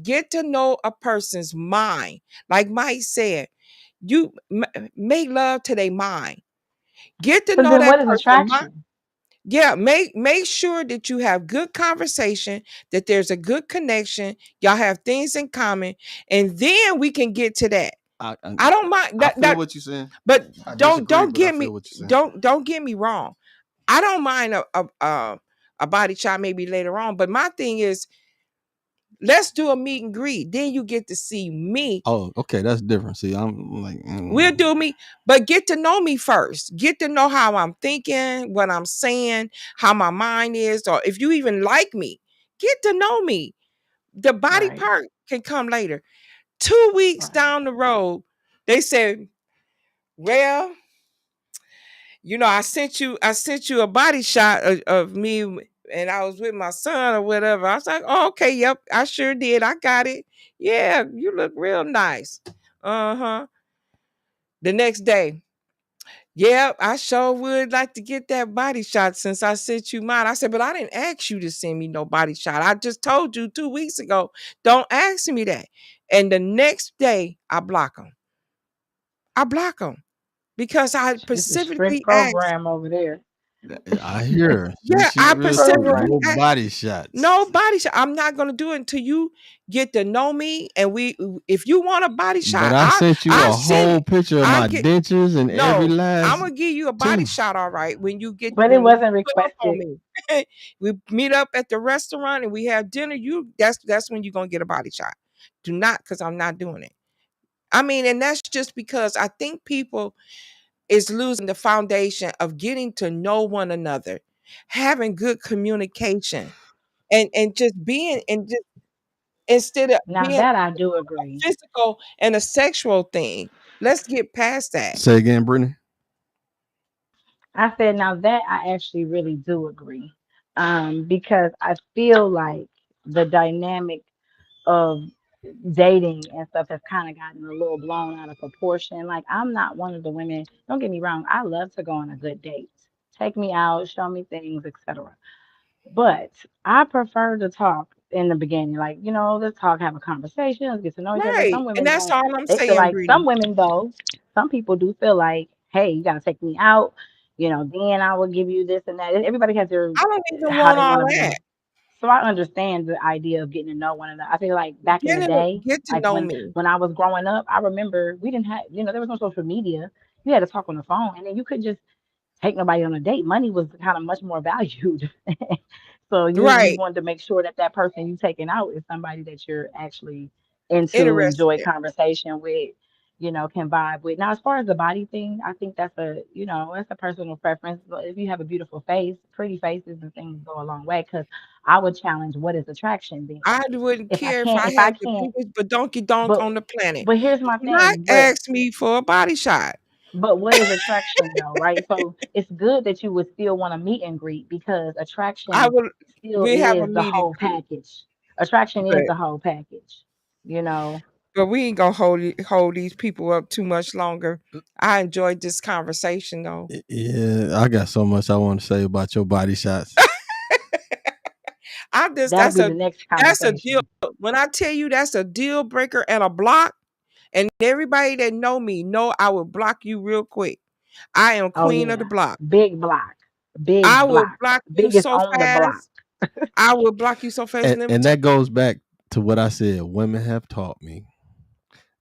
S2: Get to know a person's mind. Like Mike said, you make love to their mind. Get to
S4: Because
S2: know
S4: then
S2: that
S4: what is
S2: person mind.
S4: attraction?
S2: Yeah, make sure that you have good conversation, that there's a good connection, y'all have things in common, and then we can get to that.
S1: I I,
S2: I don't mind
S1: I
S2: that,
S1: feel what you're saying.
S2: but
S1: I
S2: don't
S1: disagree,
S2: don't
S1: but I
S2: get
S1: feel
S2: me
S1: what you're saying.
S2: don't get me wrong. I don't mind a body shot maybe later on, but my thing is let's do a meet and greet. Then you get to see me.
S1: Oh, okay, that's different. See, I'm like,
S2: We'll do me, but get to know me first. Get to know how I'm thinking, what I'm saying, how my mind is, or if you even like me. Get to know me. The body
S4: Right,
S2: part can come later. 2 weeks
S4: right.
S2: down the road, they said, well, I sent you a body shot of me and I was with my son or whatever. I was like, oh, okay, yep, I sure did. I got it. Yeah, you look real nice. Uh-huh. The next day, yep, I sure would like to get that body shot since I sent you mine. I said, but I didn't ask you to send me no body shot. I just told you 2 weeks ago, don't ask me that. And the next day, I block them. I block them because I
S4: It's a strict
S2: specifically asked.
S4: program over there.
S1: I hear.
S2: Yeah,
S1: She's
S2: I
S1: real
S2: present
S1: sweet.
S4: For
S2: like
S4: real.
S1: No
S2: that.
S1: body shots.
S2: No body shot. I'm not gonna do it until you get to know me. And if you want a body
S1: But
S2: shot,
S1: I sent you
S2: I
S1: a
S2: send
S1: whole
S2: it.
S1: picture of
S2: I
S1: my
S2: get
S1: dentures and every
S2: no. I'm
S1: last
S2: gonna give you a body
S1: tooth.
S2: shot, all right. When you
S4: But it
S2: you
S4: wasn't
S2: pull up on
S4: requested.
S2: me, we meet up at the restaurant and we have dinner. That's when you're gonna get a body shot. Do not, because I'm not doing it. I mean, and that's just because I think people is losing the foundation of getting to know one another, having good communication, and just being and just instead of
S4: Now
S2: being
S4: that I do
S2: a
S4: agree.
S2: physical and a sexual thing. Let's get past that.
S1: Say again, Brittany.
S4: I said now that I actually really do agree. Because I feel like the dynamic of dating and stuff has kind of gotten a little blown out of proportion. Like I'm not one of the women, don't get me wrong, I love to go on a good date. Take me out, show me things, etc. But I prefer to talk in the beginning. Like, let's talk, have a conversation, let's get to know each other.
S2: Right.
S4: Some
S2: And
S4: women
S2: that's
S4: don't,
S2: all I'm
S4: they feel
S2: saying,
S4: like some
S2: Brittany.
S4: women though, some people do feel like, hey, you gotta take me out, then I will give you this and that. Everybody has their
S2: I don't even
S4: how
S2: want
S4: they
S2: all
S4: want to
S2: that.
S4: move. So I understand the idea of getting to know one another. I feel like back in the day,
S2: Get to
S4: like
S2: know
S4: when
S2: me.
S4: when I was growing up, I remember we didn't have, there was no social media. You had to talk on the phone, and then you couldn't just take nobody on a date. Money was kind of much more valued. So you
S2: Right.
S4: wanted to make sure that that person you taking out is somebody that you're actually into,
S2: Interested
S4: enjoy
S2: in.
S4: conversation with, can vibe with. Now, as far as the body thing, I think that's a personal preference. But if you have a beautiful face, pretty faces and things go a long way. Because I would challenge what is attraction then.
S2: I wouldn't
S4: If I
S2: care if
S4: can't,
S2: I
S4: if I
S2: had the
S4: can't,
S2: biggest badonky donk
S4: but
S2: on the planet.
S4: but here's
S2: Do
S4: my
S2: not
S4: thing. But
S2: ask me for a body shot.
S4: but what is attraction though, right? So it's good that you would still want to meet and greet because
S2: I
S4: attraction
S2: will
S4: still
S2: we have a
S4: is the
S2: meet and
S4: whole
S2: greet.
S4: package. Attraction is
S2: But
S4: the whole package, you know.
S2: but we ain't gonna hold these people up too much longer. I enjoyed this conversation though.
S1: Yeah, I got so much I want to say about your body shots.
S2: I just
S4: That'll be the next
S2: that's a deal.
S4: conversation.
S2: When I tell you that's a deal breaker and a block, and everybody that know me know I will block you real quick. I am
S4: Oh
S2: queen of the
S4: yeah.
S2: block.
S4: Big block.
S2: I
S4: Big
S2: will
S4: block.
S2: block you
S4: Biggest
S2: so
S4: on the block.
S2: fast. I will block you so fast.
S1: And,
S2: And let me
S1: and
S2: tell
S1: that goes back to what I said. Women have taught me.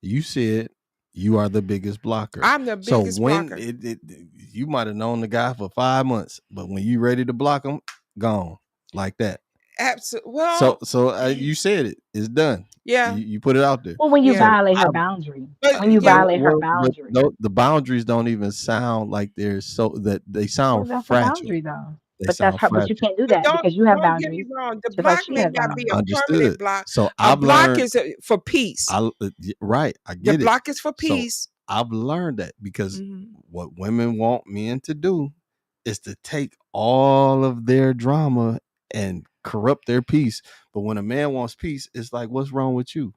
S1: You said you are the biggest blocker.
S2: I'm the
S1: So
S2: biggest
S1: when
S2: blocker.
S1: you might have known the guy for 5 months, but when you ready to block him, gone like that.
S2: Absolutely.
S1: So
S2: Well,
S1: you said it. It's done.
S2: yeah,
S1: You put it out there.
S4: Well, when you
S2: yeah.
S1: So
S4: violate her
S1: I
S4: boundary.
S2: But
S4: When you
S2: yeah,
S4: violate her
S1: but
S4: boundary.
S1: the boundaries don't even sound like they're so that they
S4: Well,
S1: sound
S4: that's a
S1: fragile.
S4: boundary though.
S1: They
S4: But that's
S1: sound
S4: how but you
S1: fragile.
S4: can't do
S2: but
S4: that because you have
S2: don't get me
S4: boundaries,
S2: wrong. The
S4: just like
S2: block
S4: she
S2: may
S4: has
S2: not be a
S4: boundaries.
S2: permanent
S1: Understood.
S2: block.
S1: So
S2: A
S1: I've
S2: block
S1: learned.
S2: is for peace.
S1: Right. I
S2: The
S1: get it.
S2: block is for
S1: So
S2: peace.
S1: I've learned that because
S2: Mhm.
S1: what women want men to do is to take all of their drama and corrupt their peace. But when a man wants peace, it's like, what's wrong with you?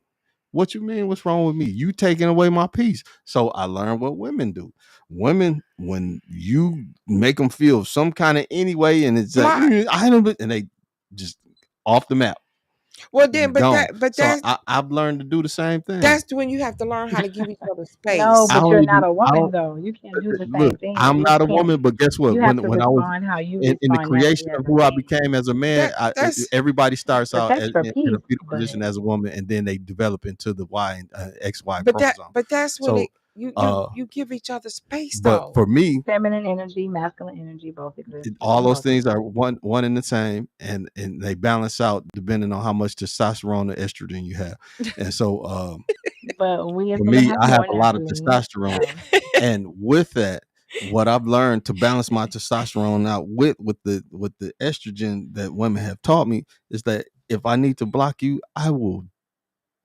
S1: What you mean? What's wrong with me? You taking away my peace. So I learned what women do. Women, when you make them feel some kind of any way, and it's like,
S2: Block.
S1: I don't, and they just off the map,
S2: Well, then,
S1: gone.
S2: but
S1: So I've learned to do the same thing.
S2: that's when you have to learn how to give each other
S4: No,
S2: space.
S1: I
S4: but
S1: don't
S4: you're
S1: even.
S4: not a
S1: I
S4: woman
S1: don't
S4: though. You can't do the
S1: look.
S4: same thing.
S1: I'm
S4: You
S1: not a
S4: can't
S1: woman, but guess what?
S4: you have to
S1: When I was
S4: respond how you
S1: in the
S4: respond
S1: creation
S4: naturally as
S1: of
S4: a
S1: who I
S4: man.
S1: became as a man,
S2: That's
S1: everybody starts
S4: But
S1: out
S4: that's for
S1: in a
S4: peace.
S1: fetal
S4: But
S1: position as a woman, and then they develop into the Y and XY chromosome.
S2: but that's when
S1: So,
S2: you give each other space
S1: but
S2: though.
S1: for me,
S4: feminine energy, masculine energy both exist
S1: all
S4: for the
S1: those
S4: most
S1: things
S4: part.
S1: are one and the same, and they balance out depending on how much testosterone or estrogen you have. And so,
S4: But we as
S1: for
S4: women
S1: me,
S4: have
S1: I have
S4: more
S1: a lot of
S4: naturally.
S1: testosterone,
S4: So
S1: and with that, what I've learned to balance my testosterone out with the estrogen that women have taught me is that if I need to block you, I will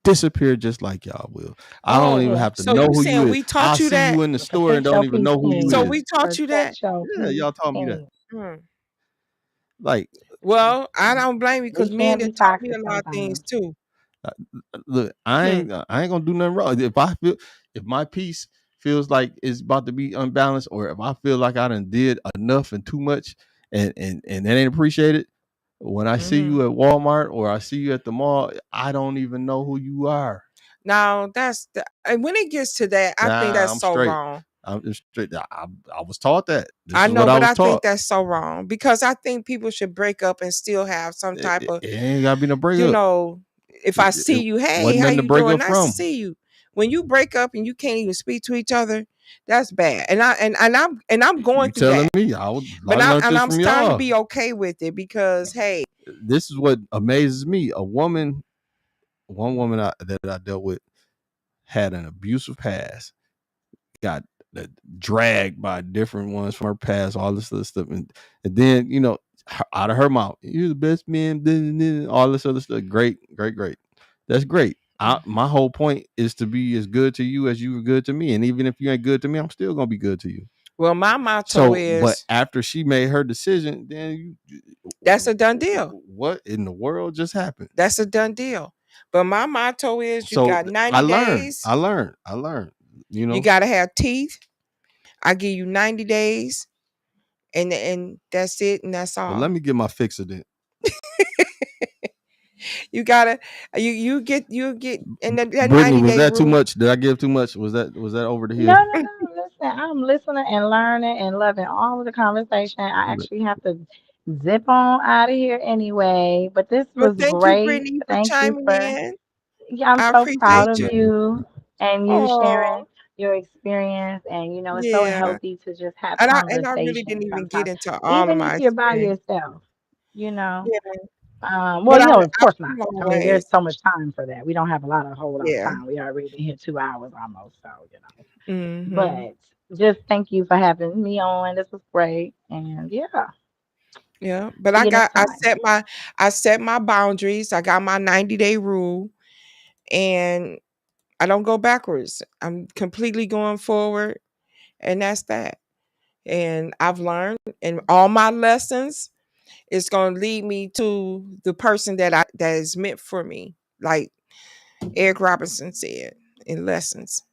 S1: disappear just like y'all will. I don't
S2: Oh,
S1: even
S4: yeah.
S1: have to
S2: so
S1: know
S2: you
S1: who you
S2: saying
S1: is.
S2: we
S1: I'll
S2: taught you
S1: see you
S2: that?
S1: in the store and
S4: Protect
S1: don't
S4: your
S1: even
S4: peace,
S1: know who you
S2: So
S1: is.
S4: king.
S2: we taught you that?
S4: Protect your
S1: Yeah,
S4: peace,
S1: y'all taught me that.
S4: king.
S2: Hmm.
S1: Like,
S2: Well, I don't blame you
S4: It
S2: because men
S4: can
S2: have
S4: be
S2: taught me
S4: toxic
S2: a lot of things
S4: sometimes.
S2: too.
S1: uh, look, I
S2: Hmm.
S1: ain't I ain't gonna do nothing wrong. If my piece feels like it's about to be unbalanced, or if I feel like I done did enough and too much, and that ain't appreciated. When I see
S2: Hmm.
S1: you at Walmart or I see you at the mall, I don't even know who you are.
S2: Now and when it gets to that, I think
S1: Nah,
S2: that's
S1: I'm
S2: so
S1: straight.
S2: wrong.
S1: I'm just straight. I was taught that. This
S2: I
S1: is what
S2: know,
S1: I
S2: but
S1: was
S2: I think
S1: taught.
S2: that's so wrong because I think people should break up and still have some type of,
S1: It ain't gotta be no
S2: you
S1: breakup.
S2: know, if I see you, hey,
S1: wasn't
S2: how
S1: nothing to
S2: you
S1: break
S2: doing?
S1: up
S2: Nice to
S1: from.
S2: see you. When you break up and you can't even speak to each other, that's bad. And I'm going
S1: You
S2: through
S1: telling
S2: that.
S1: me? I learned this
S2: I'm
S1: from
S2: starting to
S1: y'all.
S2: be okay with it because hey,
S1: This is what amazes me. One woman that I dealt with had an abusive past, got dragged by different ones from her past, all this other stuff, and then out of her mouth, "You're the best man," all this other stuff. Great. That's great. My whole point is to be as good to you as you were good to me, and even if you ain't good to me, I'm still gonna be good to you.
S2: well, my motto
S1: So, but
S2: is
S1: after she made her decision, then
S2: that's a done deal.
S1: what in the world just happened?
S2: That's a done deal. But my motto is you
S1: So
S2: got 90 days.
S1: I learned.
S2: You got to have teeth. I give you 90 days and that's it and that's
S1: Well,
S2: all.
S1: let me get my fixer then.
S2: You gotta you get and that
S1: Brittany,
S2: 90
S1: was
S2: day
S1: that too
S2: rule.
S1: much? Did I give too much? Was that over the
S4: No,
S1: hill?
S4: no, no. Listen, I'm listening and learning and loving all of the conversation. I actually have to zip on out of here anyway, but this
S2: Well,
S4: was
S2: thank you,
S4: great.
S2: Brittany, for
S4: Thank you
S2: chiming
S4: for,
S2: in.
S4: yeah, I'm
S2: I
S4: so proud
S2: appreciate
S4: of
S2: you.
S4: you and you sharing
S2: Oh,
S4: your experience. And, it's so
S2: yeah.
S4: healthy to just have
S2: And I really
S4: conversations
S2: didn't even get
S4: sometimes,
S2: into all of
S4: even if
S2: my
S4: you're by
S2: experience.
S4: yourself, you know.
S2: Yeah.
S4: Well,
S2: But
S4: of
S2: I
S4: course not.
S2: come
S4: I
S2: long
S4: mean, there's
S2: ways.
S4: so much time for that. We don't have a whole lot of
S2: Yeah.
S4: time. We already been here 2 hours almost, so.
S2: Mm-hmm.
S4: But just thank you for having me on. This was great. And yeah,
S2: Yeah. But
S4: see you next time.
S2: I set my boundaries. I got my 90-day rule and I don't go backwards. I'm completely going forward. And that's that. And I've learned and all my lessons is going to lead me to the person that is meant for me. Like Eric Robinson said in Lessons.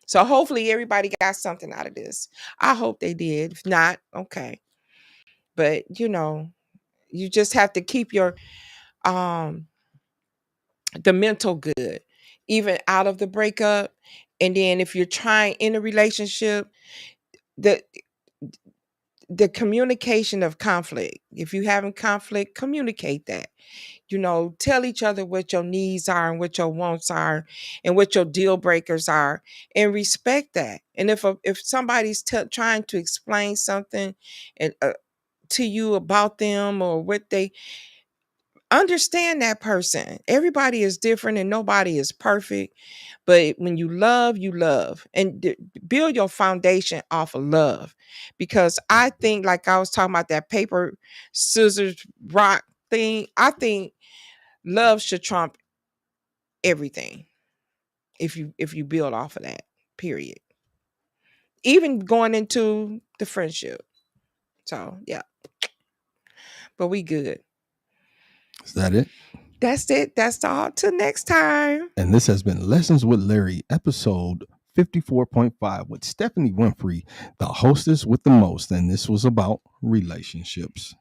S2: So hopefully everybody got something out of this. I hope they did. If not, okay. But you just have to keep your um the mental good, even out of the breakup. And then if you're trying in a relationship, the communication of conflict. If you having conflict, communicate that. Tell each other what your needs are and what your wants are and what your deal breakers are and respect that. And if somebody's trying to explain something and to you about them or what they understand that person. Everybody is different and nobody is perfect. But when you love and build your foundation off of love. Because I think, like I was talking about that paper, scissors, rock thing, I think love should trump everything if you build off of that, period. Even going into the friendship. So yeah. But we good.
S1: Is that it?
S2: That's it. That's all. Till next time.
S1: And this has been Lessons with Larry, episode 54.5 with Stephanie Winfrey, the hostess with the most. And this was about relationships.